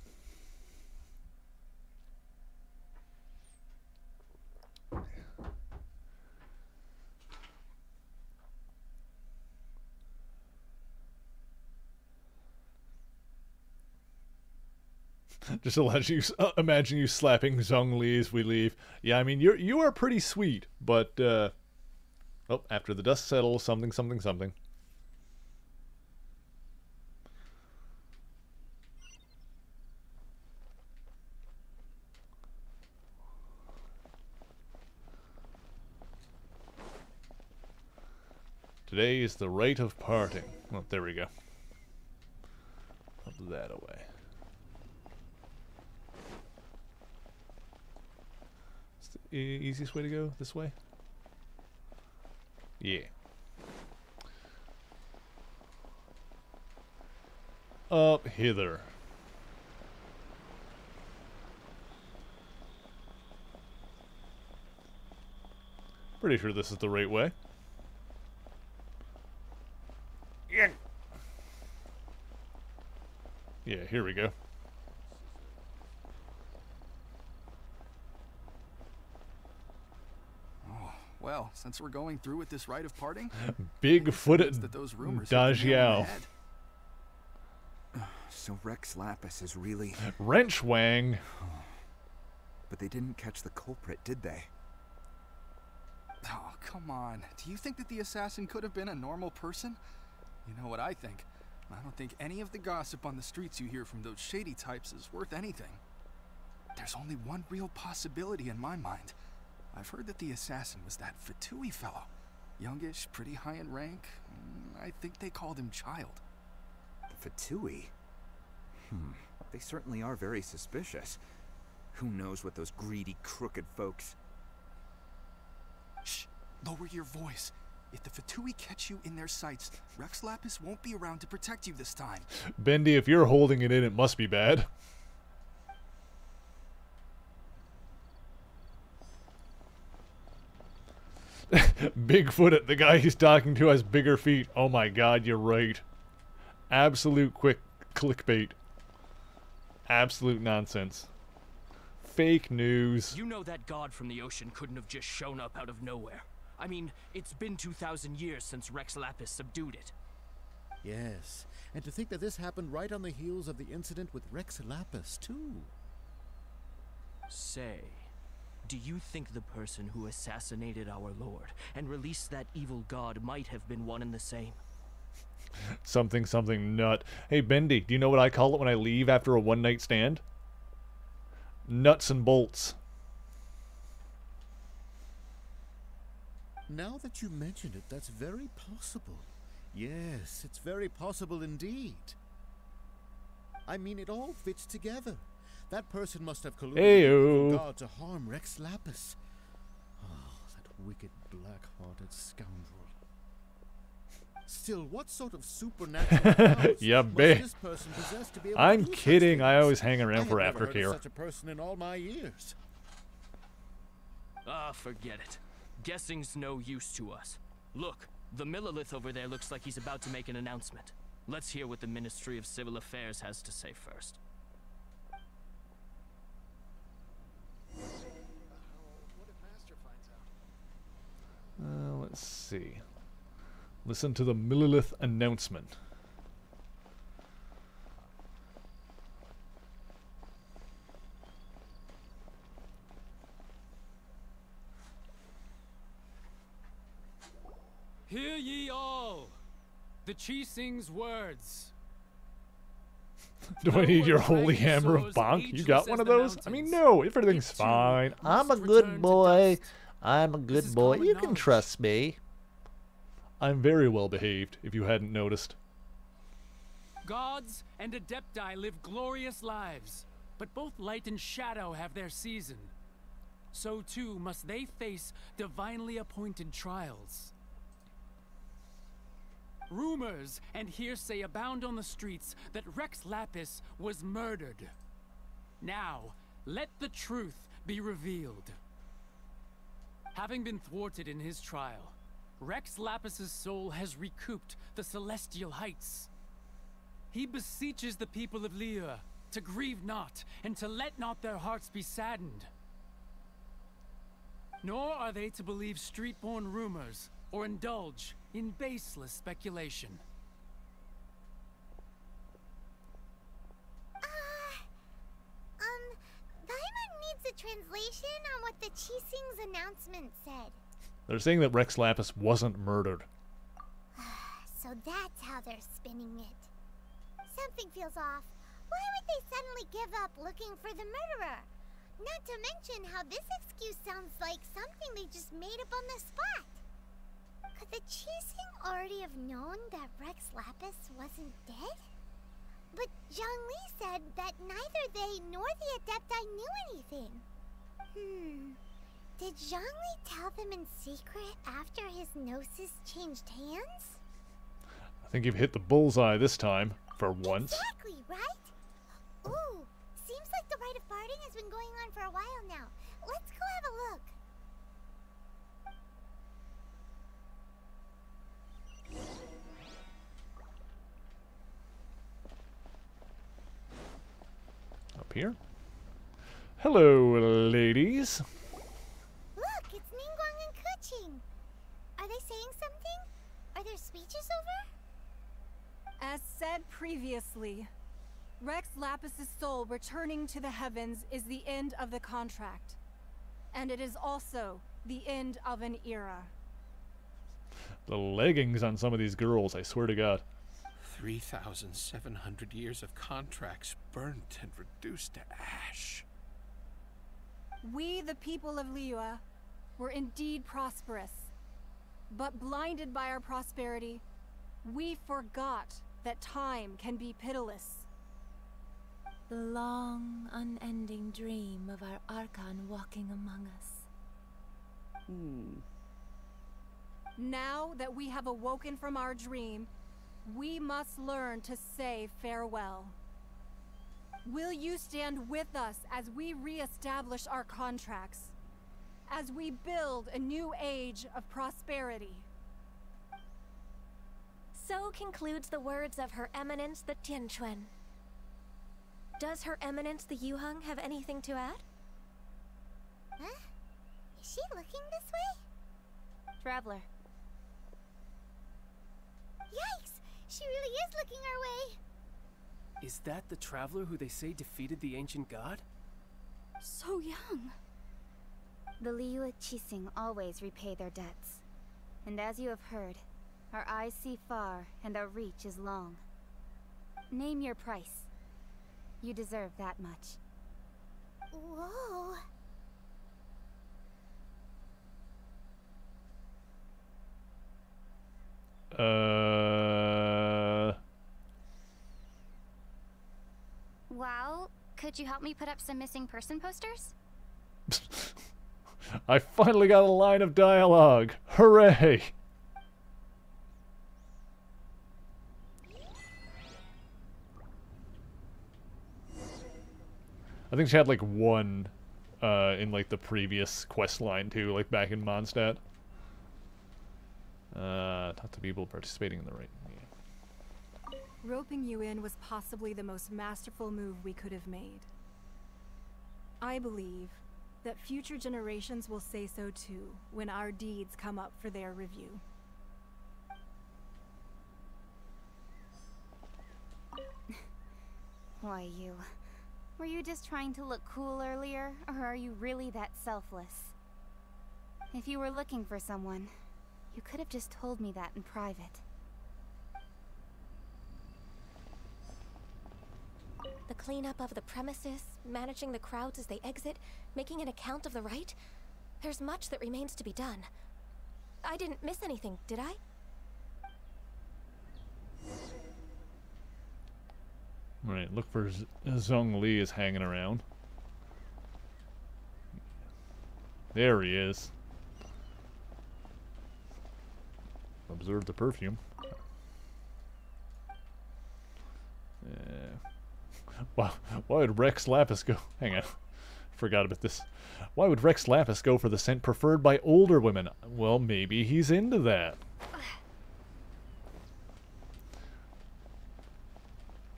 Just imagine you slapping Zhongli as we leave. Yeah, I mean, you are pretty sweet, but oh, after the dust settles, something, something, something. Today is the rite of parting. Oh, there we go. Put that away. It's the easiest way to go? This way? Yeah. Up hither. Pretty sure this is the right way. Yeah, here we go. Oh, well, since we're going through with this rite of parting, Big-footed that those rumors Dajiao. So Rex Lapis is really... Wrench Wang. But they didn't catch the culprit, did they? Oh, Come on, do you think that the assassin could have been a normal person? You know what I think. I don't think any of the gossip on the streets you hear from those shady types is worth anything. There's only one real possibility in my mind. I've heard that the assassin was that Fatui fellow. Youngish, pretty high in rank. I think they called him Child. The Fatui? They certainly are very suspicious. Who knows what those greedy, crooked folks... Shh! Lower your voice. If the Fatui catch you in their sights, Rex Lapis won't be around to protect you this time. Bendy, if you're holding it in, it must be bad. Bigfoot, the guy he's talking to has bigger feet. Oh my god, you're right. Absolute quick clickbait. Absolute nonsense. Fake news. You know that god from the ocean couldn't have just shown up out of nowhere. I mean, it's been 2,000 years since Rex Lapis subdued it. Yes, and to think that this happened right on the heels of the incident with Rex Lapis, too. Say, do you think the person who assassinated our lord and released that evil god might have been one and the same? Something nut. Hey Bendy, do you know what I call it when I leave after a one-night stand? Nuts and bolts. Now that you mention it, that's very possible. Yes, it's very possible indeed. I mean, it all fits together. That person must have colluded with the evil god to harm Rex Lapis. Oh, that wicked, black-hearted scoundrel. Still, what sort of supernatural powers must this person possess to be able to I'm do kidding. such I things? always hang around for I have never heard aftercare. of such a person in all my years. Ah, forget it. Guessing's no use to us. Look, the Millilith over there looks like he's about to make an announcement. Let's hear what the Ministry of Civil Affairs has to say first. Let's see. Listen to the Millilith announcement. Hear ye all, the Chising's words. Do I need your holy hammer of bonk? You got one of those? I mean, no, everything's fine. I'm a good boy. I'm a good boy. You can trust me. I'm very well behaved, if you hadn't noticed. Gods and Adepti live glorious lives, but both light and shadow have their season. So too must they face divinely appointed trials. Rumors and hearsay abound on the streets that Rex Lapis was murdered. Now, let the truth be revealed. Having been thwarted in his trial, Rex Lapis's soul has recouped the celestial heights. He beseeches the people of Liyue to grieve not and to let not their hearts be saddened. Nor are they to believe street-born rumors or indulge in baseless speculation. Paimon needs a translation on what the Chising's announcement said. They're saying that Rex Lapis wasn't murdered. So that's how they're spinning it. Something feels off. Why would they suddenly give up looking for the murderer? Not to mention how this excuse sounds like something they just made up on the spot. Could the Chising already have known that Rex Lapis wasn't dead? But Zhongli said that neither they nor the Adepti knew anything. Did Zhongli tell them in secret after his gnosis changed hands? I think you've hit the bullseye this time, for once. Exactly, right? Ooh, seems like the rite of parting has been going on for a while now. Let's go have a look. Up here. Hello, ladies. Look, it's Ningguang and Keqing. Are they saying something? Are their speeches over? As said previously, Rex Lapis's soul returning to the heavens is the end of the contract. And it is also the end of an era. The leggings on some of these girls, I swear to God. 3,700 years of contracts burnt and reduced to ash. We, the people of Liyue, were indeed prosperous. But blinded by our prosperity, we forgot that time can be pitiless. The long, unending dream of our Archon walking among us. Now that we have awoken from our dream, we must learn to say farewell. Will you stand with us as we re-establish our contracts? As we build a new age of prosperity? So concludes the words of Her Eminence the Tianquan. Does Her Eminence the Yuheng have anything to add? Huh? Is she looking this way? Traveler. Yikes! She really is looking our way! Is that the traveler who they say defeated the ancient god? So young. The Liyue Qixing always repay their debts. And as you have heard, our eyes see far and our reach is long. Name your price. You deserve that much. Whoa! Well, could you help me put up some missing person posters? I finally got a line of dialogue. Hooray! I think she had like one in like the previous quest line too, like back in Mondstadt. Talk to people participating in the right. Yeah. Roping you in was possibly the most masterful move we could have made. I believe that future generations will say so too when our deeds come up for their review. Why, you... Were you just trying to look cool earlier, or are you really that selfless? If you were looking for someone, you could have just told me that in private. The cleanup of the premises, managing the crowds as they exit, making an account of the rite? There's much that remains to be done. I didn't miss anything, did I? Right, look for Zhongli is hanging around. There he is. Observe the perfume. Wow, why would Rex Lapis go? Hang on, forgot about this. Why would Rex Lapis go for the scent preferred by older women? Well, maybe he's into that.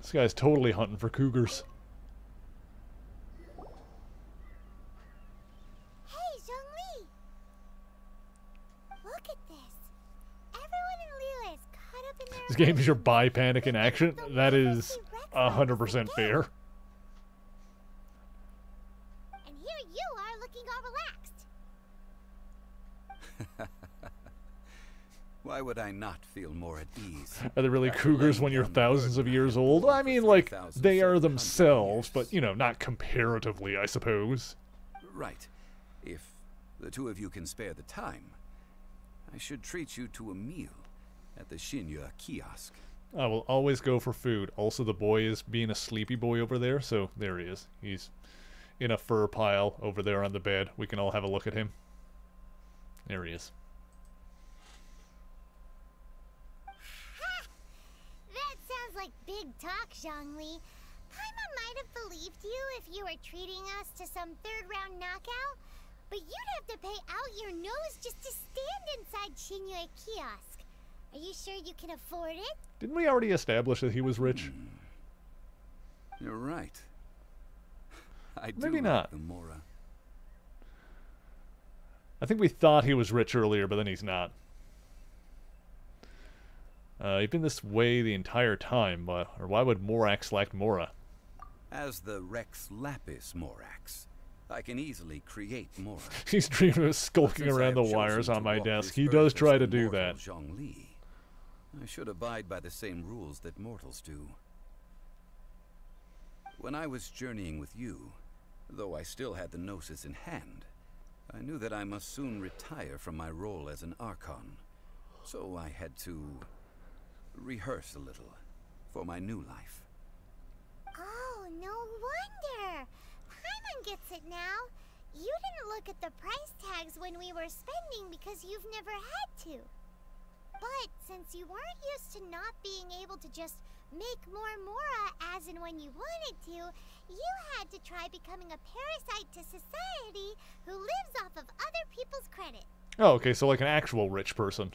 This guy's totally hunting for cougars. Hey, Zhongli! Look at this. Everyone in Liyue is caught up in their... This game is your buy panic in action. That is 100% fair. And here you are looking all relaxed. Why would I not feel more at ease? Are they really cougars when you're thousands of years old? I mean, like, they are themselves, but, you know, not comparatively, I suppose. Right. If the two of you can spare the time, I should treat you to a meal at the Xinyu kiosk. I will always go for food. Also, the boy is being a sleepy boy over there, so there he is. He's in a fur pile over there on the bed. We can all have a look at him. There he is. Like big talk, Zhongli. Paimon might have believed you if you were treating us to some third-round knockout, but you'd have to pay out your nose just to stand inside Xinyu kiosk. Are you sure you can afford it? Didn't we already establish that he was rich? You're right. I do Maybe like not. The Mora. I think we thought he was rich earlier, but then he's not. He's been this way the entire time, or why would Morax select Mora? As the Rex Lapis Morax, I can easily create more. He's dreaming of skulking around the wires on my desk. He does try to do that. Zhongli, I should abide by the same rules that mortals do. When I was journeying with you, though I still had the Gnosis in hand, I knew that I must soon retire from my role as an Archon. So I had to rehearse a little for my new life. Oh, no wonder! Paimon gets it now. You didn't look at the price tags when we were spending because you've never had to. But since you weren't used to not being able to just make more Mora as and when you wanted to, you had to try becoming a parasite to society who lives off of other people's credit. Oh, okay, so like an actual rich person.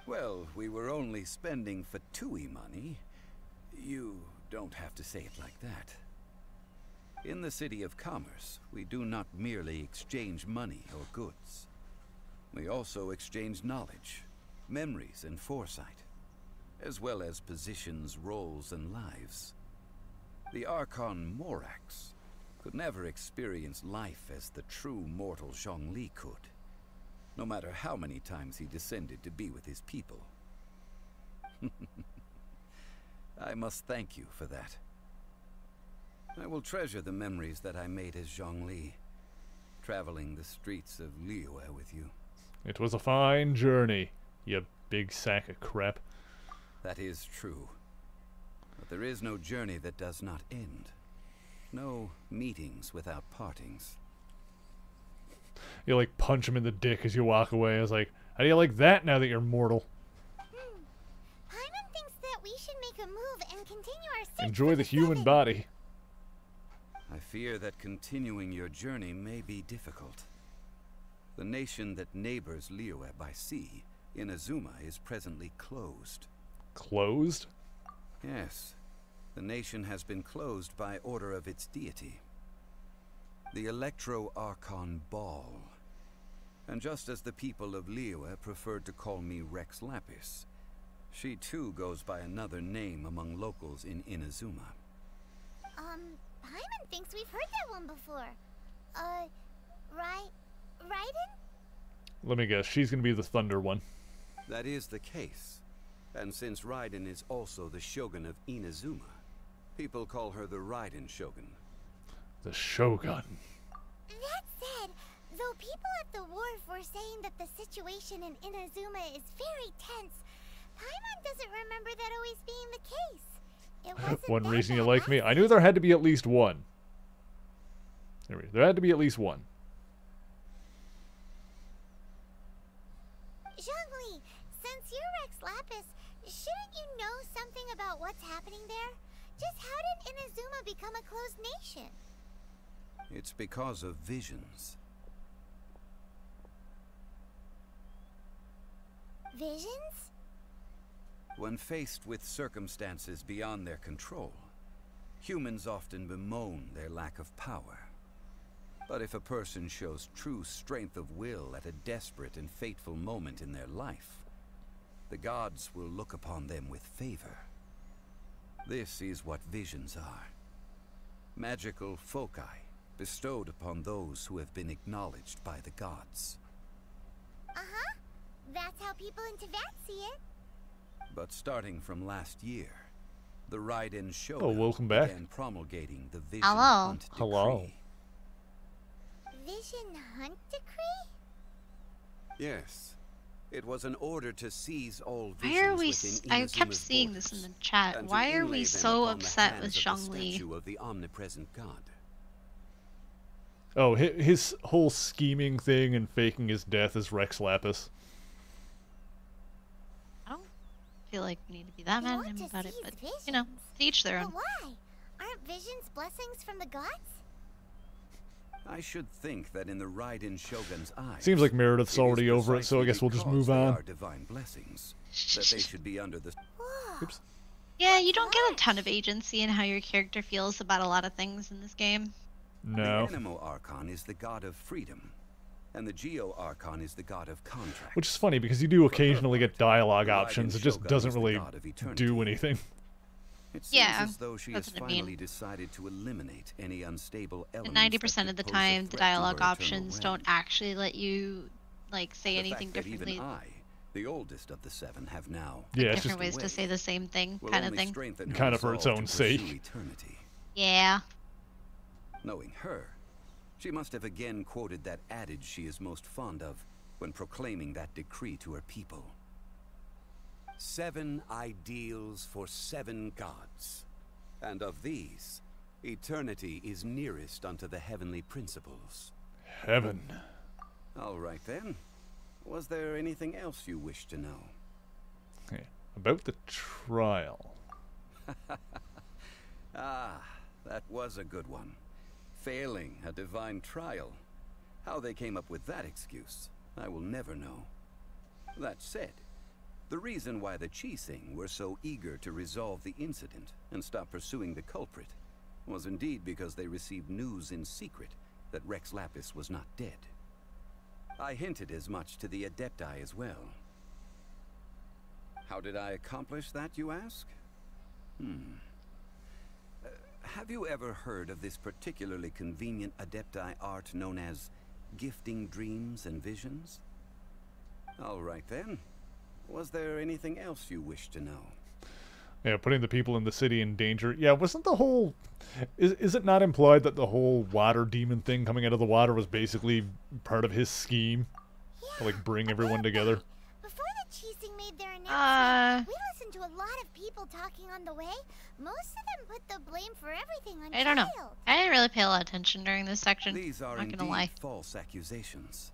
Well, we were only spending Fatui money. You don't have to say it like that. In the City of Commerce, we do not merely exchange money or goods. We also exchange knowledge, memories, and foresight, as well as positions, roles, and lives. The Archon Morax could never experience life as the true mortal Zhongli could, no matter how many times he descended to be with his people. I must thank you for that. I will treasure the memories that I made as Zhongli, traveling the streets of Liyue with you. It was a fine journey, you big sack of crap. That is true. But there is no journey that does not end. No meetings without partings. You like punch him in the dick as you walk away. I was like, how do you like that now that you're mortal? Paimon thinks that we should make a move and continue our search. Enjoy the human body. I fear that continuing your journey may be difficult. The nation that neighbors Liyue by sea, Inazuma, is presently closed. Closed? Yes. The nation has been closed by order of its deity, the Electro-Archon Ball. And just as the people of Liyue preferred to call me Rex Lapis, she too goes by another name among locals in Inazuma. Paimon thinks we've heard that one before. Raiden? Let me guess, she's gonna be the Thunder one. That is the case. And since Raiden is also the Shogun of Inazuma, people call her the Raiden Shogun. The Shogun. That said, though people at the wharf were saying that the situation in Inazuma is very tense, Paimon doesn't remember that always being the case. It wasn't One reason you like me? I knew there had to be at least one. There had to be at least one. Zhongli, since you're Rex Lapis, shouldn't you know something about what's happening there? Just how did Inazuma become a closed nation? It's because of visions. Visions? When faced with circumstances beyond their control, humans often bemoan their lack of power. But if a person shows true strength of will at a desperate and fateful moment in their life, the gods will look upon them with favor. This is what visions are. Magical foci bestowed upon those who have been acknowledged by the gods. Uh-huh. That's how people in Teyvat see it. But starting from last year, the Raiden Shogun welcome back. began promulgating the Vision Hello. Hunt Decree. Hello. Vision Hunt Decree? Yes. It was an order to seize all Why visions are we? within I kept Inuzuma's seeing this in borders, the chat. and to Why are inlay we them so upon the upset hands with of the Zhongli? statue of the omnipresent god. Oh, his whole scheming thing and faking his death is Rex Lapis. I don't feel like we need to be that mad at him about it, but you know, to each their own. But why? Aren't visions blessings from the gods? I should think that in the Raiden Shogun's eyes, Seems like Meredith's it is already over it, so I guess we'll just precisely move because on. they are divine blessings, that they should be under the... Oops. Yeah, you don't get a ton of agency in how your character feels about a lot of things in this game. No. The Anemo Archon is the god of freedom, and the Geo Archon is the god of contract. Which is funny because you do occasionally get dialogue options. It just Shogun doesn't is the really god of eternity. do anything. It seems Yeah, as though she has that's what I mean. finally decided to eliminate any unstable And elements 90% of the that could pose a time, the threat to dialogue her eternal options realm. don't actually let you like say The anything fact that differently. even I, the oldest of the 7, have now Yeah, it's Different just ways to say the same thing, will kind of only thing. strengthen her kind of for its resolve own to pursue sake. eternity. Yeah. Knowing her, she must have again quoted that adage she is most fond of when proclaiming that decree to her people. 7 ideals for 7 gods, and of these, eternity is nearest unto the heavenly principles. Heaven. All right then. Was there anything else you wish to know? Okay. About the trial. Ah, that was a good one. Failing a divine trial. How they came up with that excuse, I will never know. That said, the reason why the Qixing were so eager to resolve the incident and stop pursuing the culprit was indeed because they received news in secret that Rex Lapis was not dead. I hinted as much to the Adepti as well. How did I accomplish that, you ask? Have you ever heard of this particularly convenient Adepti art known as gifting dreams and visions? All right then. Was there anything else you wish to know? Yeah, putting the people in the city in danger. Yeah, wasn't the whole... Is it not implied that the whole water demon thing coming out of the water was basically part of his scheme? To, like, bring everyone together? Before the Qixing made their announcement, we listened to a lot of people talking on the way. Most of them put the blame for everything on I don't know. Child. I didn't really pay a lot of attention during this section. These are Not gonna indeed lie. false accusations.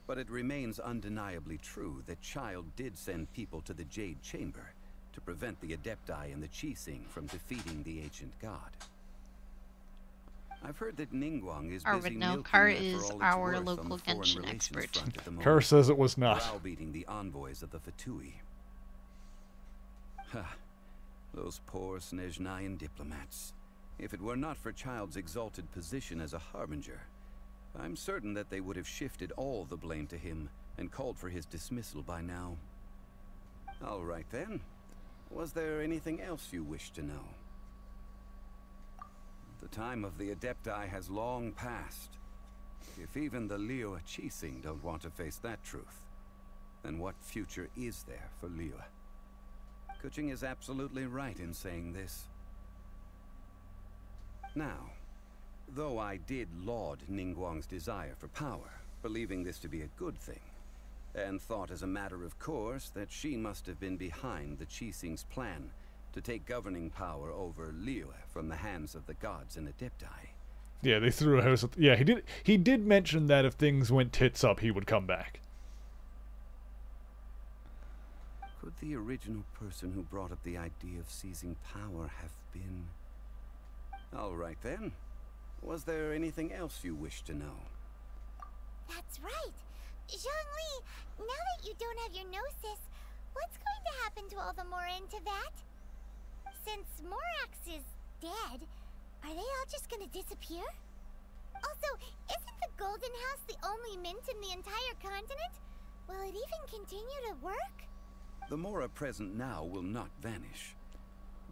But it remains undeniably true that Child did send people to the Jade Chamber to prevent the Adepti and the Qixing from defeating the ancient god. I've heard that Ningguang is Car busy would know. milking Car that for is all it's our worth on local the foreign Genshin relations expert. front at the moment, Car says it was not. browbeating the envoys of the Fatui. Ha! Those poor Snezhnayan diplomats. If it were not for Child's exalted position as a harbinger, I'm certain that they would have shifted all the blame to him and called for his dismissal by now. All right then. Was there anything else you wish to know? The time of the Adepti has long passed. If even the Liyue Qixing don't want to face that truth, then what future is there for Liyue? Kuching is absolutely right in saying this. Now, though I did laud Ningguang's desire for power, believing this to be a good thing, and thought as a matter of course that she must have been behind the Qixing's plan to take governing power over Liyue from the hands of the gods and Adepti. Yeah, they threw a house at... Yeah, he did mention that if things went tits up, he would come back. Could the original person who brought up the idea of seizing power have been... All right then. Was there anything else you wish to know? That's right. Zhongli, now that you don't have your gnosis, what's going to happen to all the Mora in Teyvat? Since Morax is dead, are they all just gonna disappear? Also, isn't the Golden House the only mint in the entire continent? Will it even continue to work? The Mora present now will not vanish.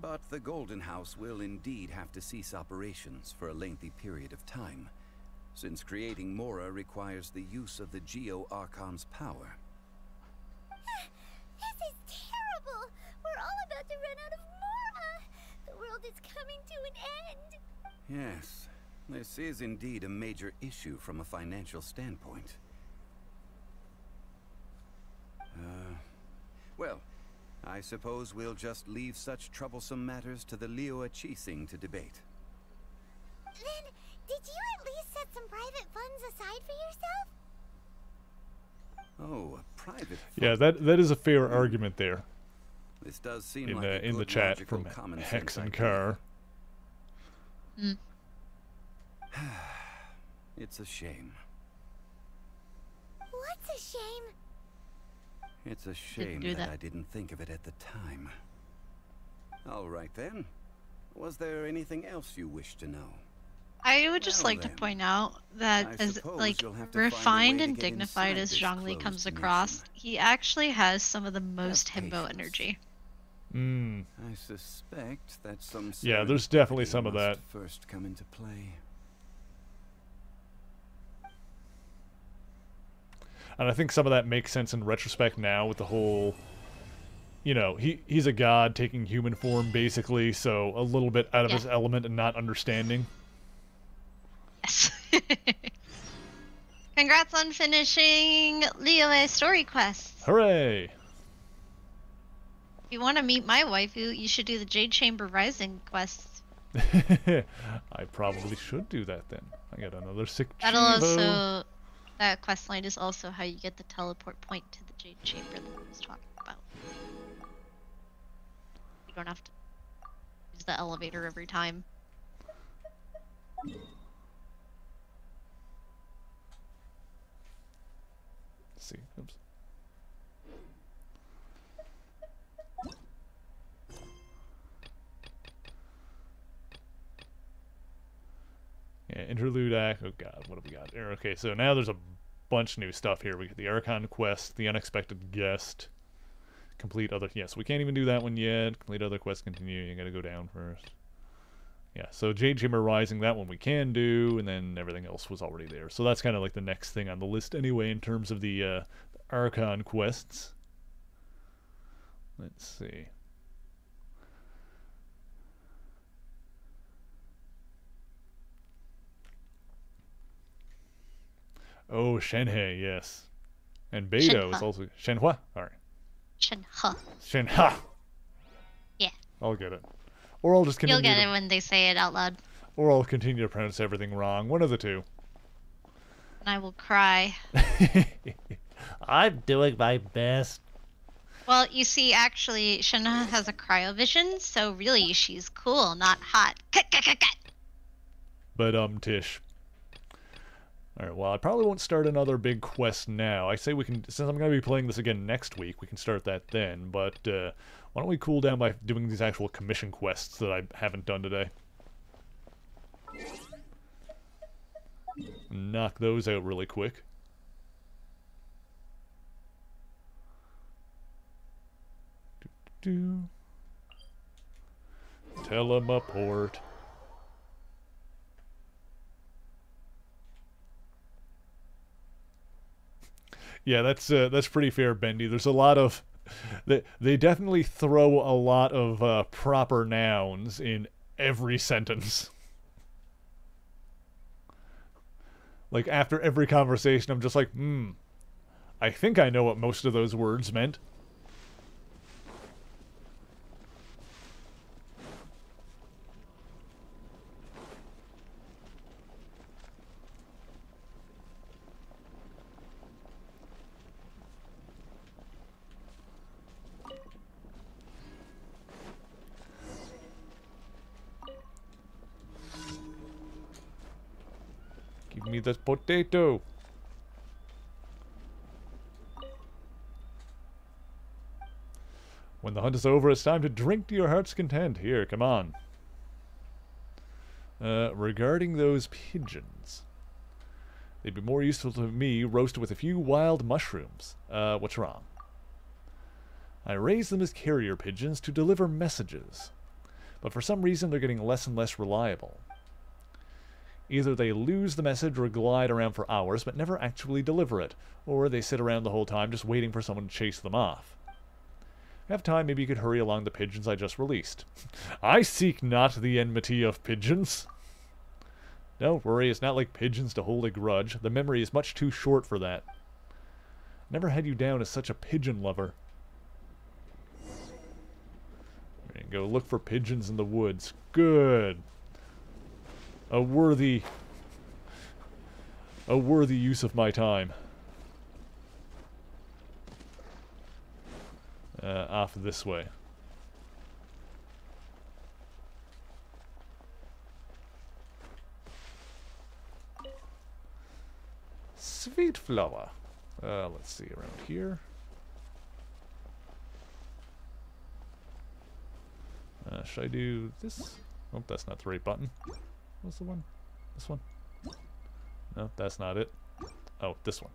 But the Golden House will indeed have to cease operations for a lengthy period of time, since creating Mora requires the use of the Geo-Archon's power. This is terrible! We're all about to run out of Mora! The world is coming to an end! Yes, this is indeed a major issue from a financial standpoint. Well, I suppose we'll just leave such troublesome matters to the Liyue Qixing to debate. Then, did you at least set some private funds aside for yourself? Oh, a private Yeah, that is a fair argument there. This does seem In like the a good, chat logical, from common Hex sense and idea. Car. It's a shame. What's a shame? It's a shame do that that. I didn't think of it at the time. All right then. Was there anything else you wish to know? I would just Well, like to then, point out that I as suppose like you'll have to find a refined way and to get dignified inside as this Zhongli closed comes nation. across, he actually has some of the most himbo patience. energy. I suspect that some Yeah, there's definitely serendipity some of that. must first come into play. And I think some of that makes sense in retrospect now with the whole, you know, he's a god taking human form basically, so a little bit out of his element and not understanding. Yes. Congrats on finishing Liyue story quests. Hooray! If you want to meet my waifu, you should do the Jade Chamber Rising quests. I probably should do that then. I got another sick That'll Chivo. also, that quest line is also how you get the teleport point to the Jade Chamber that I was talking about. You don't have to use the elevator every time. Let's see. Oops. Yeah, interlude act. Oh god, what have we got here? Okay, so now there's a bunch of new stuff here. We get the Archon quest, the unexpected guest, complete other. Yes, we can't even do that one yet. Complete other quests, continue. You gotta go down first. Yeah, so Jade Chamber Rising, that one we can do, and then everything else was already there. So that's kind of like the next thing on the list anyway in terms of the Archon quests. Let's see. Oh, Shenhe, yes. And Beidou is also... Shenhua? Alright. Shenhe. Shenha! Yeah. I'll get it. Or I'll just continue You'll get it when they say it out loud. Or I'll continue to pronounce everything wrong. One of the two. And I will cry. I'm doing my best. Well, you see, actually, Shenhe has a cryovision, so really she's cool, not hot. Cut. But, Tish. Alright, well, I probably won't start another big quest now. I say we can, since I'm going to be playing this again next week, we can start that then. But, why don't we cool down by doing these actual commission quests that I haven't done today? Knock those out really quick. Teleport. Yeah, that's pretty fair, Bendy. There's a lot of... They definitely throw a lot of proper nouns in every sentence. Like, after every conversation, I'm just like, I think I know what most of those words meant. Give me this potato. When the hunt is over, it's time to drink to your heart's content. Here, come on. Regarding those pigeons. They'd be more useful to me roasted with a few wild mushrooms. What's wrong? I raise them as carrier pigeons to deliver messages. But for some reason, they're getting less and less reliable. Either they lose the message or glide around for hours but never actually deliver it, or they sit around the whole time just waiting for someone to chase them off. If you have time, maybe you could hurry along the pigeons I just released. I seek not the enmity of pigeons. Don't worry, it's not like pigeons to hold a grudge. The memory is much too short for that. Never had you down as such a pigeon lover. There you go, look for pigeons in the woods. Good. A worthy use of my time. Off this way. Sweet flower. Let's see around here. Should I do this? Oh, that's not the right button. What's the one? This one? No, that's not it. Oh, this one.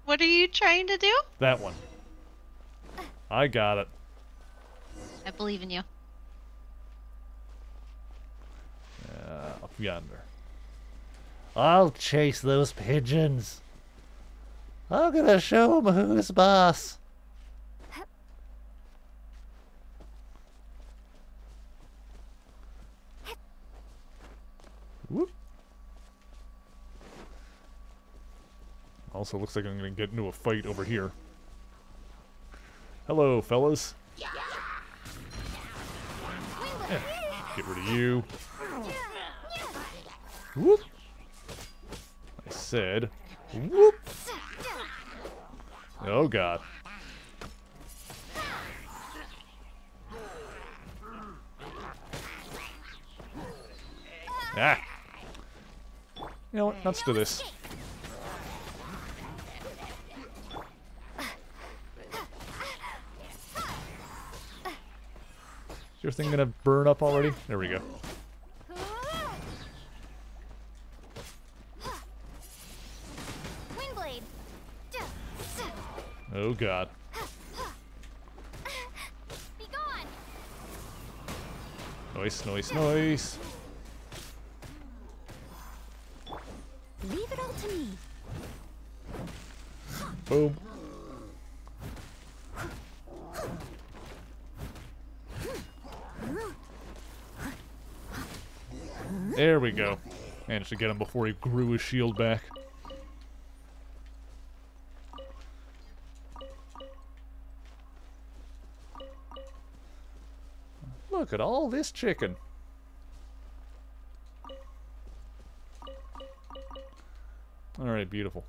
What are you trying to do? That one. I got it. I believe in you. Up yonder. I'll chase those pigeons. I'm gonna show 'em who's boss. Whoop. Also looks like I'm gonna get into a fight over here. Hello, fellas. Yeah, get rid of you. Whoop. I said, whoop. Oh god. Ah. You know what? Let's do this. Is your thing gonna burn up already? There we go. Windblade. Oh god. Be gone. Nice, nice, nice. Leave it all to me. Boom. There we go. Managed to get him before he grew his shield back. Look at all this chicken. Alright, beautiful.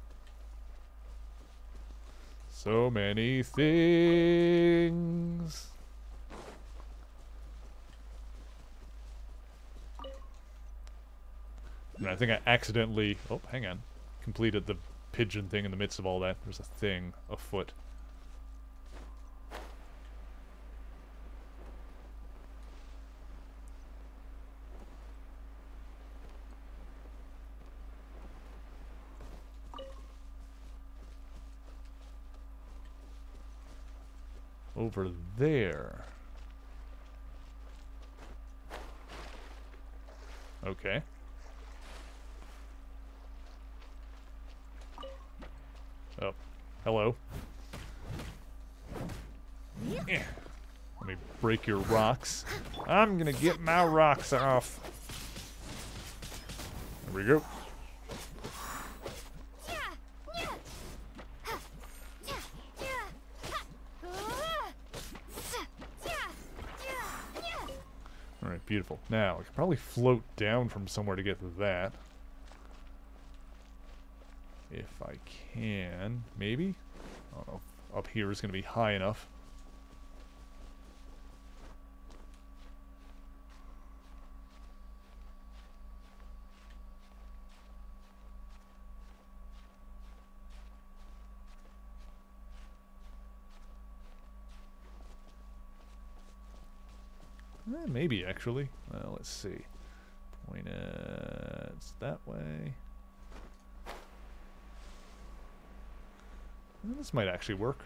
So many things. And I think I accidentally... Oh, hang on. Completed the pigeon thing in the midst of all that. There's a thing afoot. Over there. Okay. Oh, hello. Yeah. Let me break your rocks. I'm gonna get my rocks off. There we go. Alright, beautiful. Now, I could probably float down from somewhere to get to that. If I can, maybe? I don't know if up here is going to be high enough. Maybe, actually. Well, let's see. Point it that way. Well, this might actually work.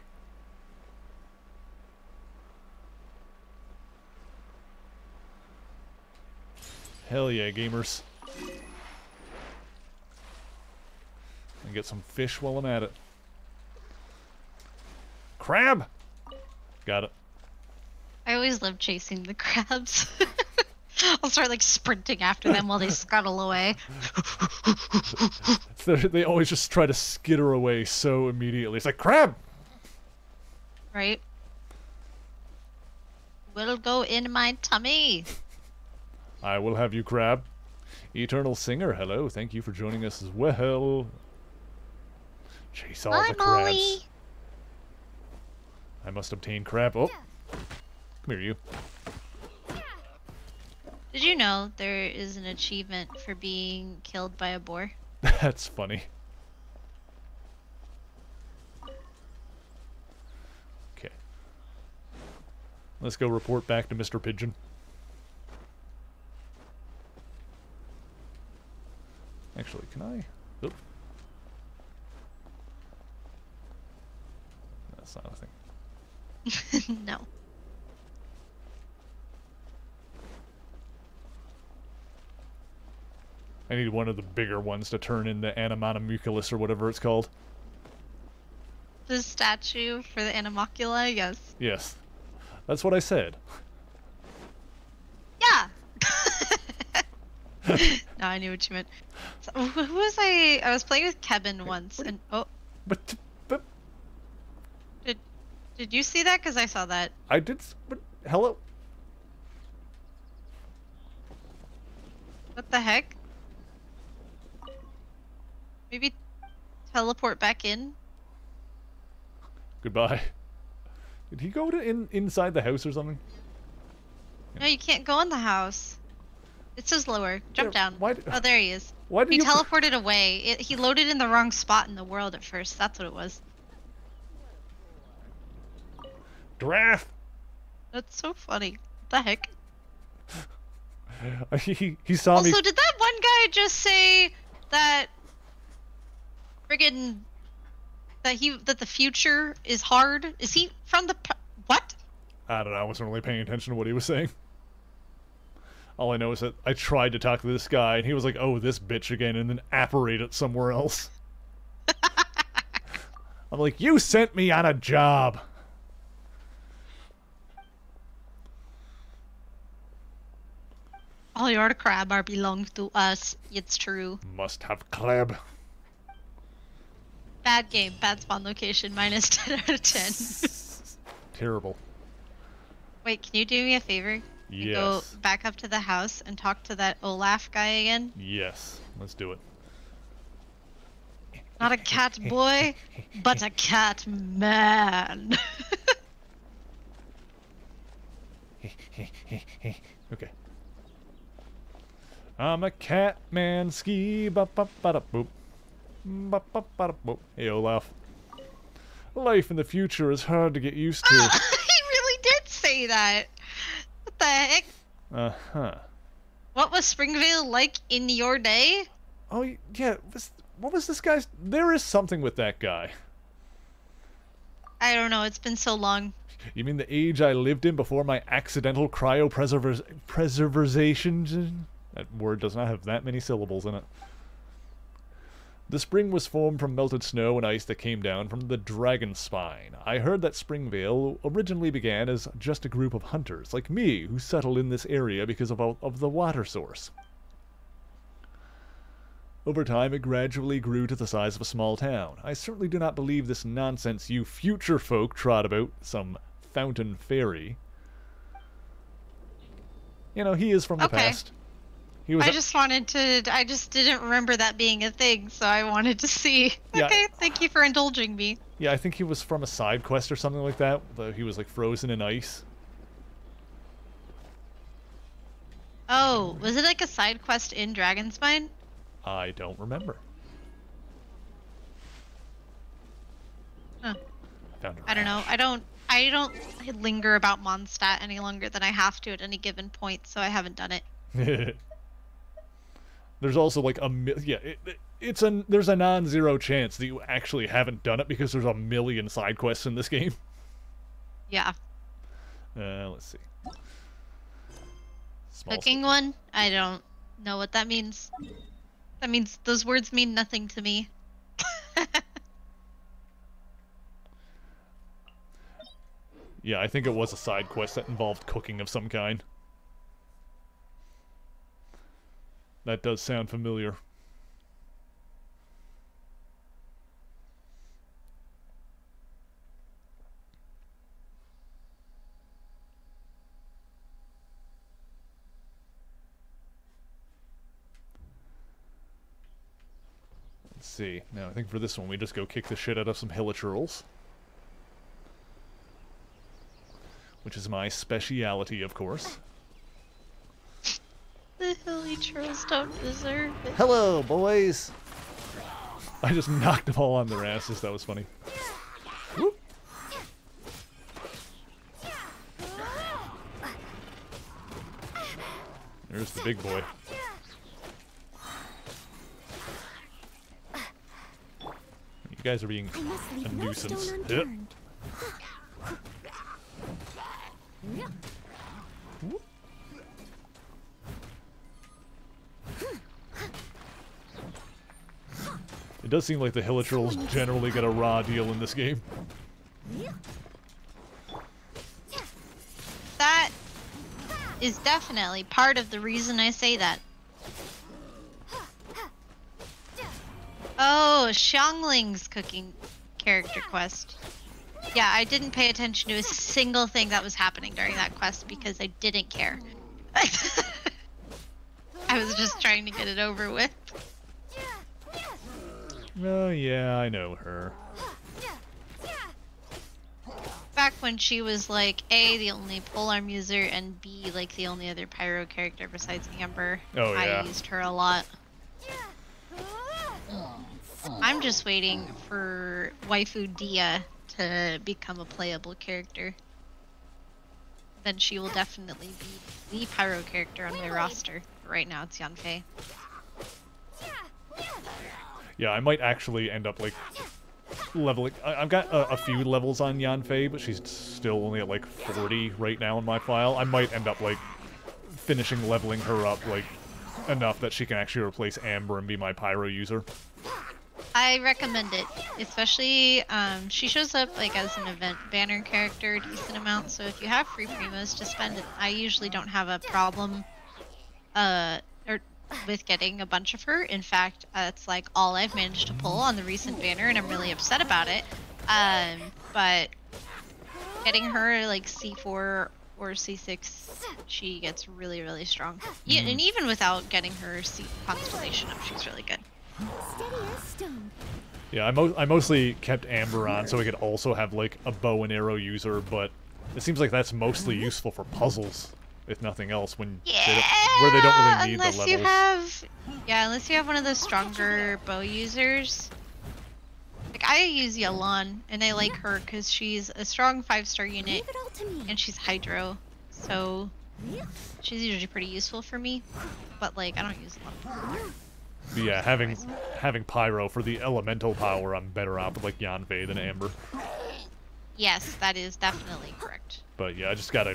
Hell yeah, gamers. And get some fish while I'm at it. Crab! Got it. I always love chasing the crabs. I'll start like sprinting after them while they scuttle away. They always just try to skitter away so immediately. It's like, crab! Right? Will go in my tummy. I will have you, crab. Eternal Singer, hello. Thank you for joining us as well. Chase all Bye, the crabs. Molly. I must obtain crab. Oh. Come here, you. Did you know there is an achievement for being killed by a boar? That's funny. Okay. Let's go report back to Mr. Pigeon. Actually, can I? Oop. That's not a thing. No. I need one of the bigger ones to turn into Animanamuculus or whatever it's called. The statue for the Animocula, yes. Yes. That's what I said. Yeah! No, I knew what you meant. So, who was I? I was playing with Kevin once, and But did you see that? Because I saw that. I did. But hello. What the heck? Maybe teleport back in. Goodbye. Did he go to inside the house or something? No, you can't go in the house. It says lower. Jump down. Oh, there he is. Why did he you teleported away? He loaded in the wrong spot in the world at first. That's what it was. Giraffe. That's so funny. What the heck? He saw me. Also, did that one guy just say that friggin' that the future is hard? Is he from the what? I don't know. I wasn't really paying attention to what he was saying. All I know is that I tried to talk to this guy, and he was like, "Oh, this bitch again," and then apparated somewhere else. I'm like, "You sent me on a job." All your crab are belong to us. It's true. Must have crab. Bad game. Bad spawn location. Minus 10 out of 10. Terrible. Wait, can you do me a favor? Yes. Go back up to the house and talk to that Olaf guy again. Yes. Let's do it. Not a cat boy, but a cat man. Okay. I'm a cat man, ski ba ba ba da boop. Ba ba ba da boop. Hey Olaf. Life in the future is hard to get used to. He really did say that. What the heck? Uh-huh. What was Springvale like in your day? Oh, yeah. What was this guy's... There is something with that guy. I don't know. It's been so long. You mean the age I lived in before my accidental cryopreservation? That word does not have that many syllables in it. The spring was formed from melted snow and ice that came down from the Dragon Spine. I heard that Springvale originally began as just a group of hunters, like me, who settled in this area because of the water source. Over time, it gradually grew to the size of a small town. I certainly do not believe this nonsense you future folk trot about, some fountain fairy. You know, he is from the past. He was I just didn't remember that being a thing, so I wanted to see. Yeah. Okay, thank you for indulging me. Yeah, I think he was from a side quest or something like that. He was like frozen in ice. Oh, was it like a side quest in Dragonspine? I don't remember. Huh. Found I don't know. I don't linger about Mondstadt any longer than I have to at any given point, so I haven't done it. There's also like there's a non-zero chance that you actually haven't done it because there's a million side quests in this game. Yeah. Let's see. Cooking one? I don't know what that means. That means those words mean nothing to me. Yeah, I think it was a side quest that involved cooking of some kind. That does sound familiar. Let's see. Now, I think for this one, we just go kick the shit out of some hilichurls. Which is my speciality, of course. The hilichurls don't deserve it. Hello, boys! I just knocked them all on their asses. That was funny. Whoop. There's the big boy. You guys are being a nuisance. Yep. It does seem like the Hilichurls generally get a raw deal in this game. That is definitely part of the reason I say that. Oh, Xiangling's cooking character quest. Yeah, I didn't pay attention to a single thing that was happening during that quest because I didn't care. I was just trying to get it over with. Oh yeah, I know her. Back when she was like A, the only polearm user, and B, like the only other pyro character besides Amber. Oh, yeah. I used her a lot. I'm just waiting for waifu Dia to become a playable character. Then she will definitely be the pyro character on my roster. Right now it's Yanfei. Yeah, I might actually end up, like, leveling... I've got a few levels on Yanfei, but she's still only at, like, 40 right now in my file. I might end up, like, finishing leveling her up, like, enough that she can actually replace Amber and be my pyro user. I recommend it, especially she shows up like as an event banner character a decent amount, so if you have free primos to spend, I usually don't have a problem with getting a bunch of her. In fact, it's like all I've managed to pull on the recent banner, and I'm really upset about it. But getting her like C4 or C6, she gets really, really strong. Yeah, and even without getting her C constellation up, she's really good. Yeah, I mostly kept Amber on so we could also have, like, a bow and arrow user, but it seems like that's mostly useful for puzzles, if nothing else, when where they don't really need the levels. Unless you have one of those stronger bow users. Like, I use Yelan, and I like her because she's a strong 5-star unit, and she's Hydro, so she's usually pretty useful for me, but, like, I don't use a lot of her. But yeah, having Pyro for the elemental power, I'm better off with, like, Yanfei than Amber. Yes, that is definitely correct. But yeah, I just gotta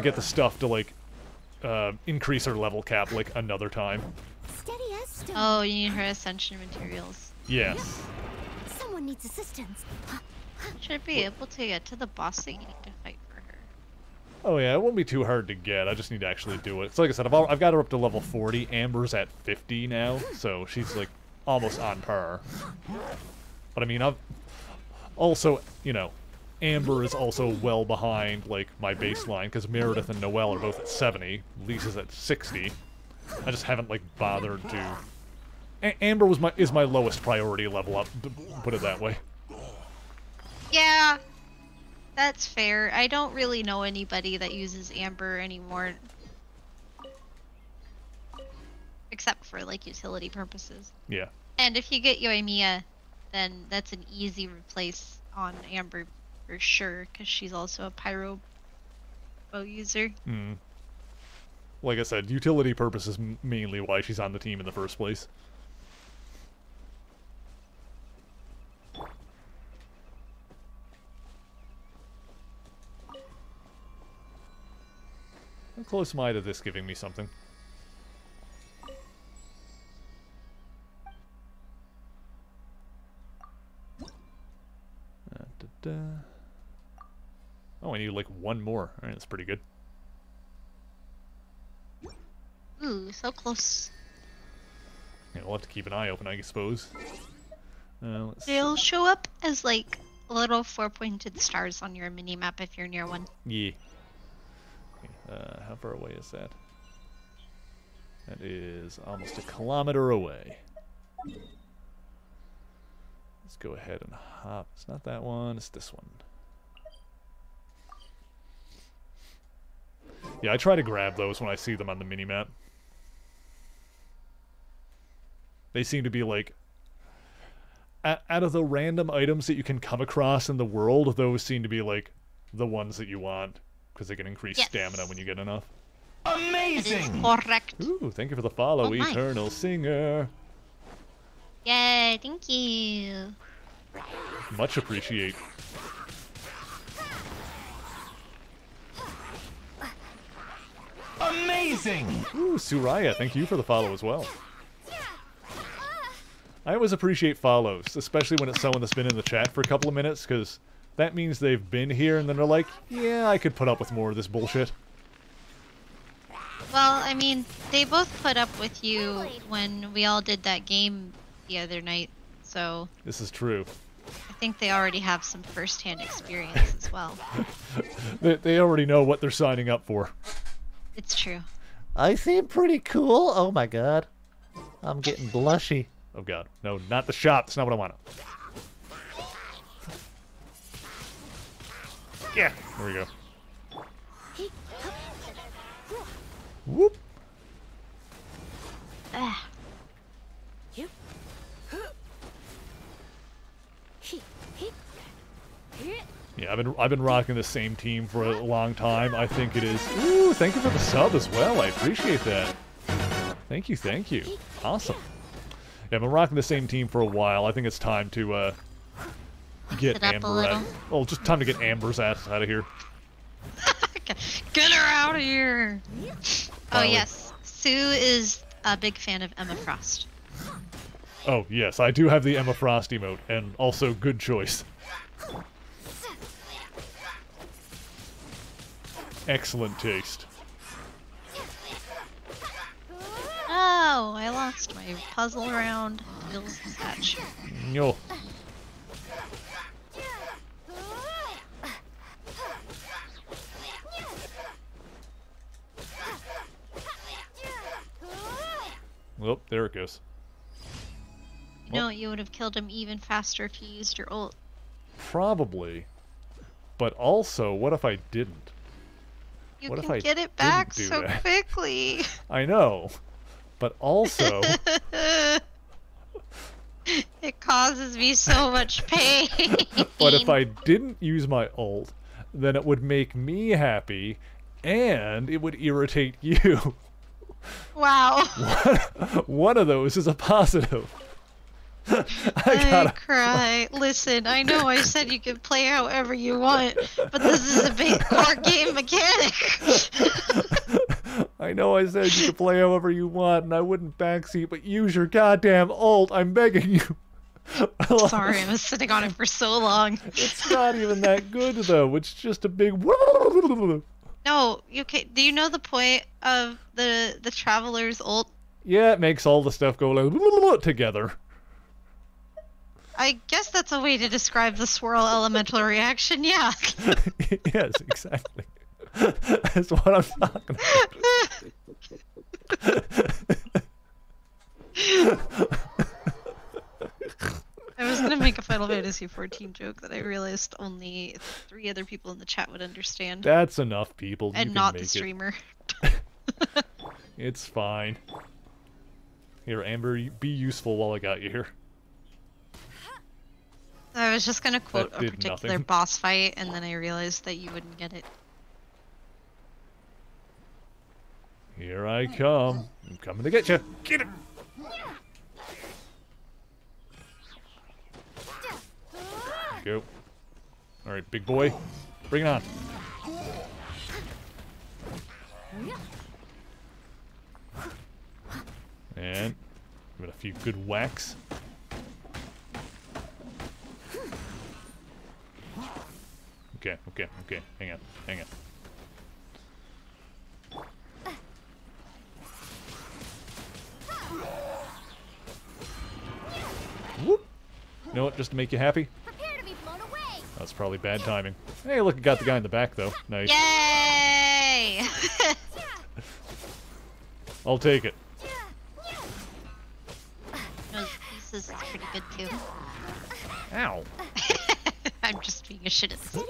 get the stuff to, like, increase her level cap, like, another time. Oh, you need her ascension materials. Yes. Someone needs assistance. Should be able to get to the boss that you need to fight for her. Oh yeah, it won't be too hard to get. I just need to actually do it. So like I said, I've got her up to level 40. Amber's at 50 now, so she's like almost on par. But I mean, I've also, you know, Amber is also well behind like my baseline because Meredith and Noelle are both at 70. Lisa's at 60. I just haven't like bothered to. Amber is my lowest priority level up, to put it that way. Yeah. That's fair. I don't really know anybody that uses Amber anymore. Except for, like, utility purposes. Yeah. And if you get Yoimiya, then that's an easy replace on Amber for sure, because she's also a pyro bow user. Hmm. Like I said, utility purposes mainly why she's on the team in the first place. How close am I to this giving me something? Oh, I need like one more. Alright, that's pretty good. Ooh, so close. Yeah, we'll have to keep an eye open, I suppose. They'll show up as like little 4-pointed stars on your mini-map if you're near one. Yeah. How far away is that? That is almost a kilometer away. Let's go ahead and hop. It's not that one, it's this one. Yeah, I try to grab those when I see them on the minimap. They seem to be like... Out of the random items that you can come across in the world, those seem to be like the ones that you want. Because they can increase stamina when you get enough. Amazing! Correct. Ooh, thank you for the follow, Oh, nice. Eternal Singer. Yay, thank you. Much appreciate. Amazing! Ooh, Suraya, thank you for the follow as well. I always appreciate follows, especially when it's someone that's been in the chat for a couple of minutes, because that means they've been here and then they're like, yeah, I could put up with more of this bullshit. Well, I mean, they both put up with you when we all did that game the other night, so... This is true. I think they already have some first-hand experience as well. They already know what they're signing up for. It's true. I seem pretty cool. Oh my god. I'm getting blushy. Oh god. No, not the shot. That's not what I want. Yeah. There we go. Whoop. Yeah, I've been rocking the same team for a long time. I think it is. Ooh, thank you for the sub as well. I appreciate that. Thank you, thank you. Awesome. Yeah, I've been rocking the same team for a while. I think it's time to get Amber out. Oh, just time to get Amber's ass out of here. Get her out of here! Oh yes, Sue is a big fan of Emma Frost. Oh yes, I do have the Emma Frost emote, and also good choice. Excellent taste. Oh, I lost my puzzle round. Feels catch. Yo. Well, there it goes. You know, you would have killed him even faster if you used your ult. Probably. But also, what if I didn't? You what can if I get it back didn't do so that? quickly. I know. But also... It causes me so much pain. But if I didn't use my ult, then it would make me happy, and it would irritate you. Wow. One of those is a positive. I cry. Listen, I know I said you can play however you want, but this is a big core game mechanic. I know I said you could play however you want, and I wouldn't backseat, but use your goddamn ult. I'm begging you. Sorry, I was sitting on it for so long. It's not even that good, though. It's just a big... No, okay. Do you know the point of the Traveler's ult? Yeah, it makes all the stuff go like together. I guess that's a way to describe the swirl elemental reaction, yeah. Yes, exactly. That's what I'm talking about. I was gonna make a Final Fantasy XIV joke that I realized only 3 other people in the chat would understand. That's enough, people. And you not can the make streamer. It's fine. Here, Amber, be useful while I got you here. I was just gonna quote That a did particular nothing. boss fight, and then I realized that you wouldn't get it. Here I come. I'm coming to get you. Get him! Go. Alright, big boy. Bring it on. And give it a few good whacks. Okay, okay, okay. Hang on, hang on. Whoop! You know what, just to make you happy? That's probably bad timing. Hey, look, it got the guy in the back, though. Nice. Yay! I'll take it. No, this is pretty good too. Ow. I'm just being a shit at this.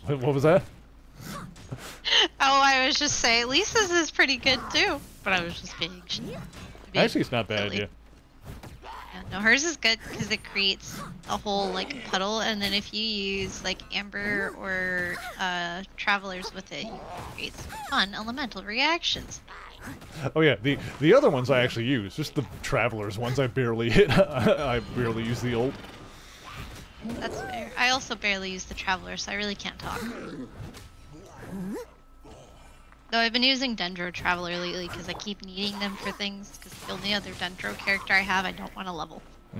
What was that? Oh, I was just saying, Lisa's is pretty good too. But I was just being Actually, it's not bad, yeah. No, hers is good because it creates a whole like puddle, and then if you use like Amber or Travelers with it, you create some fun elemental reactions. Oh yeah, the other ones I actually use. Just the Travelers ones I barely hit. I barely use the ult. That's fair. I also barely use the Traveler, so I really can't talk. Though I've been using Dendro Traveler lately because I keep needing them for things, because the only other Dendro character I have I don't want to level. So.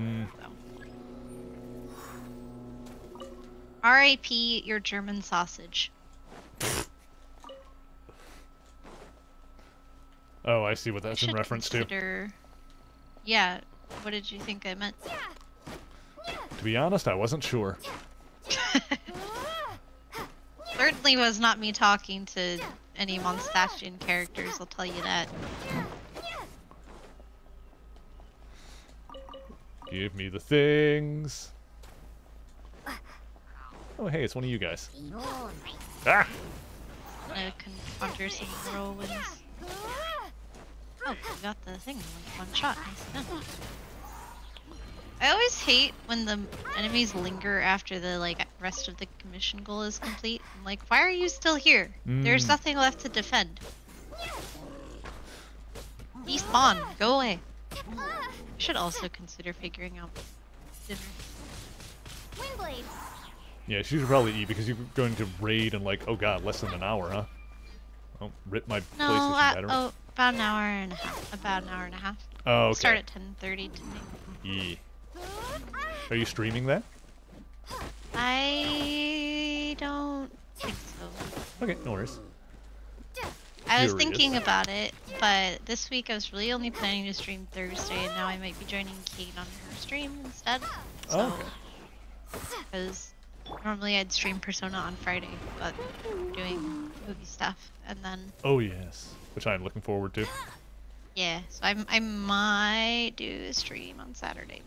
R.I.P. your German sausage. Oh, I see what that's in reference to. Yeah, what did you think I meant? To be honest, I wasn't sure. Certainly was not me talking to any Mondstadtian characters, I'll tell you that. Give me the things. Oh, hey, it's one of you guys. Ah! I can conjure some whirlwinds. Oh, we got the thing in like one shot. Nice done. I always hate when the enemies linger after the rest of the mission goal is complete. I'm like, why are you still here? There's nothing left to defend. Despawn, go away. I should also consider figuring out dinner. Windblade. Yeah, she should probably eat because you're going to raid in oh god, less than an hour, huh? Oh, rip my PlayStation battery. Oh, about an hour and a half. About an hour and a half. Oh, okay. Start at 10:30 today. Yeah. Are you streaming that? I don't think so. Okay, no worries. I was thinking about it, but this week I was really only planning to stream Thursday, and now I might be joining Kate on her stream instead. So, because normally I'd stream Persona on Friday, but I'm doing movie stuff, and then. Oh yes, which I'm looking forward to. Yeah, so I might do a stream on Saturday.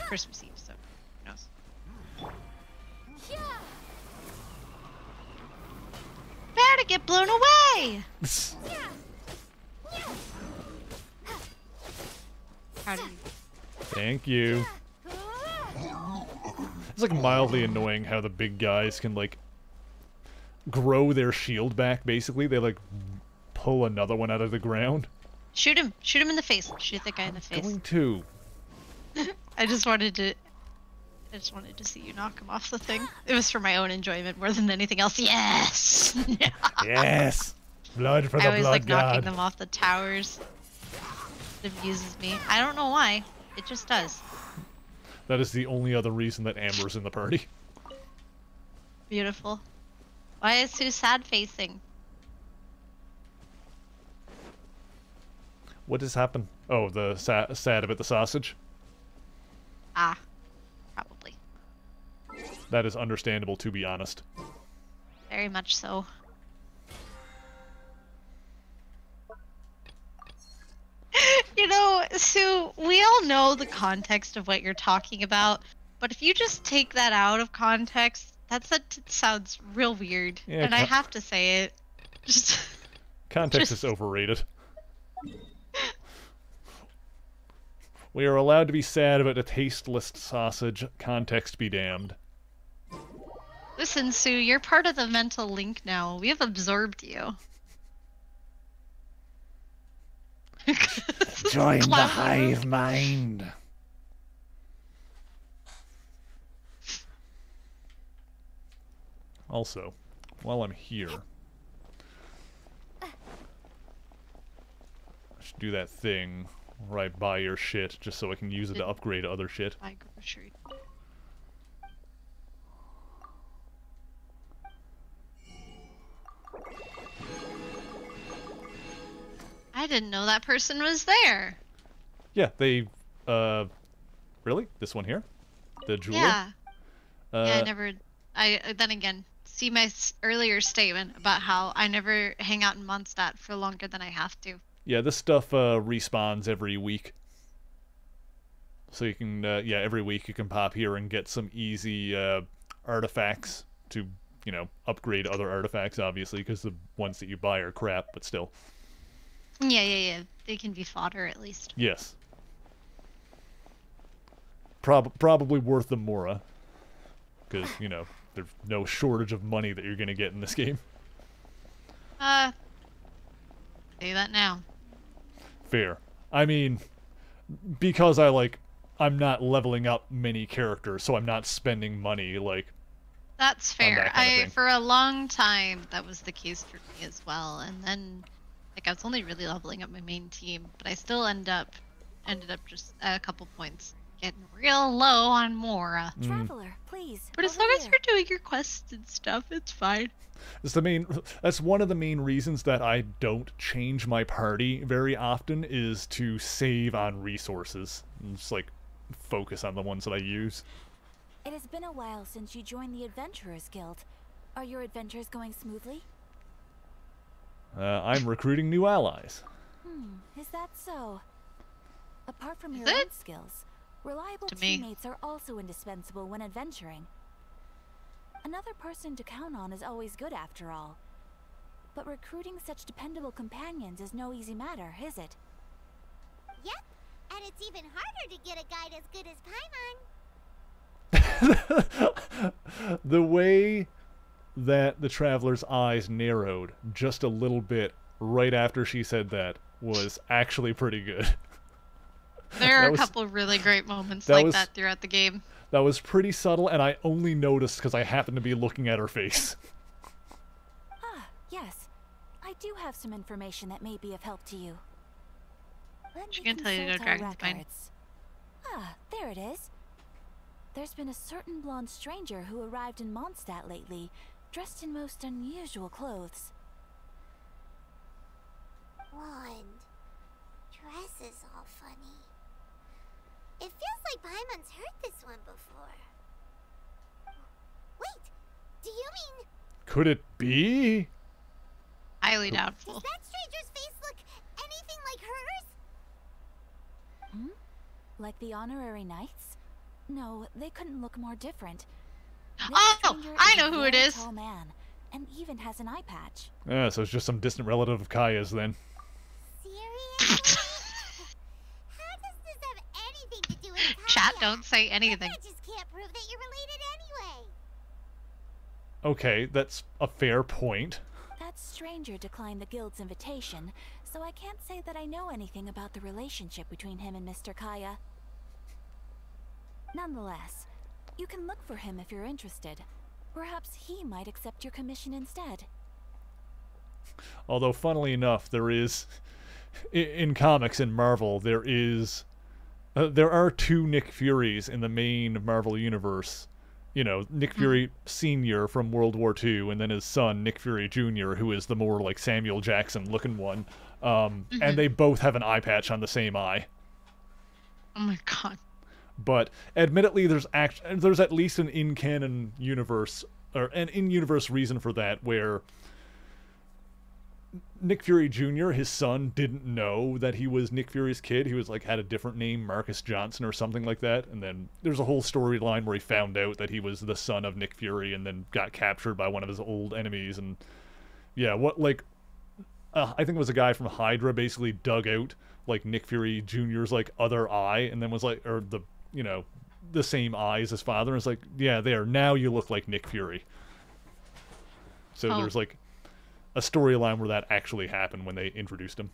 Christmas Eve, so who knows. Prepare to get blown away! Proud of you. Thank you. It's mildly annoying how the big guys can grow their shield back, basically. They pull another one out of the ground. Shoot him! Shoot him in the face! Shoot the guy in the face. Going to. I just wanted to see you knock him off the thing. It was for my own enjoyment more than anything else. Yes! Yes! Blood for the I always blood god. knocking them off the towers. It amuses me. I don't know why. It just does. That is the only other reason that Amber's in the party. Beautiful. Why is Sue sad facing? What has happened? Oh, the sad about the sausage? Ah, probably. That is understandable, to be honest. Very much so. You know, Sue, we all know the context of what you're talking about, but if you just take that out of context, that sounds real weird. Yeah, and I have to say it. Just context is overrated. We are allowed to be sad about a tasteless sausage. Context be damned. Listen, Sue, you're part of the mental link now. We have absorbed you. Join the hive mind. Also, while I'm here, I should do that thing where I buy your shit just so I can use it to upgrade other shit. Buy grocery. I didn't know that person was there. Yeah, they, really? This one here? The jeweler? Yeah. Yeah, I never, then again, see my earlier statement about how I never hang out in Mondstadt for longer than I have to. Yeah, this stuff, respawns every week. So you can, yeah, every week you can pop here and get some easy, artifacts to, you know, upgrade other artifacts, obviously, because the ones that you buy are crap, but still. Yeah. They can be fodder, at least. Yes. Probably worth the Mora. Because, you know, there's no shortage of money that you're going to get in this game. Say that now. Fair. I mean, because I'm not leveling up many characters, so I'm not spending money, That's fair. that kind of thing. For a long time that was the case for me as well, and then like I was only really leveling up my main team, but I still ended up just a couple points getting real low on Mora. Traveler, please. But as long as you're doing your quests and stuff, it's fine. That's one of the main reasons that I don't change my party very often, is to save on resources and just like focus on the ones that I use. It has been a while since you joined the Adventurers Guild. Are your adventures going smoothly? I'm recruiting new allies. Is that so? Apart from your own skills, reliable teammates are also indispensable when adventuring. Another person to count on is always good after all. But recruiting such dependable companions is no easy matter, is it? Yep, and it's even harder to get a guide as good as Paimon. The way that the Traveler's eyes narrowed just a little bit right after she said that was actually pretty good. There are a couple of really great moments like that throughout the game. That was pretty subtle, and I only noticed because I happened to be looking at her face. Yes. I do have some information that may be of help to you. She can tell you to go Dragonspine. There it is. There's been a certain blonde stranger who arrived in Mondstadt lately, dressed in most unusual clothes. Blonde. Dress is all funny. It feels like Paimon's heard this one before. Wait, do you mean... Could it be? Highly doubtful. Does that stranger's face look anything like hers? Like the honorary knights? No, they couldn't look more different. I know who it is. Tall man, and even has an eye patch. Yeah, so it's just some distant relative of Kaya's then. Seriously? How does this have anything to do with Kaya? Chat, don't say anything. I just can't prove that you're related anyway. Okay, that's a fair point. That stranger declined the guild's invitation, so I can't say that I know anything about the relationship between him and Mr. Kaya. Nonetheless, you can look for him if you're interested. Perhaps he might accept your commission instead. Although, funnily enough, there is... In comics, in Marvel, there are two Nick Furies in the main Marvel universe. You know, Nick Fury Sr. from World War II, and then his son, Nick Fury Jr., who is the more, like, Samuel Jackson-looking one. And they both have an eye patch on the same eye. Oh my god. But, admittedly, there's at least an in-canon universe, or an in-universe reason for that, where Nick Fury Jr., his son, didn't know that he was Nick Fury's kid. He was, like, had a different name, Marcus Johnson or something like that. And then there's a whole storyline where he found out that he was the son of Nick Fury and then got captured by one of his old enemies. And, yeah, I think it was a guy from Hydra basically dug out, like, Nick Fury Jr.'s, like, other eye and then was like, or the same eye as his father. And it's like, yeah, now you look like Nick Fury. So there's, like, a storyline where that actually happened when they introduced him.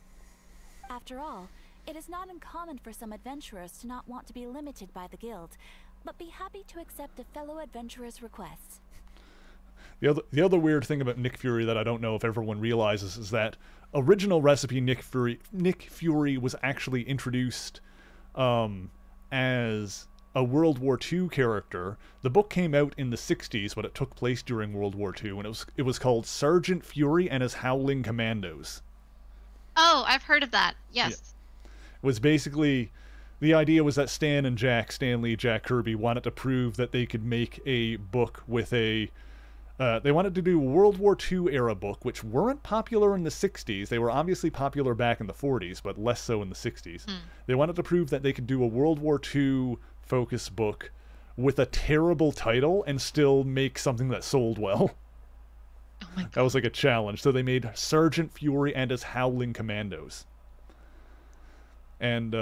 After all, it is not uncommon for some adventurers to not want to be limited by the guild, but be happy to accept a fellow adventurer's requests. The other weird thing about Nick Fury that I don't know if everyone realizes is that original recipe Nick Fury was actually introduced as a World War II character. The book came out in the 60s, but it took place during World War II, and it was called Sergeant Fury and his Howling Commandos. Oh, I've heard of that. Yes. Yeah. It was basically, the idea was that Stan Lee, Jack Kirby wanted to prove that they could make a book with they wanted to do a World War II era book, which weren't popular in the 60s. They were obviously popular back in the 40s, but less so in the 60s. They wanted to prove that they could do a World War II focus book with a terrible title and still make something that sold well. Oh my God. That was like a challenge. So they made Sergeant Fury and his Howling Commandos. And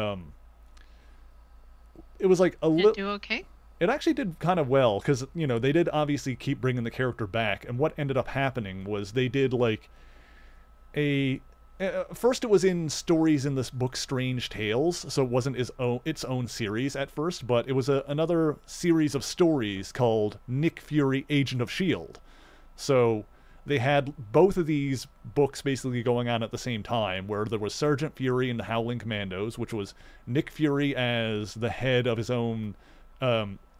it was like a little... Did it do okay? It actually did kind of well, because, they did obviously keep bringing the character back, and what ended up happening was they did, like, first it was in stories in this book Strange Tales, so it wasn't its own series at first, but it was another series of stories called Nick Fury, Agent of S.H.I.E.L.D. So they had both of these books basically going on at the same time, where there was Sergeant Fury and the Howling Commandos, which was Nick Fury as the head of his own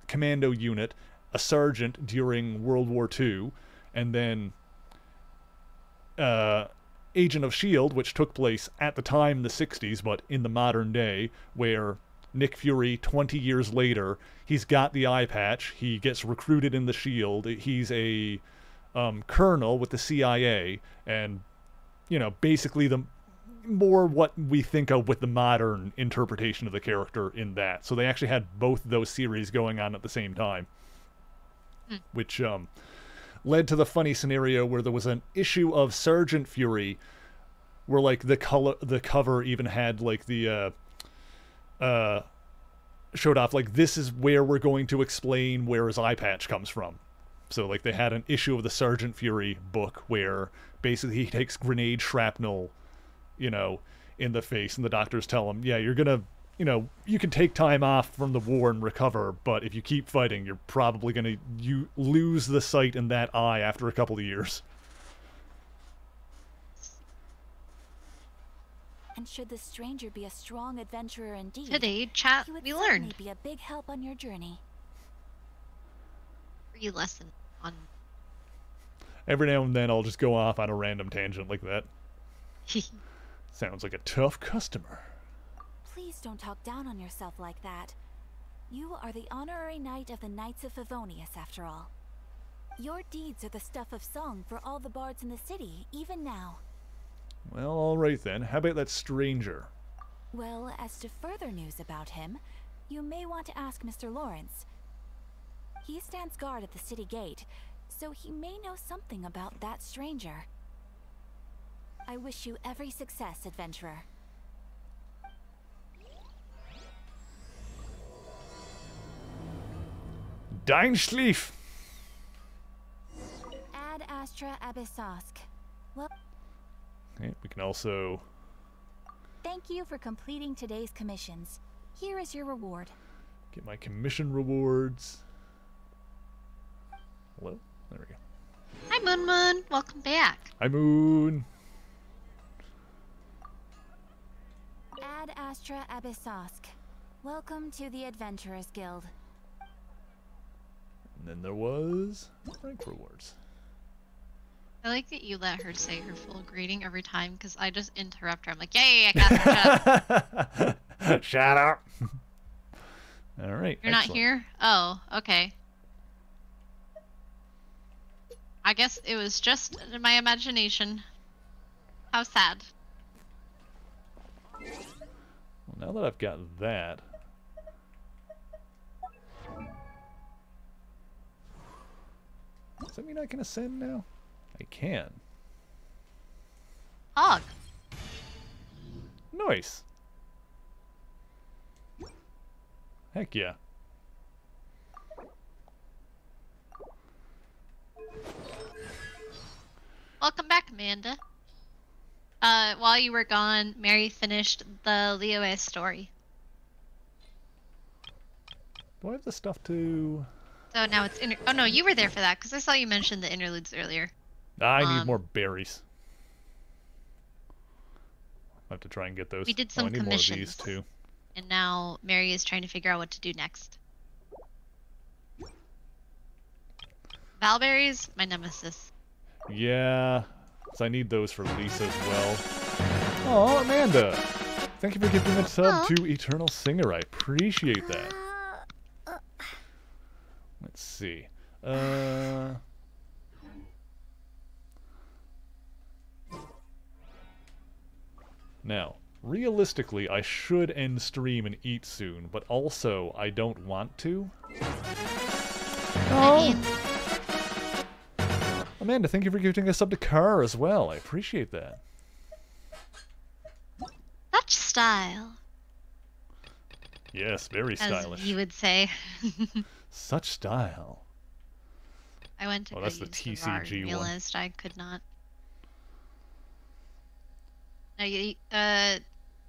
commando unit, a sergeant during World War II, and then Agent of S.H.I.E.L.D., which took place at the time in the 60s, but in the modern day, where Nick Fury, 20 years later, he's got the eye patch, he gets recruited in the S.H.I.E.L.D., he's a colonel with the CIA, and, you know, basically the more what we think of with the modern interpretation of the character in that. So they actually had both those series going on at the same time, which led to the funny scenario where there was an issue of Sergeant Fury where like the cover even had like the showed off like, this is where we're going to explain where his eye patch comes from. So like they had an issue of the Sergeant Fury book where basically he takes grenade shrapnel, you know, in the face, and the doctors tell him, yeah, you're gonna, you know, you can take time off from the war and recover, but if you keep fighting, you're probably gonna lose the sight in that eye after a couple of years. And should the stranger be a strong adventurer indeed, today, chat, he would we certainly learned. be a big help on your journey. Free lesson on. Every now and then I'll just go off on a random tangent like that. Sounds like a tough customer. Please don't talk down on yourself like that. You are the honorary knight of the Knights of Favonius, after all. Your deeds are the stuff of song for all the bards in the city, even now. Well, alright then. How about that stranger? Well, as to further news about him, you may want to ask Mr. Lawrence. He stands guard at the city gate, so he may know something about that stranger. I wish you every success, adventurer. Dein Schlief! Ad Astra Abyssosk. Well, Okay, we can also... thank you for completing today's commissions. Here is your reward. get my commission rewards. Hello? There we go. Hi, Moon Moon. Welcome back. Hi, Moon. Ad Astra Abyssosk. Welcome to the Adventurers Guild. And then there was rank rewards. I like that you let her say her full greeting every time, because I just interrupt her. I'm like, yeah, Catherine, shut up. Shut up. All right. You're not here? Oh, okay. I guess it was just in my imagination. How sad. Well, now that I've got that... Does that mean I can ascend now? I can. Hog. Nice. Heck yeah. Welcome back, Amanda. While you were gone, Mary finished the Leo S story. Do I have the stuff to... So now it's oh no, you were there for that, because I saw you mention the interludes earlier. I need more berries. I have to try and get those. We did some I need commissions. more of these too. And now Mary is trying to figure out what to do next. Valberries, my nemesis. Yeah, so I need those for Lisa as well. Oh, Amanda! Thank you for giving a sub to Eternal Singer. I appreciate that. Let's see. Now, realistically, I should end stream and eat soon, but also I don't want to. Oh. Amanda, thank you for giving a sub to Car as well. I appreciate that. Such style. Yes, very stylish. As you would say. Such style. I went to that's the TCG and one. realized I could not. No,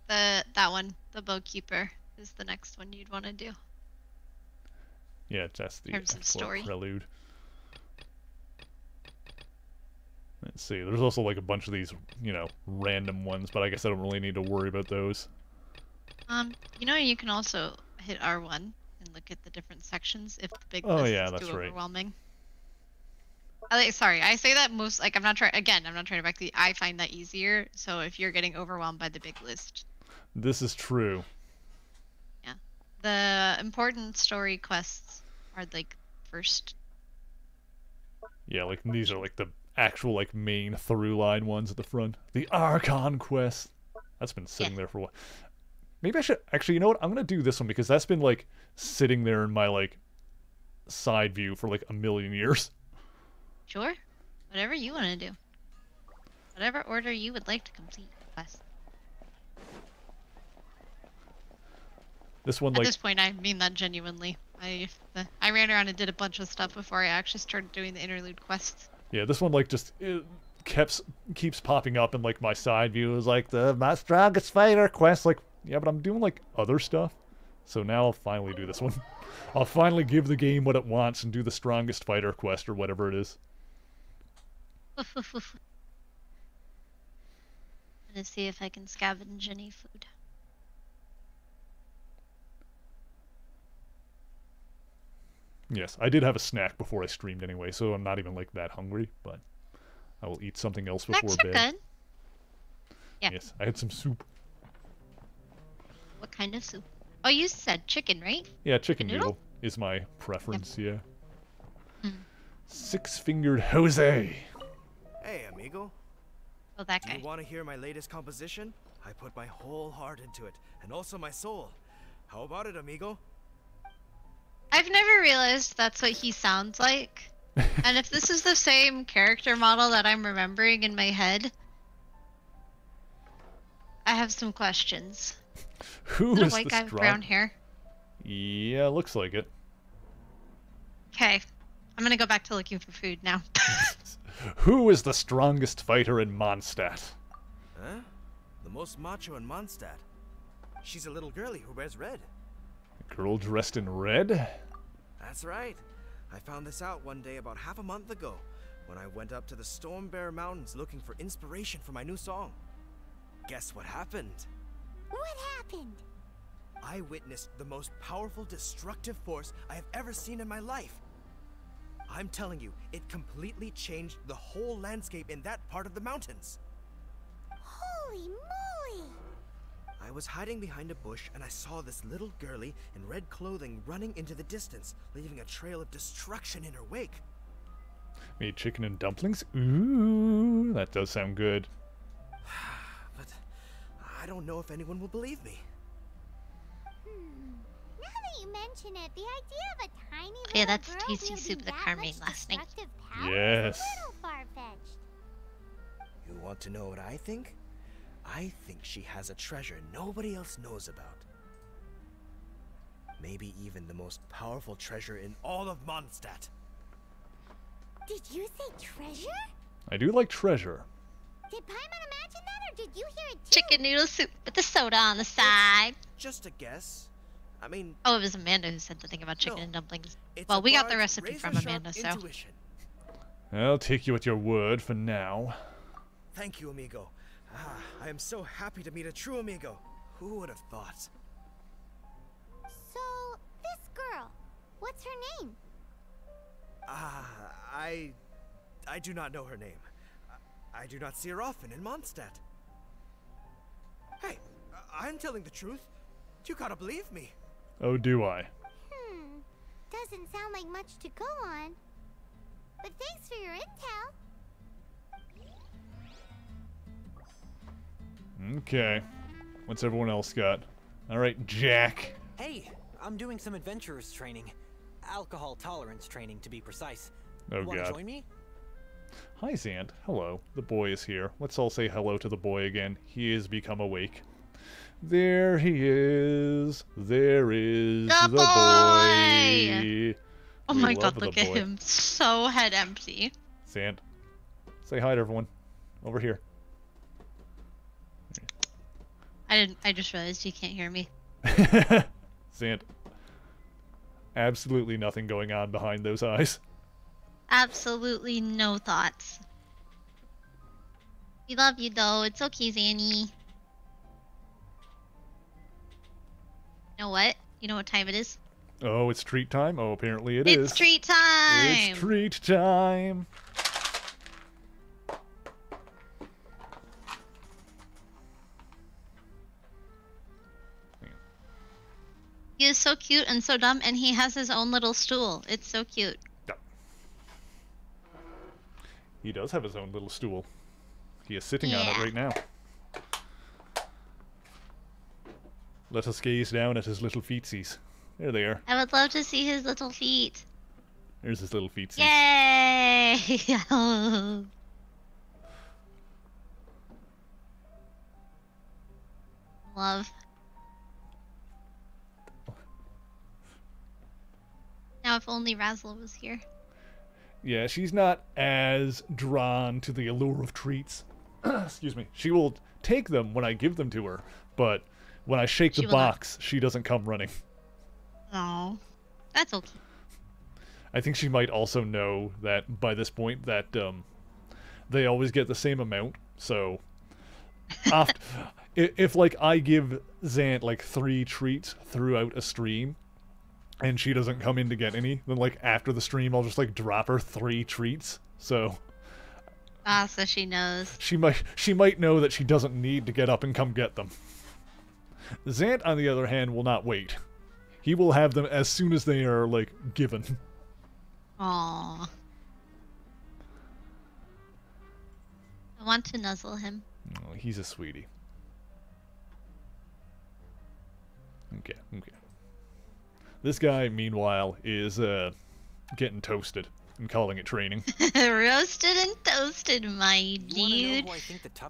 that one, the Bowkeeper, is the next one you'd want to do. Yeah, that's the In terms of actual story. prelude. Let's see. There's also like a bunch of these, you know, random ones, but I guess I don't really need to worry about those. You know, you can also hit R1 and look at the different sections if the big Oh, list yeah, is that's too right. overwhelming. Sorry, I say that most, like, I'm not trying to back the, I find that easier, so if you're getting overwhelmed by the big list. This is true. Yeah. The important story quests are, like, first. Yeah, like these are like the actual like main through line ones at the front. The Archon quest. That's been sitting there for a while. Maybe I should actually, you know what? I'm gonna do this one because that's been like sitting there in my like side view for like a million years. Sure. Whatever you want to do. Whatever order you would like to complete the quest. This one, At like, this point, I mean that genuinely. I ran around and did a bunch of stuff before I actually started doing the interlude quests. yeah, this one like just keeps popping up in like my side view is like my strongest fighter quest. Like, yeah, but I'm doing like other stuff. So now I'll finally do this one. I'll finally give the game what it wants and do the strongest fighter quest or whatever it is. Let's see if I can scavenge any food. Yes, I did have a snack before I streamed anyway, so I'm not even like that hungry, but I will eat something else before Snacks are bed. good. Yeah. Yes, I had some soup. What kind of soup? Oh, you said chicken, right? Yeah, chicken noodle is my preference, yeah. Hmm. Six-fingered Jose. Hey, amigo. Oh, that guy. Do you want to hear my latest composition? I put my whole heart into it, and also my soul. How about it, amigo? I've never realized that's what he sounds like. And if this is the same character model that I'm remembering in my head, I have some questions. Who is it a is white the guy with strong... brown hair? Yeah, looks like it. Okay. I'm gonna go back to looking for food now. Who is the strongest fighter in Mondstadt? Huh? The most macho in Mondstadt. She's a little girlie who wears red. A girl dressed in red? That's right. I found this out one day about half a month ago, when I went up to the Storm Bear Mountains looking for inspiration for my new song. Guess what happened? What happened? I witnessed the most powerful destructive force I have ever seen in my life. I'm telling you, it completely changed the whole landscape in that part of the mountains. Holy moly! I was hiding behind a bush and I saw this little girlie in red clothing running into the distance, leaving a trail of destruction in her wake. Made chicken and dumplings? Ooh, that does sound good. But I don't know if anyone will believe me. Now that you mention it, the idea of a tiny little Yeah, that's girl tasty wielding soup that that Carmen made much last night. destructive power Yes. is a little far-fetched. You want to know what I think? I think she has a treasure nobody else knows about. Maybe even the most powerful treasure in all of Mondstadt. Did you say treasure? I do like treasure. Did Paimon imagine that, or did you hear it too? Chicken noodle soup with the soda on the side. Just a guess. I mean... Oh, it was Amanda who said the thing about chicken No, and dumplings. it's Well, a we got the bard's recipe from razor-sharp Amanda, so... intuition. I'll take you at your word for now. Thank you, amigo. I am so happy to meet a true amigo. Who would have thought? So, this girl, what's her name? I do not know her name. I do not see her often in Mondstadt. Hey, I'm telling the truth. You gotta believe me. Oh, do I? Doesn't sound like much to go on. But thanks for your intel. Okay. What's everyone else got? Alright, Jack. Hey, I'm doing some adventurers training. Alcohol tolerance training, to be precise. Oh, Wanna God. join me? Hi, Zant. Hello. The boy is here. Let's all say hello to the boy again. He has become awake. There he is. There is the boy. Oh We my love god, the look at boy. him. So head empty. Zant, say hi to everyone. Over here. I just realized you can't hear me. Zant. Absolutely nothing going on behind those eyes. Absolutely no thoughts. We love you though. It's okay, Zanny. You know what? You know what time it is? Oh, it's treat time? Oh, apparently it is. It's treat time! It's treat time! He is so cute and so dumb, and he has his own little stool. It's so cute. Yep. He does have his own little stool. He is sitting on it right now. Let us gaze down at his little feetsies. There they are. I would love to see his little feet. There's his little feetsies. Yay! Love. Now if only Razzle was here. Yeah, she's not as drawn to the allure of treats. Excuse me. She will take them when I give them to her, but when I shake the box, she doesn't come running. Oh, that's okay. I think she might also know that by this point that they always get the same amount. So, if like I give Zant like 3 treats throughout a stream, and she doesn't come in to get any, then like after the stream I'll just like drop her 3 treats. So so she knows. She might know that she doesn't need to get up and come get them. Zant, on the other hand, will not wait. He will have them as soon as they are like given. Aww. I want to nuzzle him. Oh, he's a sweetie. Okay. This guy, meanwhile, is getting toasted and calling it training. Roasted and toasted, my dude.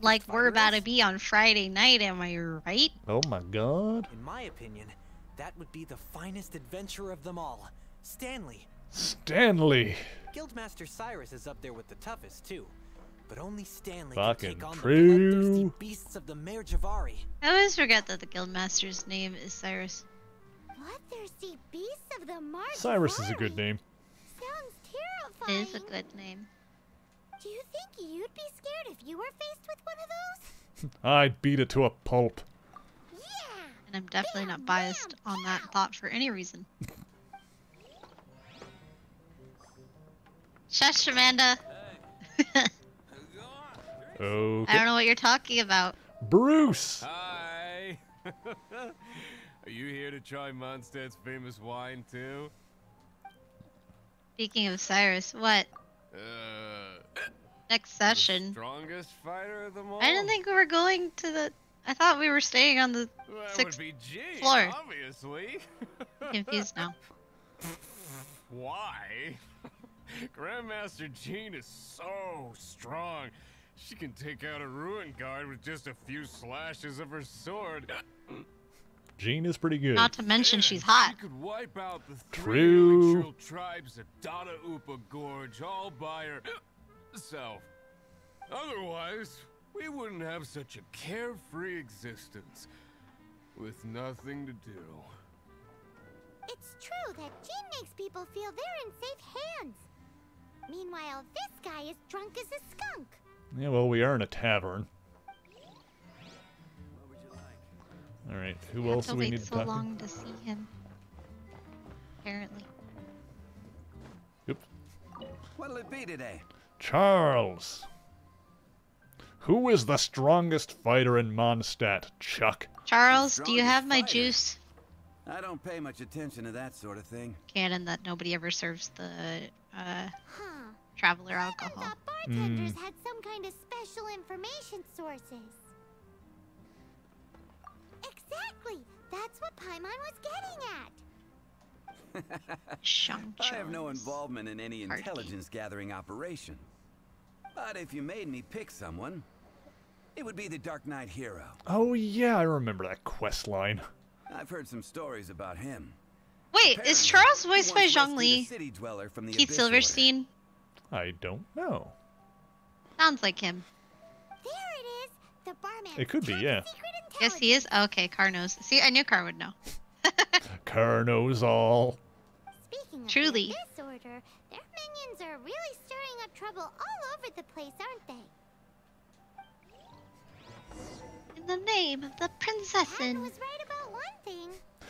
Like we're about to be on Friday night, am I right? Oh my god. In my opinion, that would be the finest adventurer of them all, Stanley. Stanley! Guildmaster Cyrus is up there with the toughest, too. But only Stanley Fucking can take on true. the bloodthirsty beasts of the Mare Javari. I always forget that the Guildmaster's name is Cyrus. Bloodthirsty beasts of the Mare Cyrus is a good name. Sounds terrifying. It is a good name. Do you think you'd be scared if you were faced with one of those? I'd beat it to a pulp. And I'm definitely not biased on that thought for any reason. Shush, Amanda. Okay. I don't know what you're talking about. Bruce! Hi! Are you here to try Mondstadt's famous wine, too? Speaking of Cyrus, what? Next session. Strongest fighter of them all? I didn't think we were going to the... I thought we were staying on the That 6th would be G, floor. obviously. Confused now. Why? Grandmaster Jean is so strong. She can take out a ruin guard with just a few slashes of her sword. Jean is pretty good. Not to mention she's hot. She could wipe out the 3 True. electoral tribes of Dada Upa Gorge all by herself. Otherwise, we wouldn't have such a carefree existence with nothing to do. It's true that Jean makes people feel they're in safe hands. Meanwhile, this guy is drunk as a skunk. Yeah, well, we are in a tavern. Alright, who else do we need to so talk long to see him. Apparently. Yep. What'll it be today? Charles. Who is the strongest fighter in Mondstadt, Chuck? Charles, do you have my juice? I don't pay much attention to that sort of thing. Canon that nobody ever serves the traveler alcohol. Bartenders had some kind of special information sources. Exactly. That's what Paimon was getting at. I have no involvement in any intelligence-gathering operation. But if you made me pick someone, it would be the Dark Knight hero. Oh yeah, I remember that quest line. I've heard some stories about him. Wait, is Charles voiced by He once Zhang rescued a Li? city dweller from the Keith Abyss Order. Silverstein? I don't know. Sounds like him. There it is. The barman. It could be, yeah. Yes, he is. Okay, Car knows. See, I knew Car would know. Car knows all. Speaking of Truly. the Abyss Order, their minions are really stirring up trouble all over the place, aren't they? In the name of the princessin. Was right about one thing.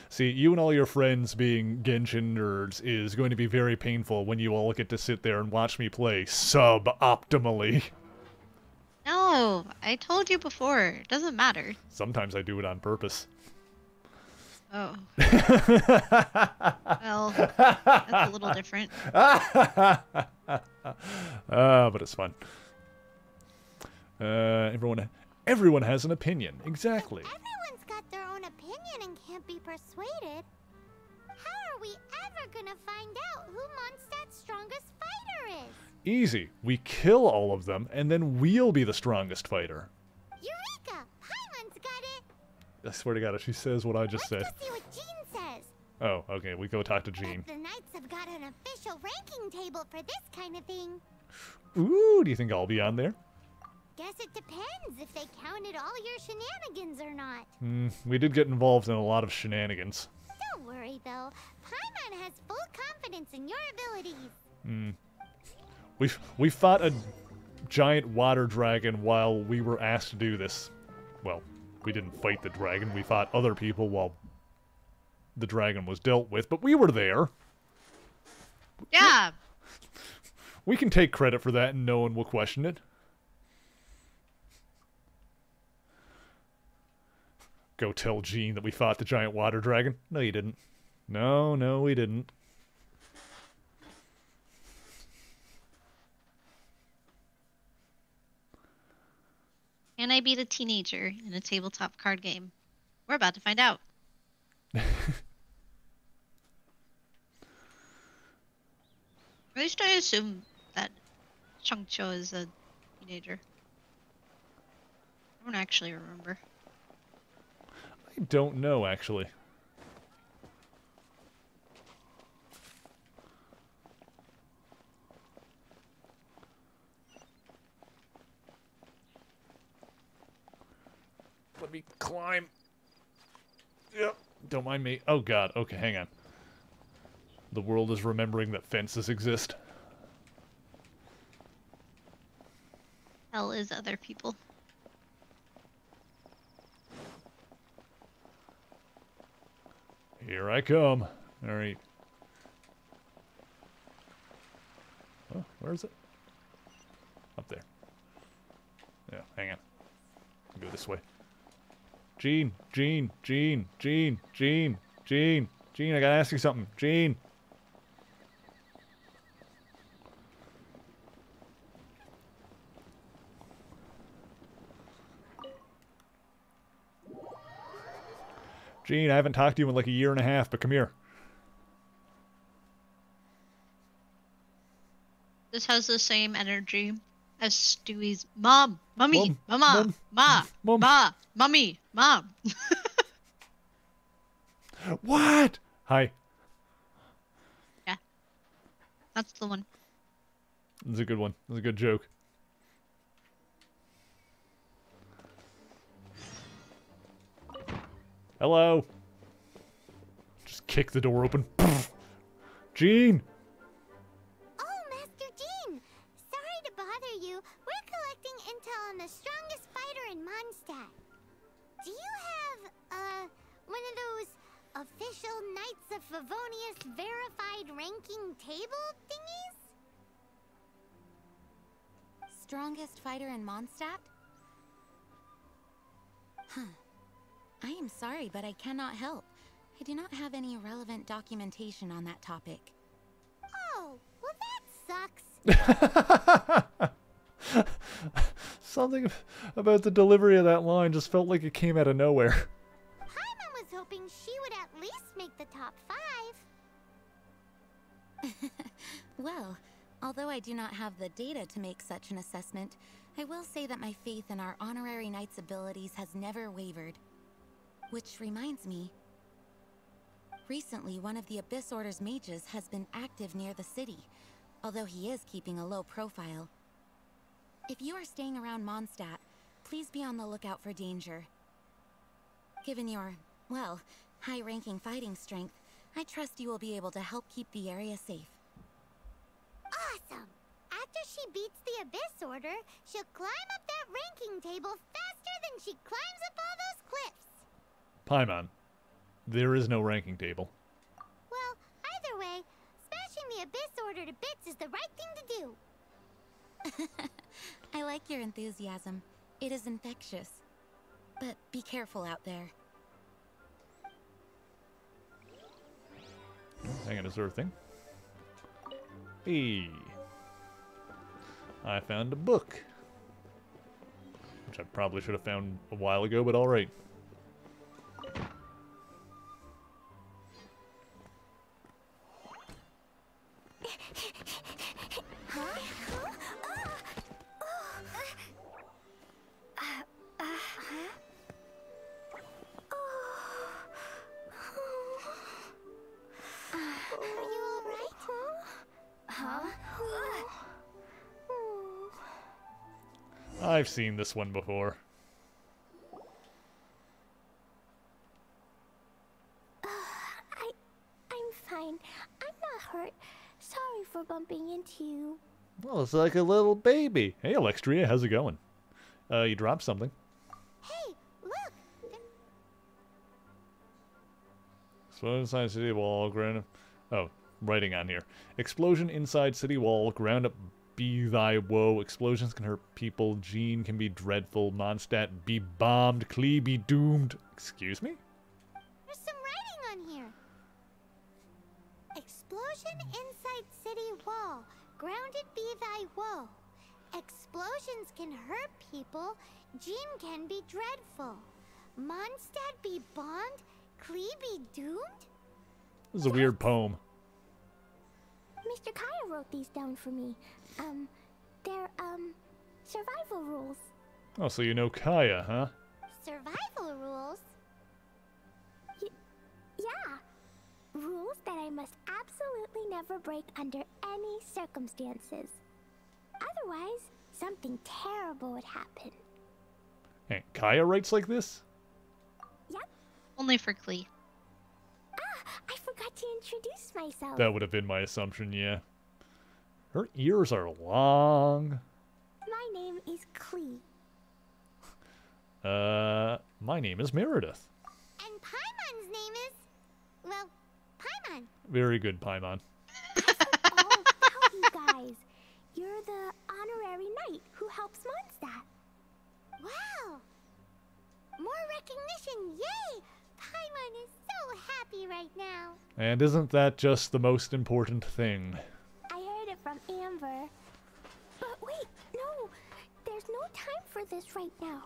See, you and all your friends being Genshin nerds is going to be very painful when you all get to sit there and watch me play suboptimally. No, I told you before. It doesn't matter. Sometimes I do it on purpose. Oh. Well, that's a little different. But it's fun. Everyone has an opinion. Exactly. Everyone's got their own opinion and can't be persuaded. How are we ever gonna find out who Mondstadt's strongest fighter is? Easy. We kill all of them, and then we'll be the strongest fighter. Eureka! Paimon's got it! I swear to God, if she says what I just said. Let's go see what Jean says. Oh, okay. We go talk to Jean. The Knights have got an official ranking table for this kind of thing. Ooh, do you think I'll be on there? Guess it depends if they counted all your shenanigans or not. We did get involved in a lot of shenanigans. Don't worry, though. Paimon has full confidence in your abilities. We fought a giant water dragon while we were asked to do this. Well, we didn't fight the dragon. We fought other people while the dragon was dealt with, but we were there. Yeah. We can take credit for that and no one will question it. Go tell Jean that we fought the giant water dragon. No, you didn't. No, we didn't. Can I beat a teenager in a tabletop card game? We're about to find out. At least I assume that Chungcho is a teenager. I don't actually remember. I don't know, actually. Let me climb. Yep. Don't mind me. Oh, God. Okay, hang on. The world is remembering that fences exist. Hell is other people. Here I come. All right. Oh, where is it? Up there. Yeah, hang on. Go this way. Jean, I gotta ask you something. Jean. Jean, I haven't talked to you in like a year and a half, but come here. This has the same energy as Stewie's mom, mummy, mama, mummy, mom. What? Hi. Yeah. That's the one. That's a good one. That's a good joke. Hello. Just kick the door open. Jean. Oh, Master Jean. Sorry to bother you. We're collecting intel on the strongest fighter in Mondstadt. Do you have, one of those official Knights of Favonius verified ranking table thingies? Strongest fighter in Mondstadt? Huh. I am sorry, but I cannot help. I do not have any relevant documentation on that topic. Oh, well that sucks. Something about the delivery of that line just felt like it came out of nowhere. Paimon was hoping she would at least make the top 5. Well, although I do not have the data to make such an assessment, I will say that my faith in our honorary knight's abilities has never wavered. Which reminds me, recently one of the Abyss Order's mages has been active near the city, although he is keeping a low profile. If you are staying around Mondstadt, please be on the lookout for danger. Given your, well, high-ranking fighting strength, I trust you will be able to help keep the area safe. Awesome! After she beats the Abyss Order, she'll climb up that ranking table faster than she climbs up all those cliffs. Paimon, there is no ranking table. Well, either way, smashing the Abyss Order to bits is the right thing to do. I like your enthusiasm. It is infectious. But be careful out there. Hang on, is there a thing? Hey. I found a book. Which I probably should have found a while ago, but alright. I've seen this one before. I'm fine. I'm not hurt. Sorry for bumping into you. Well, it's like a little baby. Hey, Alexstria, how's it going? You dropped something. Hey, look! Explosion inside city wall, ground... Oh, writing on here. Explosion inside city wall, ground up be thy woe. Explosions can hurt people. Jean can be dreadful. Mondstadt be bombed. Klee be doomed. Excuse me? There's some writing on here. Explosion inside city wall. Grounded be thy woe. Explosions can hurt people. Jean can be dreadful. Mondstadt be bombed. Klee be doomed? This is a weird poem. Mr. Kaya wrote these down for me. They're, survival rules. Oh, so you know Kaya, huh? Survival rules? Yeah. Rules that I must absolutely never break under any circumstances. Otherwise, something terrible would happen. Hey, Kaya writes like this? Yep. Only for Klee. I forgot to introduce myself. That would have been my assumption, yeah. Her ears are long. My name is Klee. My name is Meredith. And Paimon's name is... well, Paimon. Very good, Paimon. All about you guys. You're the honorary knight who helps Mondstadt. Wow! More recognition, yay! Paimon is so happy right now. And isn't that just the most important thing? I heard it from Amber. But wait, no! There's no time for this right now.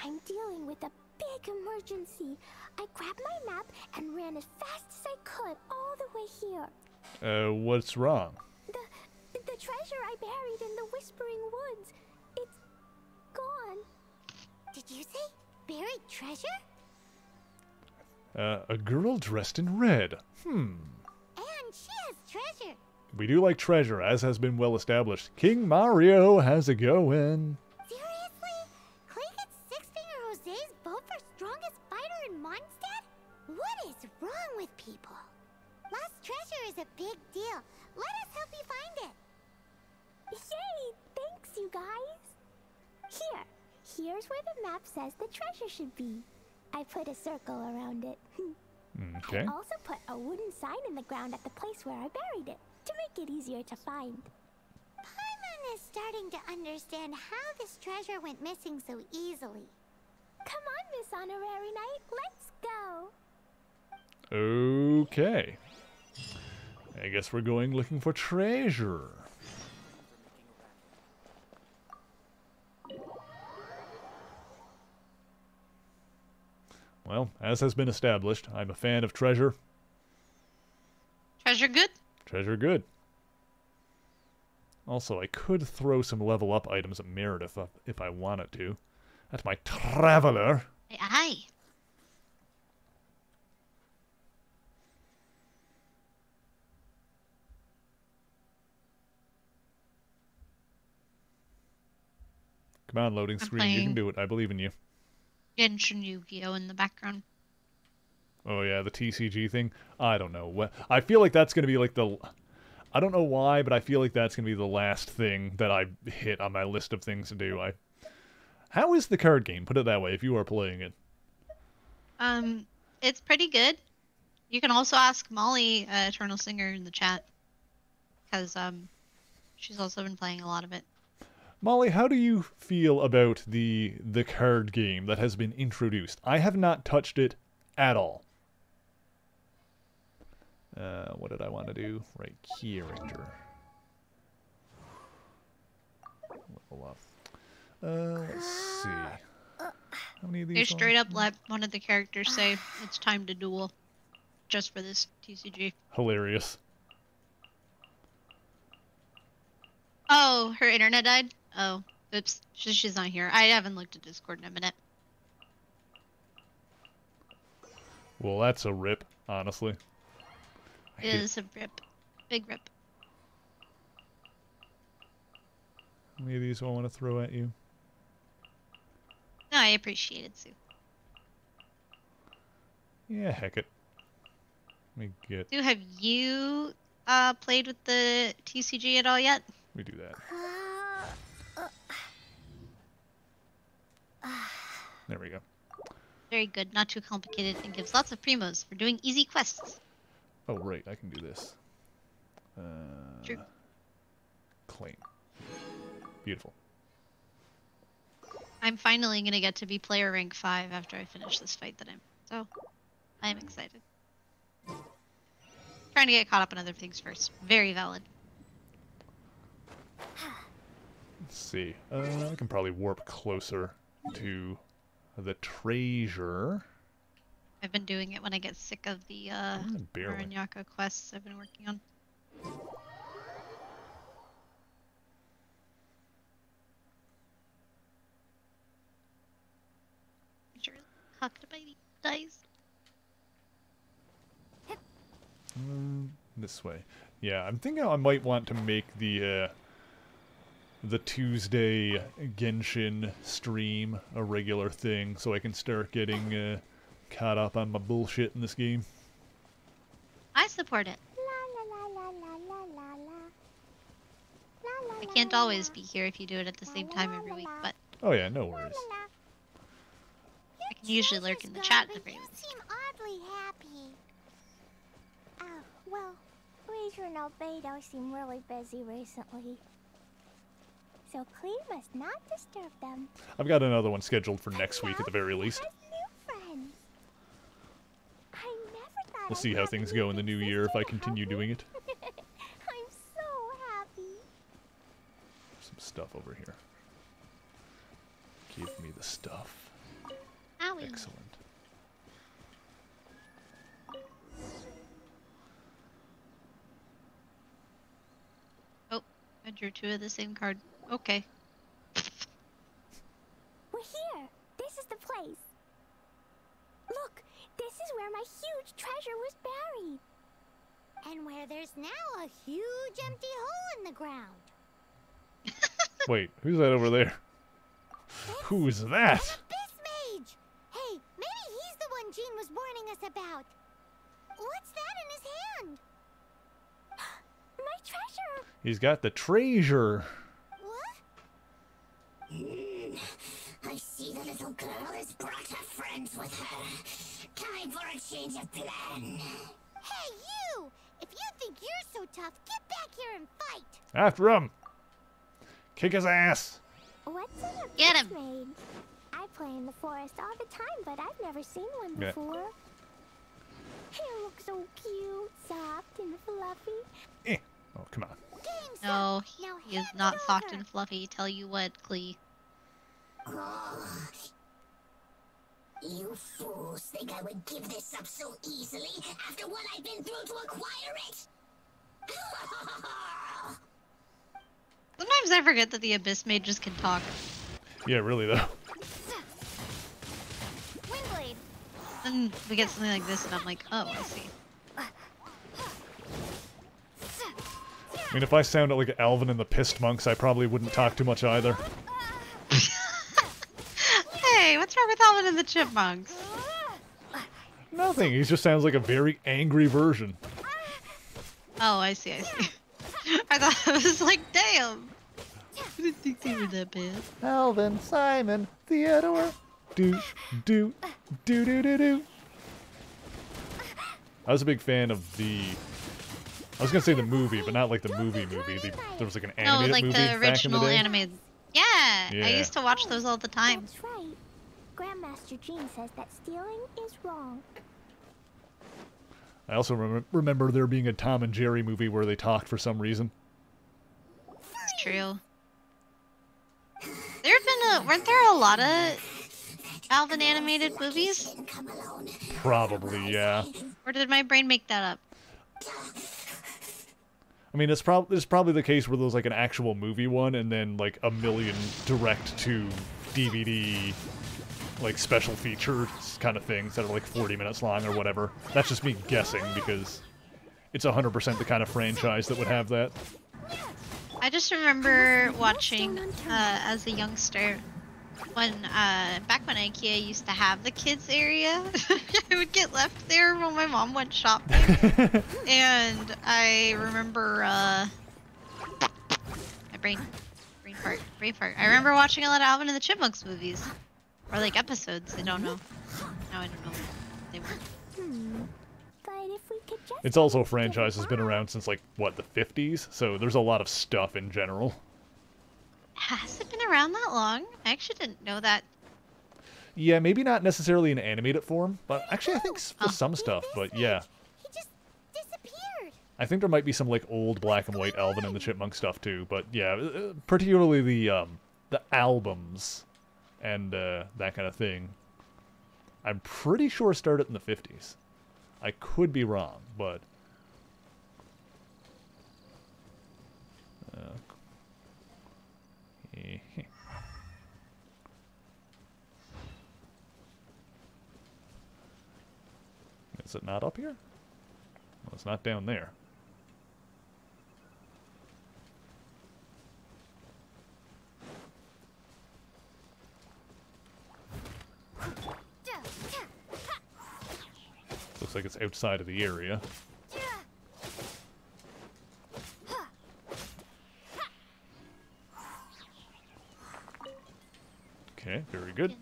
I'm dealing with a big emergency. I grabbed my map and ran as fast as I could all the way here. What's wrong? The treasure I buried in the Whispering Woods. It's gone. Did you say buried treasure? A girl dressed in red. And she has treasure. We do like treasure, as has been well established. King Mario, how's it going? Seriously? Clay gets 6-finger Jose's vote for strongest fighter in Mondstadt? What is wrong with people? Lost treasure is a big deal. Let us help you find it. Yay! Thanks, you guys. Here's where the map says the treasure should be. I put a circle around it. Okay. I also put a wooden sign in the ground at the place where I buried it, to make it easier to find. Paimon is starting to understand how this treasure went missing so easily. Come on, Miss Honorary Knight, let's go. Okay. I guess we're going looking for treasure. Well, as has been established, I'm a fan of treasure. Treasure good? Treasure good. Also, I could throw some level up items at Meredith if I wanted to. That's my traveler. Aye. Come on, loading screen. You can do it. I believe in you. Genshin Yu-Gi-Oh! In the background. Oh yeah, the TCG thing. I don't know. I feel like that's gonna be like the. I don't know why, but I feel like that's gonna be the last thing that I hit on my list of things to do. How is the card game? Put it that way. If you are playing it. It's pretty good. You can also ask Molly, Eternal Singer, in the chat, because she's also been playing a lot of it. Molly, how do you feel about the card game that has been introduced? I have not touched it at all. What did I want to do? Right here, Ranger. Level up. Let's see. How many of these? They straight up let one of the characters say it's time to duel, just for this TCG. Hilarious. Oh, her internet died? Oh, oops. She's not here. I haven't looked at Discord in a minute. Well, that's a rip, honestly. It is a rip. Big rip. How many of these do I want to throw at you? No, I appreciate it, Sue. Yeah, heck it. Let me get... Sue, have you played with the TCG at all yet? We do that. There we go. Very good, not too complicated, and gives lots of primos for doing easy quests. Oh, right, I can do this. True. Claim. Beautiful. I'm finally going to get to be player rank 5 after I finish this fight that so I'm excited. Trying to get caught up on other things first. Very valid. Let's see. I can probably warp closer to the treasure. I've been doing it when I get sick of the Aranyaka quests I've been working on. Hucked by the dice. This way. Yeah, I'm thinking I might want to make the Tuesday Genshin stream a regular thing so I can start getting caught up on my bullshit in this game. I support it. I can't always be here if you do it at the same time every week, but... Oh yeah, no worries. I can usually lurk in the chat at the very least. You seem oddly happy. Oh, well, Razor and Albedo seem really busy recently. So Clee must not disturb them. I've got another one scheduled for next week at the very least. We'll see how things go in the new year if I continue doing it. I'm so happy. Some stuff over here. Give me the stuff. Owie. Excellent. Oh, I drew 2 of the same card. Okay. We're here. This is the place. Look, this is where my huge treasure was buried. And where there's now a huge empty hole in the ground. Wait, who's that over there? Who's that? Abyss Mage! Hey, maybe he's the one Jean was warning us about. What's that in his hand? My treasure! He's got the treasure. I see the little girl has brought her friends with her. Time for a change of plan. Hey, you! If you think you're so tough, get back here and fight! After him! Kick his ass! What's an Abyss Get him! Mage? I play in the forest all the time, but I've never seen one Yeah. before. He looks so cute, soft and fluffy. Oh, come on. No, he is not soft and fluffy. Tell you what, Clee. Oh, you fools think I would give this up so easily after what I've been through to acquire it? Sometimes I forget that the Abyss Mages can talk. Yeah, really though. Windblade. Then we get something like this and I'm like, oh, I see. I mean, if I sounded like Alvin and the Pissed Monks, I probably wouldn't talk too much either. with Alvin and the Chipmunks? Nothing. He just sounds like a very angry version. Oh, I see, I see. I thought it was like, damn. I didn't think they were that bad. Alvin, Simon, Theodore. Do, do, do, do, do, do. I was a big fan of the... I was gonna say the movie, but not like the movie. There was like an animated movie the original back in the day. animated. Yeah, I used to watch those all the time. That's right. Grandmaster Jean says that stealing is wrong. I also remember there being a Tom and Jerry movie where they talked for some reason. It's true. Weren't there a lot of Alvin animated movies? Probably, yeah. Or did my brain make that up? I mean, it's probably the case where there's like an actual movie one, and then like a million direct to DVD, like special features kind of things that are like 40 minutes long or whatever. That's just me guessing because it's 100% the kind of franchise that would have that. I just remember watching as a youngster when back when IKEA used to have the kids area. I would get left there when my mom went shopping, and I remember my brain fart. I remember watching a lot of Alvin and the Chipmunks movies, or like episodes. I don't know. Now I don't know what they were. But if we could just It's also a franchise that's been around since like what, the 50s, so there's a lot of stuff in general. Has it been around that long? I actually didn't know that. Yeah, maybe not necessarily in animated form, but actually I think for some stuff, but yeah. He just disappeared. I think there might be some like old black and white Alvin and the Chipmunk stuff too, but yeah, particularly the albums and that kind of thing. I'm pretty sure started in the 50s. I could be wrong, but is it not up here? Well, it's not down there. Looks like it's outside of the area. Okay, very good.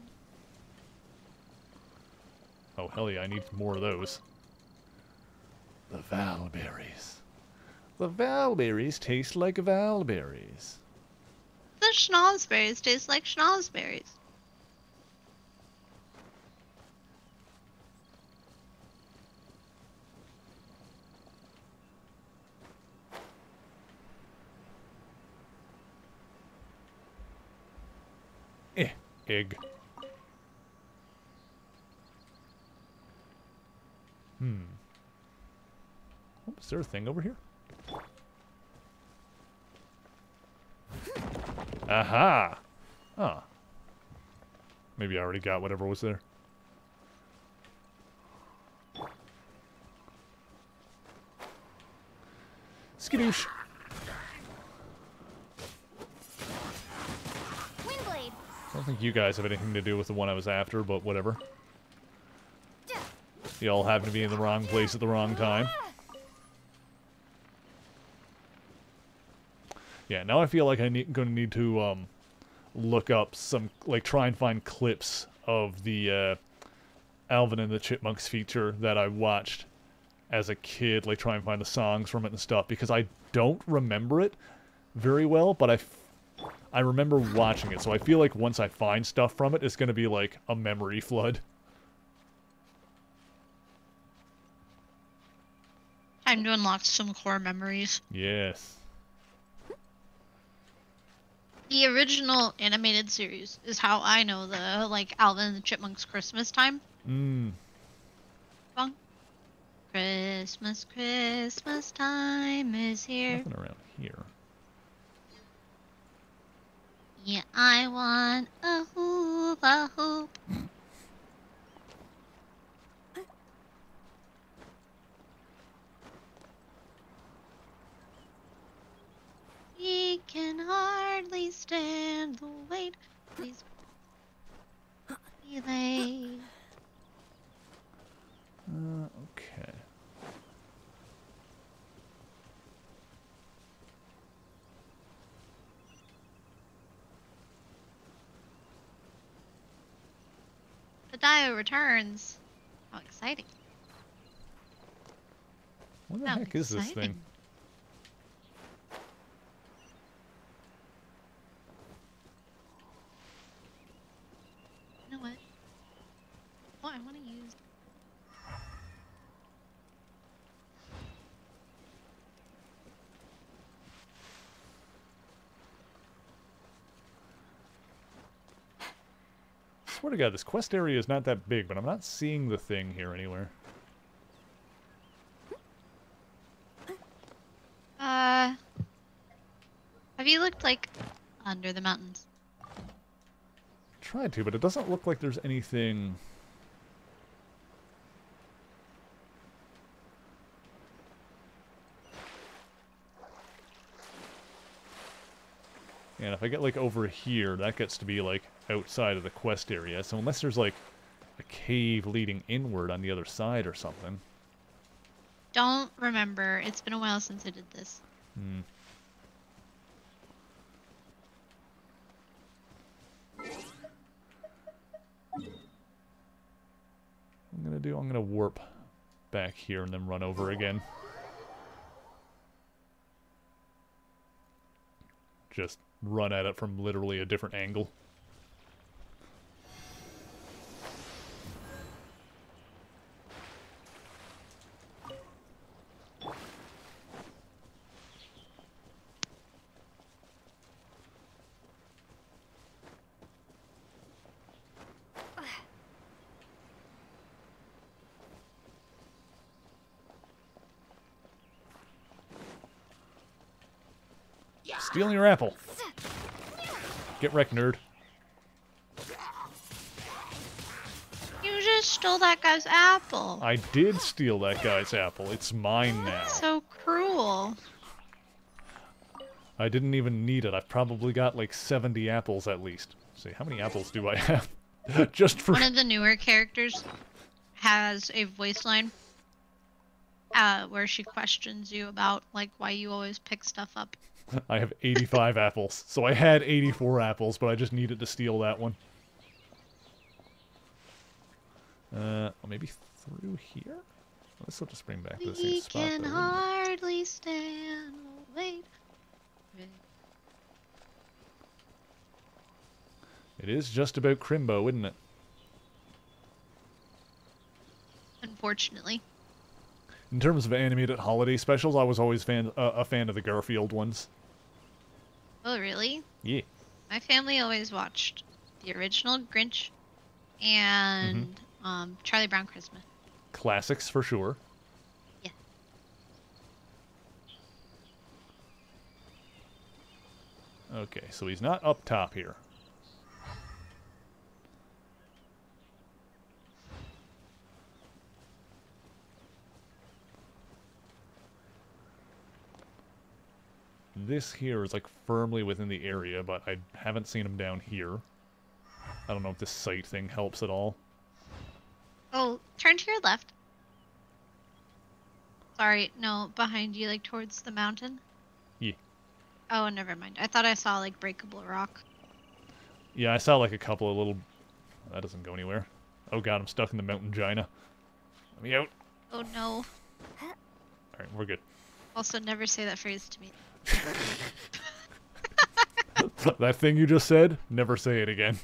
Oh, hell yeah, I need more of those. The Valberries. The Valberries taste like Valberries. The schnozberries taste like schnozberries. Egg. Oh, is there a thing over here? Aha! Ah. Maybe I already got whatever was there. Skadoosh. I don't think you guys have anything to do with the one I was after, but whatever. You all happen to be in the wrong place at the wrong time. Yeah, now I feel like I'm going to need to look up some, like, try and find clips of the Alvin and the Chipmunks feature that I watched as a kid, like, try and find the songs from it and stuff, because I don't remember it very well, but I remember watching it, so I feel like once I find stuff from it, it's going to be like a memory flood. Time to unlock some core memories. Yes. The original animated series is how I know the, like, Alvin and the Chipmunks Christmas time. Song. Christmas, Christmas time is here. Nothing around here. Yeah, I want a hula hoop. He can hardly stand the weight. Please be late. The Dio returns. How exciting. What the How heck is this exciting. thing? You know what? Oh, I want to use... Swear to God, this quest area is not that big, but I'm not seeing the thing here anywhere. Have you looked, like, under the mountains? Tried to, but it doesn't look like there's anything... And if I get, like, over here, that gets to be, like, outside of the quest area. So unless there's, like, a cave leading inward on the other side or something. Don't remember. It's been a while since I did this. Hmm. I'm gonna warp back here and then run over again. Just run at it from literally a different angle. Stealing your apple. Get wrecked, nerd. You just stole that guy's apple. I did steal that guy's apple. It's mine now. So cruel. I didn't even need it. I've probably got like 70 apples at least. Let's see, how many apples do I have? Just for... One of the newer characters has a voice line where she questions you about like why you always pick stuff up. I have 85 apples. So I had 84 apples, but I just needed to steal that one. Maybe through here? This will just bring back to the same We spot. can Though, hardly stand. Wait. it is just about Crimbo, isn't it? Unfortunately. In terms of animated holiday specials, I was always a fan of the Garfield ones. Oh, really? Yeah. My family always watched the original Grinch and Charlie Brown Christmas. Classics for sure. Yeah. Okay, so he's not up top here. This here is like firmly within the area, but I haven't seen him down here. I don't know if this sight thing helps at all. Oh, turn to your left. Sorry, no, behind you, like towards the mountain. Yeah. Oh, never mind. I thought I saw like breakable rock. Yeah, I saw like a couple of little... That doesn't go anywhere. Oh god, I'm stuck in the mountain Gina. Let me out. Oh no. Alright, we're good. Also, never say that phrase to me. That thing you just said, never say it again.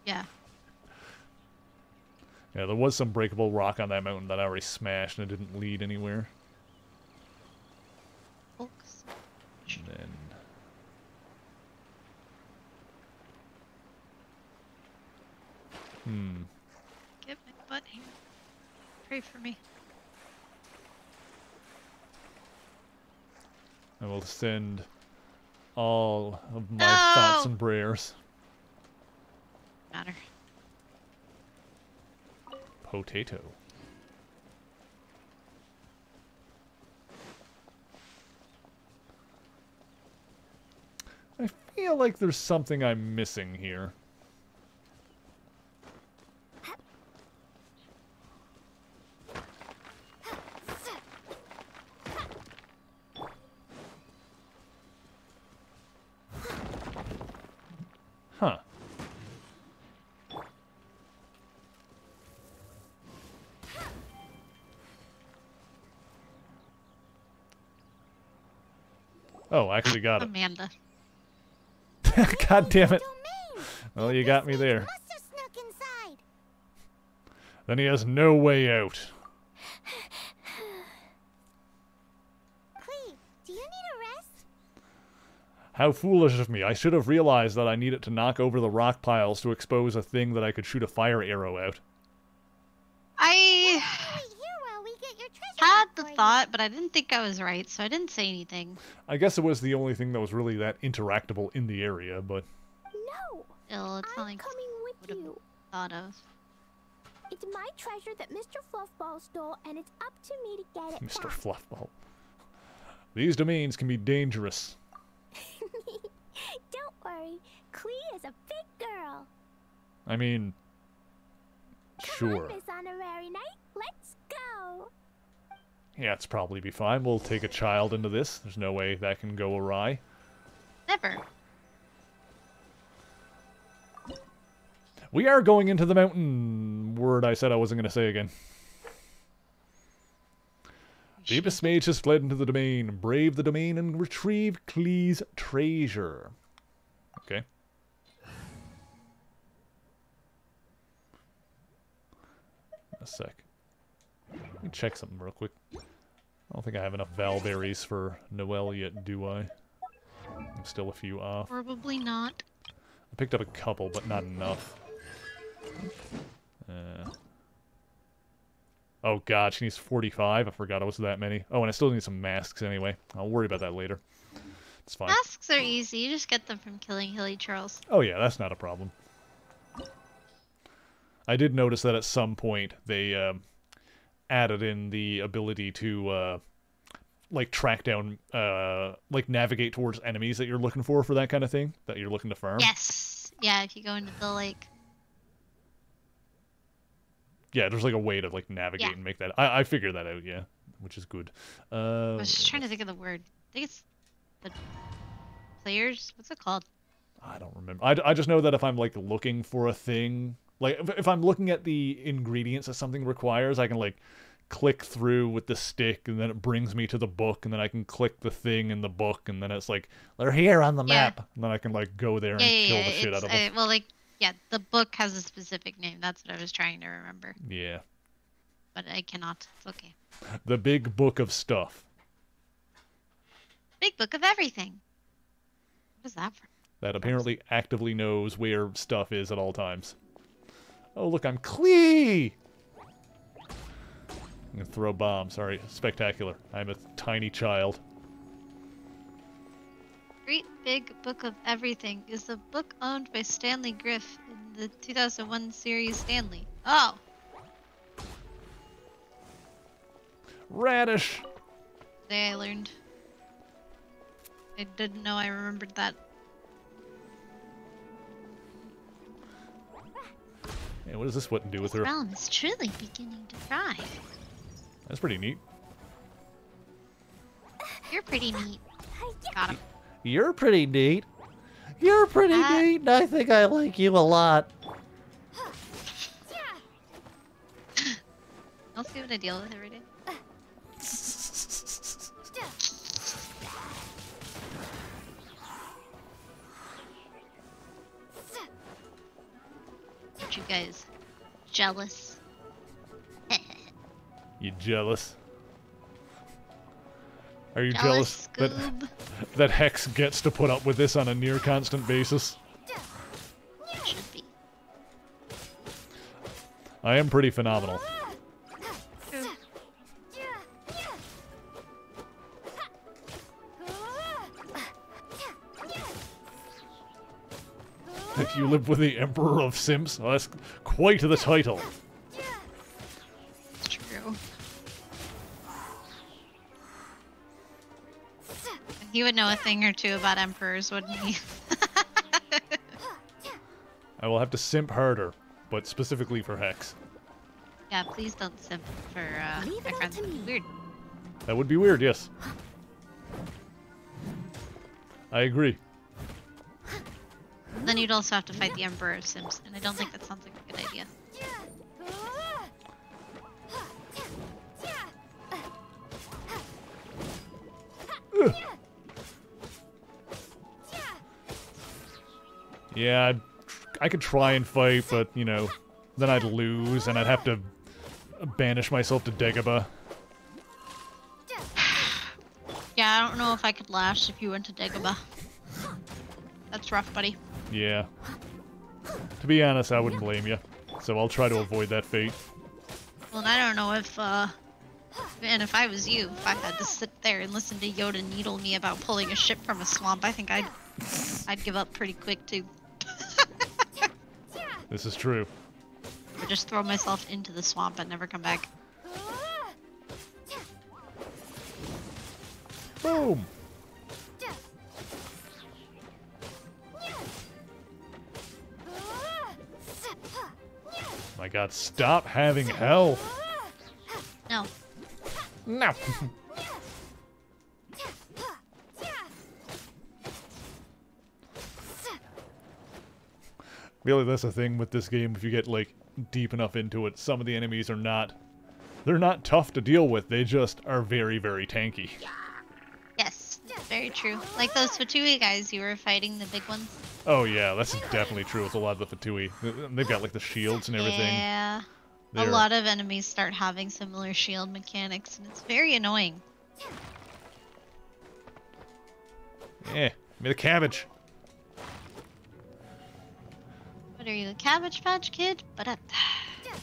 Yeah. Yeah, there was some breakable rock on that mountain that I already smashed and it didn't lead anywhere. Folks. And then... Get my butt here. Pray for me. I will send all of my thoughts and prayers. Matter. Potato. I feel like there's something I'm missing here. Huh. Oh, I actually got it. Amanda. God damn it. Well, you got me there. Then he has no way out. Cleve, do you need a rest? How foolish of me. I should have realized that I needed to knock over the rock piles to expose a thing that I could shoot a fire arrow out. I had the thought, but I didn't think I was right, so I didn't say anything. I guess it was the only thing that was really that interactable in the area, but... No! Still, it's not like coming with you. Thought of. It's my treasure that Mr. Fluffball stole, and it's up to me to get it Mr. back. Fluffball. These domains can be dangerous. Don't worry, Clee is a big girl. I mean... Come sure. on, Miss Honorary Knight, let's go! Yeah, it's probably be fine. We'll take a child into this. There's no way that can go awry. Never. We are going into the mountain. Word I said I wasn't going to say again. The Abyss Mage has fled into the domain, braved the domain, and retrieved Klee's treasure. Okay. A sec. Let me check something real quick. I don't think I have enough Valberries for Noelle yet, do I? I'm still a few off. Probably not. I picked up a couple, but not enough. Oh god, she needs 45. I forgot it was that many. Oh, and I still need some masks anyway. I'll worry about that later. It's fine. Masks are easy. You just get them from killing Hilly Charles. Oh yeah, that's not a problem. I did notice that at some point they added in the ability to like track down, like navigate towards enemies that you're looking for that kind of thing, that you're looking to farm. Yes. Yeah, if you go into the lake. Yeah, there's like a way to like navigate and make that. I figured that out, yeah, which is good. I was just trying to think of the word. I think it's the players. What's it called? I don't remember. I just know that if I'm like looking for a thing, like if I'm looking at the ingredients that something requires, I can like click through with the stick, and then it brings me to the book, and then I can click the thing in the book, and then it's like they're here on the map, and then I can like go there and kill the shit out of them. Well, like. Yeah, the book has a specific name. That's what I was trying to remember. Yeah. But I cannot. It's okay. The big book of stuff. Big book of everything. What is that from? That apparently actively knows where stuff is at all times. Oh, look, I'm Clee! I'm gonna throw bombs. Sorry, spectacular. I'm a tiny child. Great Big Book of Everything is a book owned by Stanley Griff in the 2001 series Stanley. Oh! Radish! Today I learned. I didn't know I remembered that. Yeah, what does this button do with her? This realm is truly beginning to thrive. That's pretty neat. You're pretty neat. Got him. You're pretty neat. You're pretty neat, and I think I like you a lot. I'll see what I deal with every day. Aren't you guys jealous? You jealous? Are you jealous that Hex gets to put up with this on a near constant basis? Should be. I am pretty phenomenal. If you live with the Emperor of Simps, well, that's quite the title. True. He would know a thing or two about emperors, wouldn't he? I will have to simp harder, but specifically for Hex. Yeah, please don't simp for my friends. That'd be weird. That would be weird, yes. I agree. Then you'd also have to fight the Emperor of Sims, and I don't think that sounds like a good idea. Yeah, I could try and fight, but, you know, then I'd lose, and I'd have to banish myself to Dagobah. Yeah, I don't know if I could last if you went to Dagobah. That's rough, buddy. Yeah. To be honest, I wouldn't blame you. So I'll try to avoid that fate. Well, and I don't know if, man, if I was you, if I had to sit there and listen to Yoda needle me about pulling a ship from a swamp, I think I'd give up pretty quick, too. This is true. Or just throw myself into the swamp and never come back. Boom! My god, stop having health! No. No! Really, that's the thing with this game. If you get, like, deep enough into it, some of the enemies are not... They're not tough to deal with. They just are very, very tanky. Yes, very true. Like those Fatui guys you were fighting, the big ones. Oh yeah, that's definitely true with a lot of the Fatui. They've got, like, the shields and everything. Yeah. A They're... lot of enemies start having similar shield mechanics, and it's very annoying. Eh, give me the cabbage. What are you, a Cabbage Patch Kid? And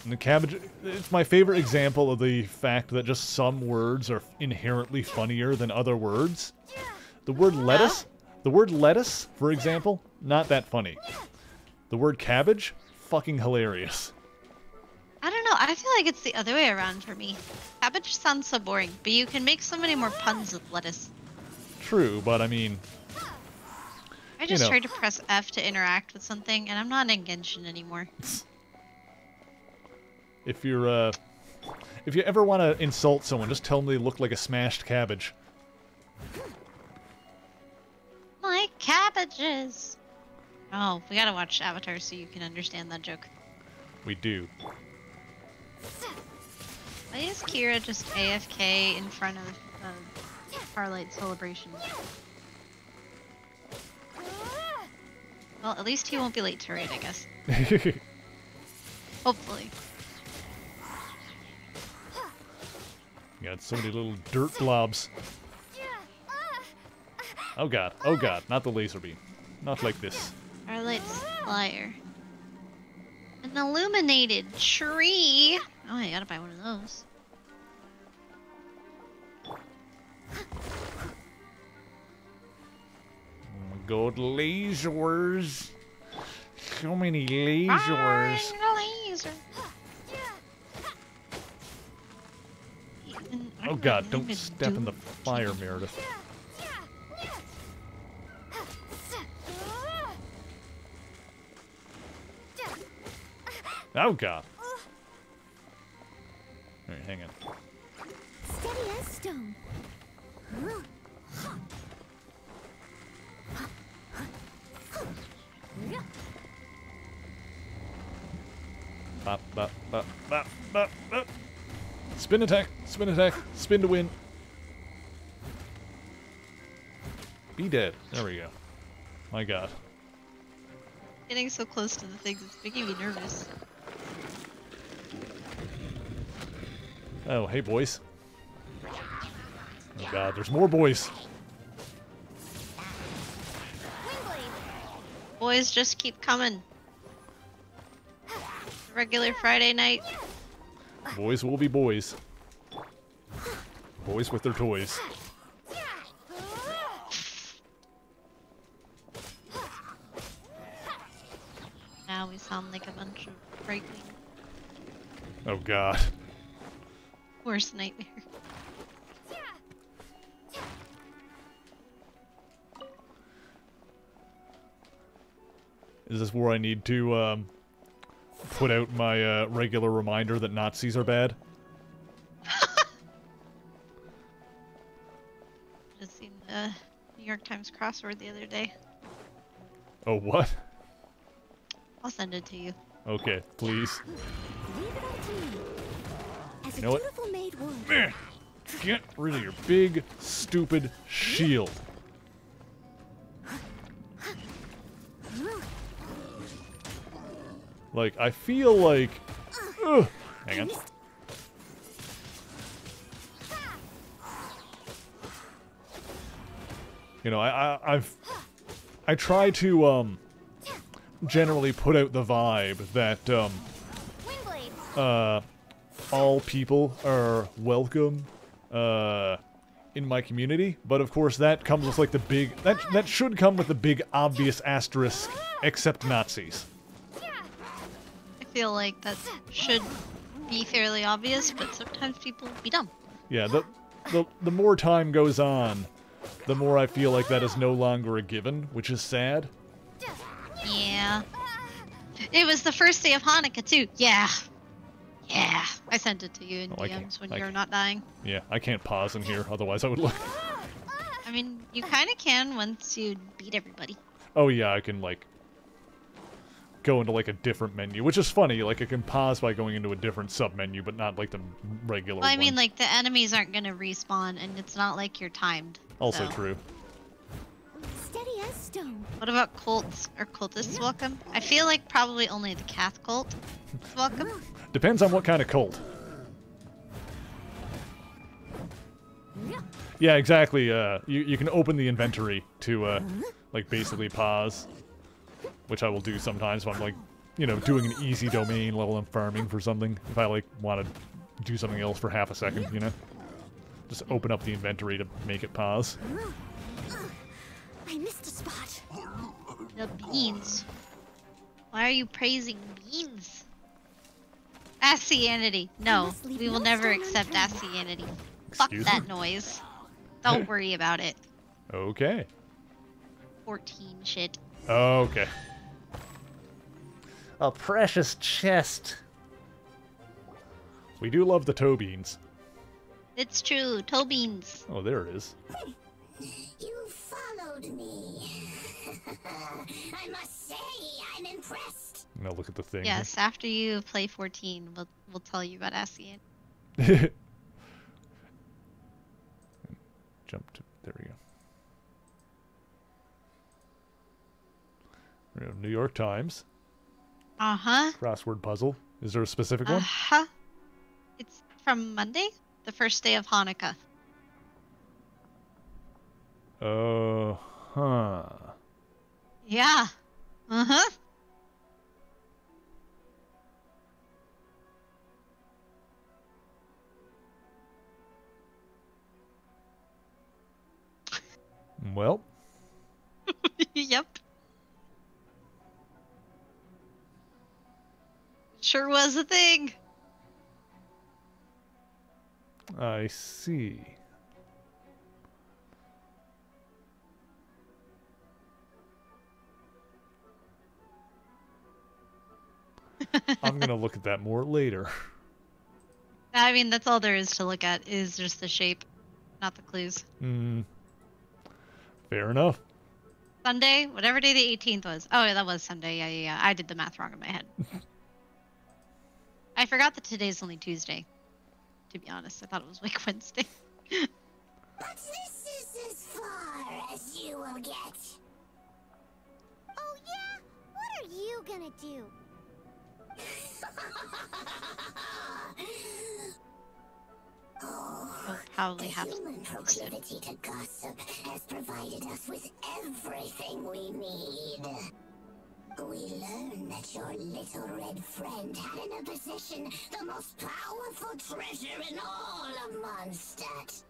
the cabbage, it's my favorite example of the fact that just some words are inherently funnier than other words. The word lettuce, for example, not that funny. The word cabbage, fucking hilarious. I don't know, I feel like it's the other way around for me. Cabbage sounds so boring, but you can make so many more puns with lettuce. True, but I mean... I just tried to press F to interact with something, and I'm not in Genshin anymore. If you're, if you ever want to insult someone, just tell them they look like a smashed cabbage. My cabbages! Oh, we gotta watch Avatar so you can understand that joke. We do. Why is Kira just AFK in front of Starlight Celebration? Well, at least he won't be late to raid, I guess. Hopefully. Got so many little dirt blobs. Oh god, not the laser beam. Not like this. Starlight's Flyer. An illuminated tree! Oh, I gotta buy one of those. God, lasers. So many lasers. Laser. Oh god, don't step in the fire, Meredith. Oh god. Alright, hang on. Steady as stone. Bop, bop, bop, bop, bop, bop. Spin attack, spin to win. Be dead. There we go. My god. Getting so close to the things, it's making me nervous. Oh, hey boys. Oh god, there's more boys. Boys just keep coming. Regular Friday night. Boys will be boys. Boys with their toys. Now we sound like a bunch of frightening. Oh god. Worst nightmare. Is this where I need to put out my regular reminder that Nazis are bad? Just seen the New York Times crossword the other day. Oh, what? I'll send it to you. Okay, please. Leave it all to me. As You know what? dutiful maid would. Meh. Get rid of your big, stupid shield. Like, I feel like... Ugh, hang on. You know, I try to, generally put out the vibe that, all people are welcome, in my community, but of course that comes with, like, the big... That should come with the big, obvious asterisk, except Nazis. I feel like that should be fairly obvious, but sometimes people be dumb. Yeah, the more time goes on, the more I feel like that is no longer a given, which is sad. Yeah. It was the first day of Hanukkah, too. Yeah. Yeah. I sent it to you in DMs when you're not dying. Yeah, I can't pause in here, otherwise I would look. I mean, you kind of can once you beat everybody. Oh yeah, I can, like, go into, like, a different menu, which is funny. Like, I can pause by going into a different sub-menu, but not, like, the regular Well, I mean, one. like, the enemies aren't going to respawn, and it's not like you're timed. Also so. true. Steady as stone. What about cults or cultists welcome? I feel like probably only the Cath cult is welcome. Depends on what kind of cult. Yeah, exactly. You can open the inventory to, like, basically pause. Which I will do sometimes when I'm, like, you know, doing an easy domain level and farming for something. If I, like, want to do something else for half a second, you know? Just open up the inventory to make it pause. I missed a spot. The beans. Why are you praising beans? Asianity. No, we will never accept Asianity. Fuck that noise. Don't worry about it. Okay. 14 shit. Okay. A precious chest. We do love the toe beans. It's true. Toe beans. Oh, there it is. You followed me. I must say, I'm impressed. Now look at the thing. Yes, after you play 14, we'll tell you about Asian. Jump to... There we go. There we go. New York Times. Uh-huh. Crossword puzzle. Is there a specific one? Uh-huh. It's from Monday, the first day of Hanukkah. Huh. Yeah. Uh-huh. Well. Yep. Sure was a thing. I see. I'm gonna look at that more later. I mean, that's all there is to look at, is just the shape, not the clues. Fair enough. Sunday, whatever day the 18th was. Oh, yeah, that was Sunday. Yeah. I did the math wrong in my head. I forgot that today's only Tuesday. To be honest, I thought it was like Wednesday. But this is as far as you will get. Oh yeah? What are you gonna do? We'll probably have to Human proclivity to gossip has provided us with everything we need. We learned that your little red friend had in her possession the most powerful treasure in all of Mondstadt.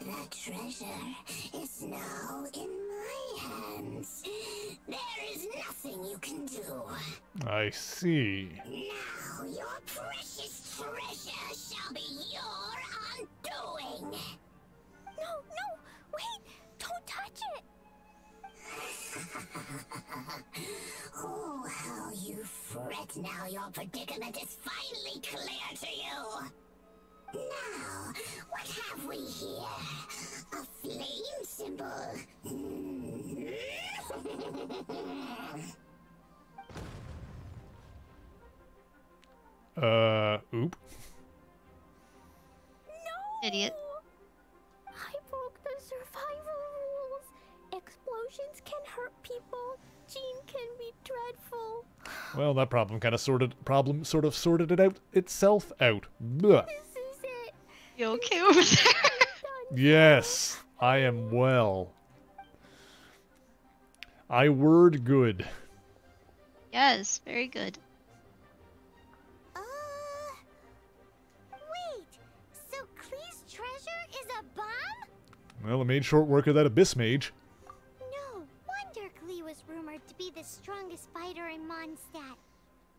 That treasure is now in my hands. There is nothing you can do. I see. Now your precious treasure shall be your undoing. No, wait! Don't touch it! Oh, how you fret now your predicament is finally clear to you. Now, what have we here? A flame symbol. Oop. No! Idiot. I broke the survival rules. Explosions can hurt people. Jean can be dreadful. Well, that problem kind of sort of sorted it out itself out. Blah. You okay over there? Yes, I am well. I word good. Yes, very good. Wait, so Klee's treasure is a bomb? Well, I made short work of that abyss mage. No wonder Klee was rumored to be the strongest fighter in Mondstadt.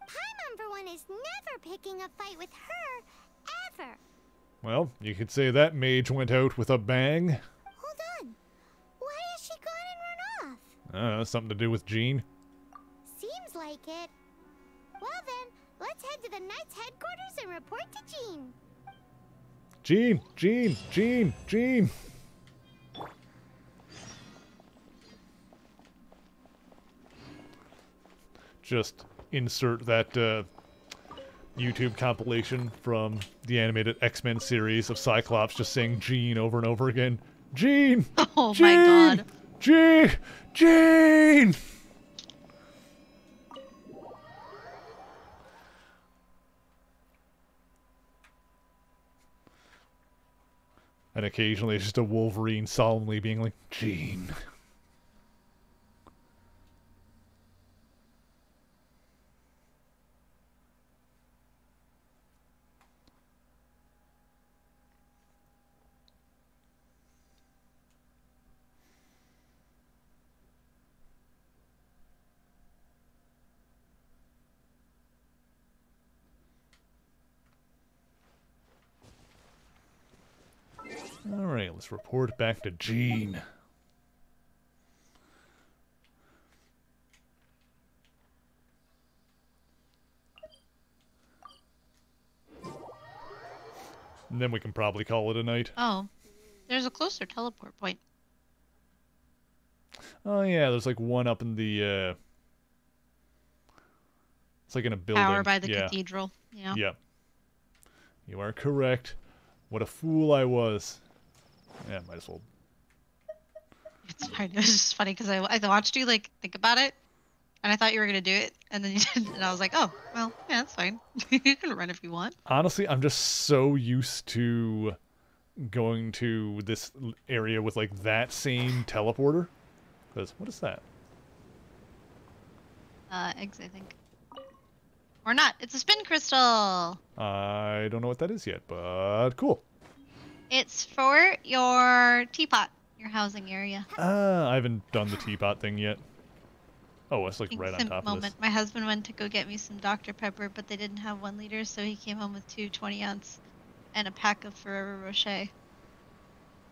Paimon, for one, is never picking a fight with her, ever. Well, you could say that mage went out with a bang. Hold on. Why has she gone and run off? Something to do with Jean. Seems like it. Well then, let's head to the Knight's headquarters and report to Jean. Jean! Just insert that YouTube compilation from the animated X-Men series of Cyclops just saying Jean over and over again. Jean! Oh Jean! my god. Jean! And occasionally it's just a Wolverine solemnly being like, Jean. Alright, let's report back to Jean. And then we can probably call it a night. Oh, there's a closer teleport point. Oh yeah, there's like one up in the it's like in a building. Power by the cathedral. Yeah. Yeah. You are correct. What a fool I was. Yeah, might as well. It's fine. It was just funny because I watched you like think about it, and I thought you were gonna do it, and then you didn't, and I was like, oh, well, yeah, that's fine. You can run if you want. Honestly, I'm just so used to going to this area with like that same teleporter. Because what is that? Eggs, I think. Or not. It's a spin crystal. I don't know what that is yet, but cool. It's for your teapot, your housing area. I haven't done the teapot thing yet. Oh, it's like right on top of this. My husband went to go get me some Dr. Pepper, but they didn't have 1 liter, so he came home with 2 20-ounce and a pack of Ferrero Rocher.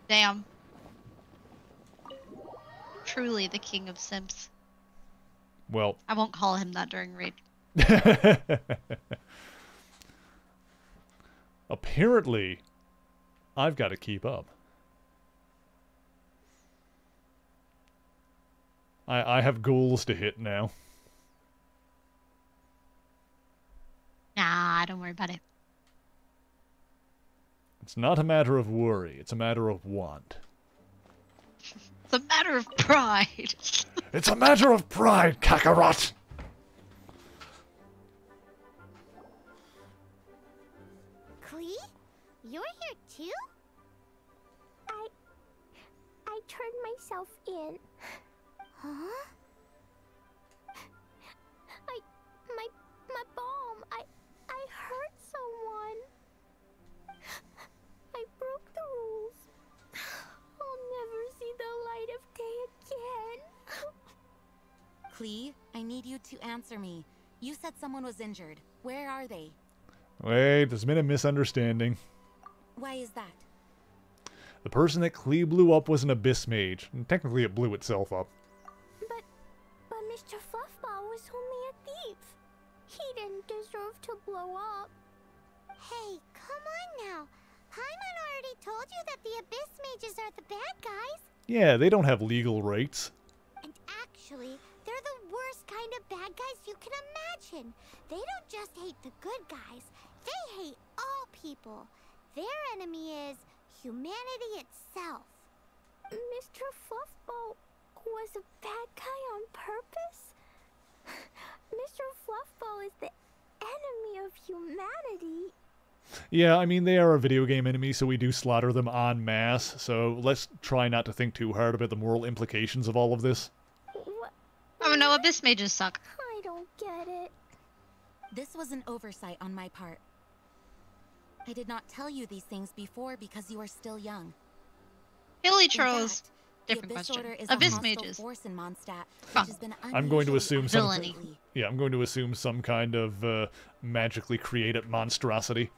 Damn. Truly the king of simps. Well, I won't call him that during raid. Apparently, I've got to keep up. I have goals to hit now. Nah, don't worry about it. It's not a matter of worry, it's a matter of want. It's a matter of pride. It's a matter of pride, Kakarot! Klee? You're here too? I turned myself in. Huh? My bomb. I hurt someone. I broke the rules. I'll never see the light of day again. Klee, I need you to answer me. You said someone was injured. Where are they? Wait, there's been a misunderstanding. Why is that? The person that Klee blew up was an abyss mage, and technically it blew itself up. But Mr. Fluffball was only a thief. He didn't deserve to blow up. Hey, come on now. Paimon already told you that the abyss mages are the bad guys. Yeah, they don't have legal rights. And actually, they're the worst kind of bad guys you can imagine. They don't just hate the good guys. They hate all people. Their enemy is humanity itself. Mr. Fluffball was a bad guy on purpose? Mr. Fluffball Yeah, I mean, they are a video game enemy, so we do slaughter them en masse, so let's try not to think too hard about the moral implications of all of this. Oh no, abyss mages suck. I don't get it. This was an oversight on my part. I did not tell you these things before because you are still young. Hilly In trolls. fact, Different the Abyss question. Order is Abyss a hostile mages. force in Mondstadt, which has been I'm going to unusually assume some. villainy. Yeah, I'm going to assume some kind of magically created monstrosity.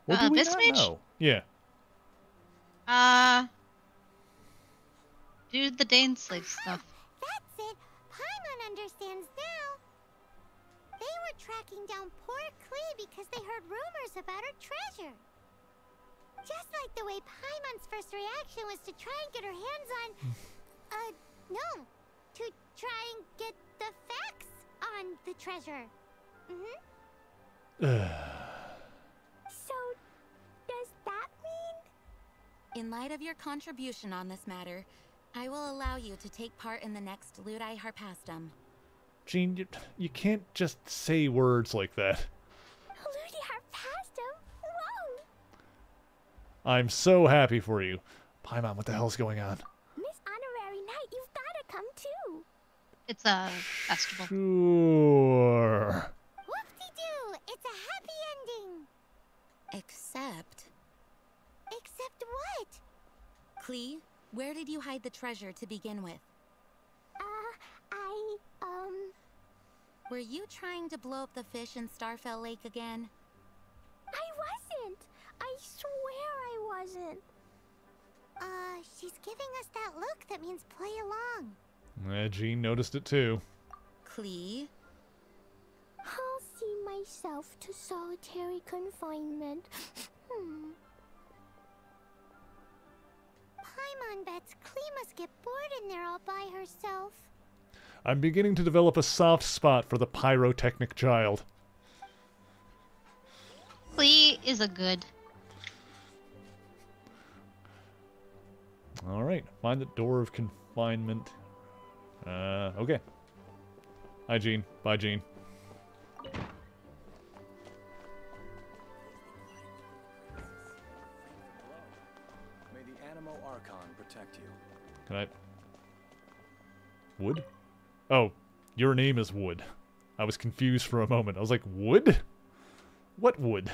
Or do we Abyss not mage? know? Yeah. Do the Dane slave stuff. That's it. Paimon understands now. They were tracking down poor Klee because they heard rumors about her treasure. Just like the way Paimon's first reaction was to try and get her hands on... no. To try and get the facts on the treasure. So, does that mean? In light of your contribution on this matter, I will allow you to take part in the next Ludi Harpastum. Jean, you can't just say words like that. Ludi Harpastum? Whoa! I'm so happy for you. Paimon, what the hell's going on? Miss Honorary Knight, you've gotta come too. It's a festival. Sure. Whoop-de-doo! It's a happy ending! Except... Except what? Klee, where did you hide the treasure to begin with? I, Were you trying to blow up the fish in Starfell Lake again? I wasn't! I swear I wasn't. She's giving us that look that means play along. Jean noticed it too. Klee? I'll see myself to solitary confinement. Paimon bets Klee must get bored in there all by herself. I'm beginning to develop a soft spot for the pyrotechnic child. Klee is a good. Alright, find the door of confinement. Okay. Hi, Jean. Bye, Jean. May the Animo Archon protect you. Can I... Wood? Oh, your name is Wood. I was confused for a moment. I was like, wood? What wood?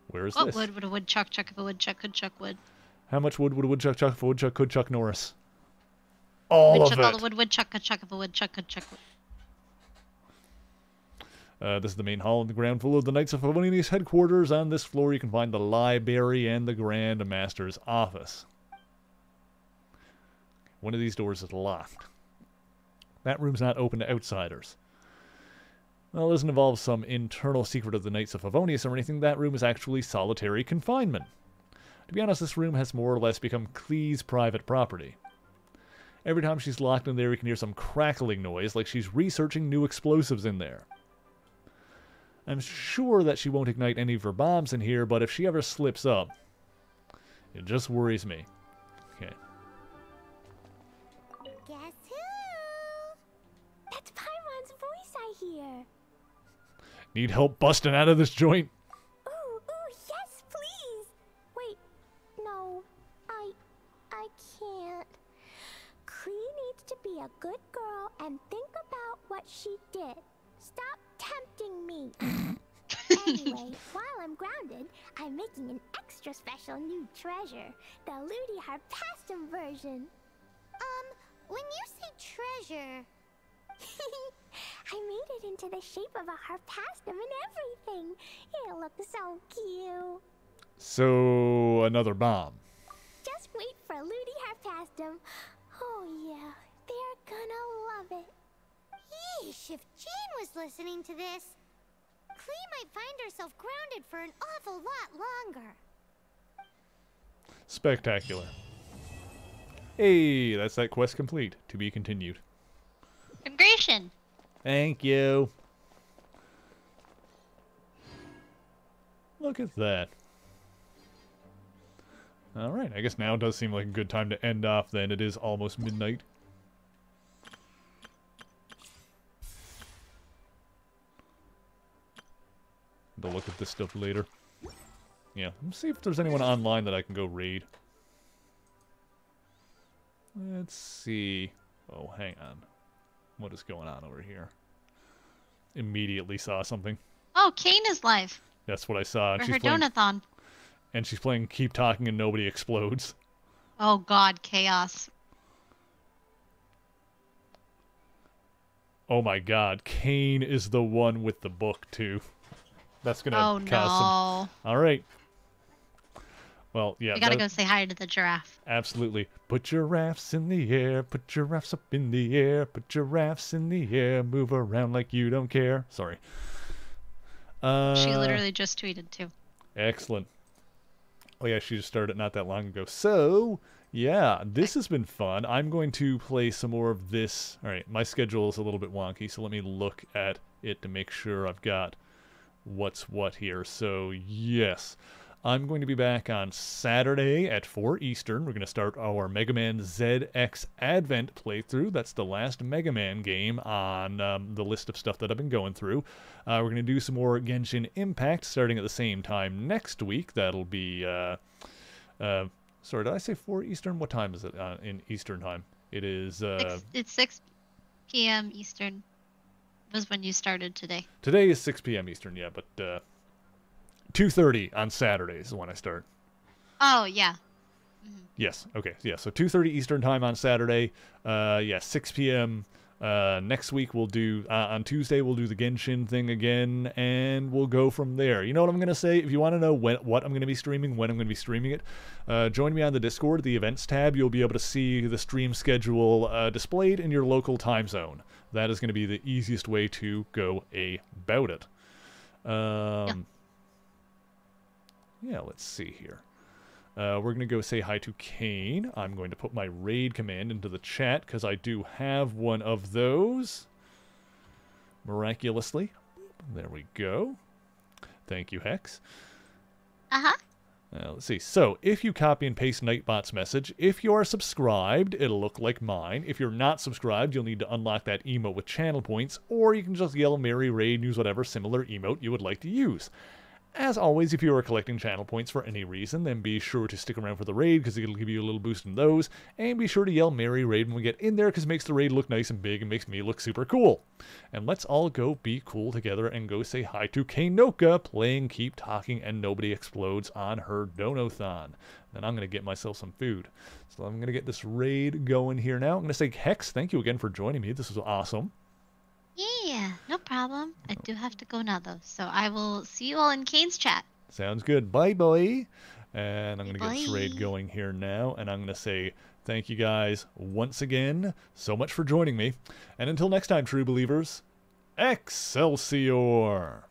Where is What this? wood would a woodchuck chuck if a woodchuck could chuck wood? How much wood would a woodchuck chuck if a woodchuck could chuck Norris? All Woodchuck of all it. the wood woodchuck could chuck if a woodchuck could chuck wood. This is the main hall on the ground floor of the Knights of Favonius headquarters. On this floor you can find the library and the Grand Master's office. One of these doors is locked. That room's not open to outsiders. Well, it doesn't involve some internal secret of the Knights of Favonius or anything. That room is actually solitary confinement. To be honest, this room has more or less become Klee's private property. Every time she's locked in there, you can hear some crackling noise, like she's researching new explosives in there. I'm sure that she won't ignite any of her bombs in here, but if she ever slips up, it just worries me. Okay. Guess who? That's Paimon's voice I hear. Need help busting out of this joint? Ooh, yes, please. Wait, no, I can't. Klee needs to be a good girl and think about what she did. Stop tempting me. Anyway, while I'm grounded, I'm making an extra special new treasure, the Ludi Harpastum version. When you say treasure... I made it into the shape of a harpastum and everything. It'll look so cute. So, another bomb. Just wait for Ludi Harpastum. Oh yeah, they're gonna love it. Yeesh, if Jean was listening to this, Klee might find herself grounded for an awful lot longer. Spectacular. Hey, that's that quest complete. To be continued. Immigration. Thank you. Look at that. Alright, I guess now does seem like a good time to end off then. It is almost midnight. To look at this stuff later. Yeah, let's see if there's anyone online that I can go raid. Let's see. Oh, hang on. What is going on over here? Immediately saw something. Oh, Kane is live. That's what I saw. For her donathon. And she's playing Keep Talking and Nobody Explodes. Oh god, chaos. Oh my god, Kane is the one with the book, too. That's gonna cause some... Alright. Well, yeah. We gotta go say hi to the giraffe. Absolutely. Put giraffes in the air, put giraffes up in the air, put giraffes in the air, move around like you don't care. Sorry. She literally just tweeted, too. Excellent. Oh yeah, she just started not that long ago. So, yeah, this has been fun. I'm going to play some more of this. Alright, my schedule is a little bit wonky, so let me look at it to make sure I've got what's what here. So, yes. I'm going to be back on Saturday at 4 Eastern. We're going to start our Mega Man ZX Advent playthrough. That's the last Mega Man game on the list of stuff that I've been going through. We're going to do some more Genshin Impact starting at the same time next week. That'll be... sorry, did I say 4 Eastern? What time is it in Eastern time? It is... It's 6 p.m. Eastern. Was when you started today. Today is 6 p.m. Eastern, yeah, but... 2:30 on Saturdays is when I start. Oh, yeah. Mm-hmm. Yes, okay. Yeah, so 2:30 Eastern time on Saturday. Yeah, 6 p.m. Next week we'll do... on Tuesday we'll do the Genshin thing again, and we'll go from there. You know what I'm going to say? If you want to know what I'm going to be streaming, when I'm going to be streaming it, join me on the Discord, the Events tab. You'll be able to see the stream schedule displayed in your local time zone. That is going to be the easiest way to go about it. Yeah, let's see here. We're going to go say hi to Kane. I'm going to put my raid command into the chat because I do have one of those. Miraculously. There we go. Thank you, Hex. Uh-huh. Let's see. So, if you copy and paste Nightbot's message, if you are subscribed, it'll look like mine. If you're not subscribed, you'll need to unlock that emote with channel points, or you can just yell Mary Raid, use whatever similar emote you would like to use. As always, if you are collecting channel points for any reason, then be sure to stick around for the raid, because it'll give you a little boost in those, and be sure to yell Mary Raid when we get in there, because it makes the raid look nice and big and makes me look super cool. And let's all go be cool together and go say hi to Kainoka, playing Keep Talking and Nobody Explodes on her Donathon. Then I'm going to get myself some food. So I'm going to get this raid going here now. I'm going to say, Hex, thank you again for joining me. This was awesome. Yeah, no problem. I do have to go now, though. So I will see you all in Kane's chat. Sounds good. Bye-bye. And I'm going to get this raid going here now. And I'm going to say thank you guys once again so much for joining me. And until next time, true believers, Excelsior!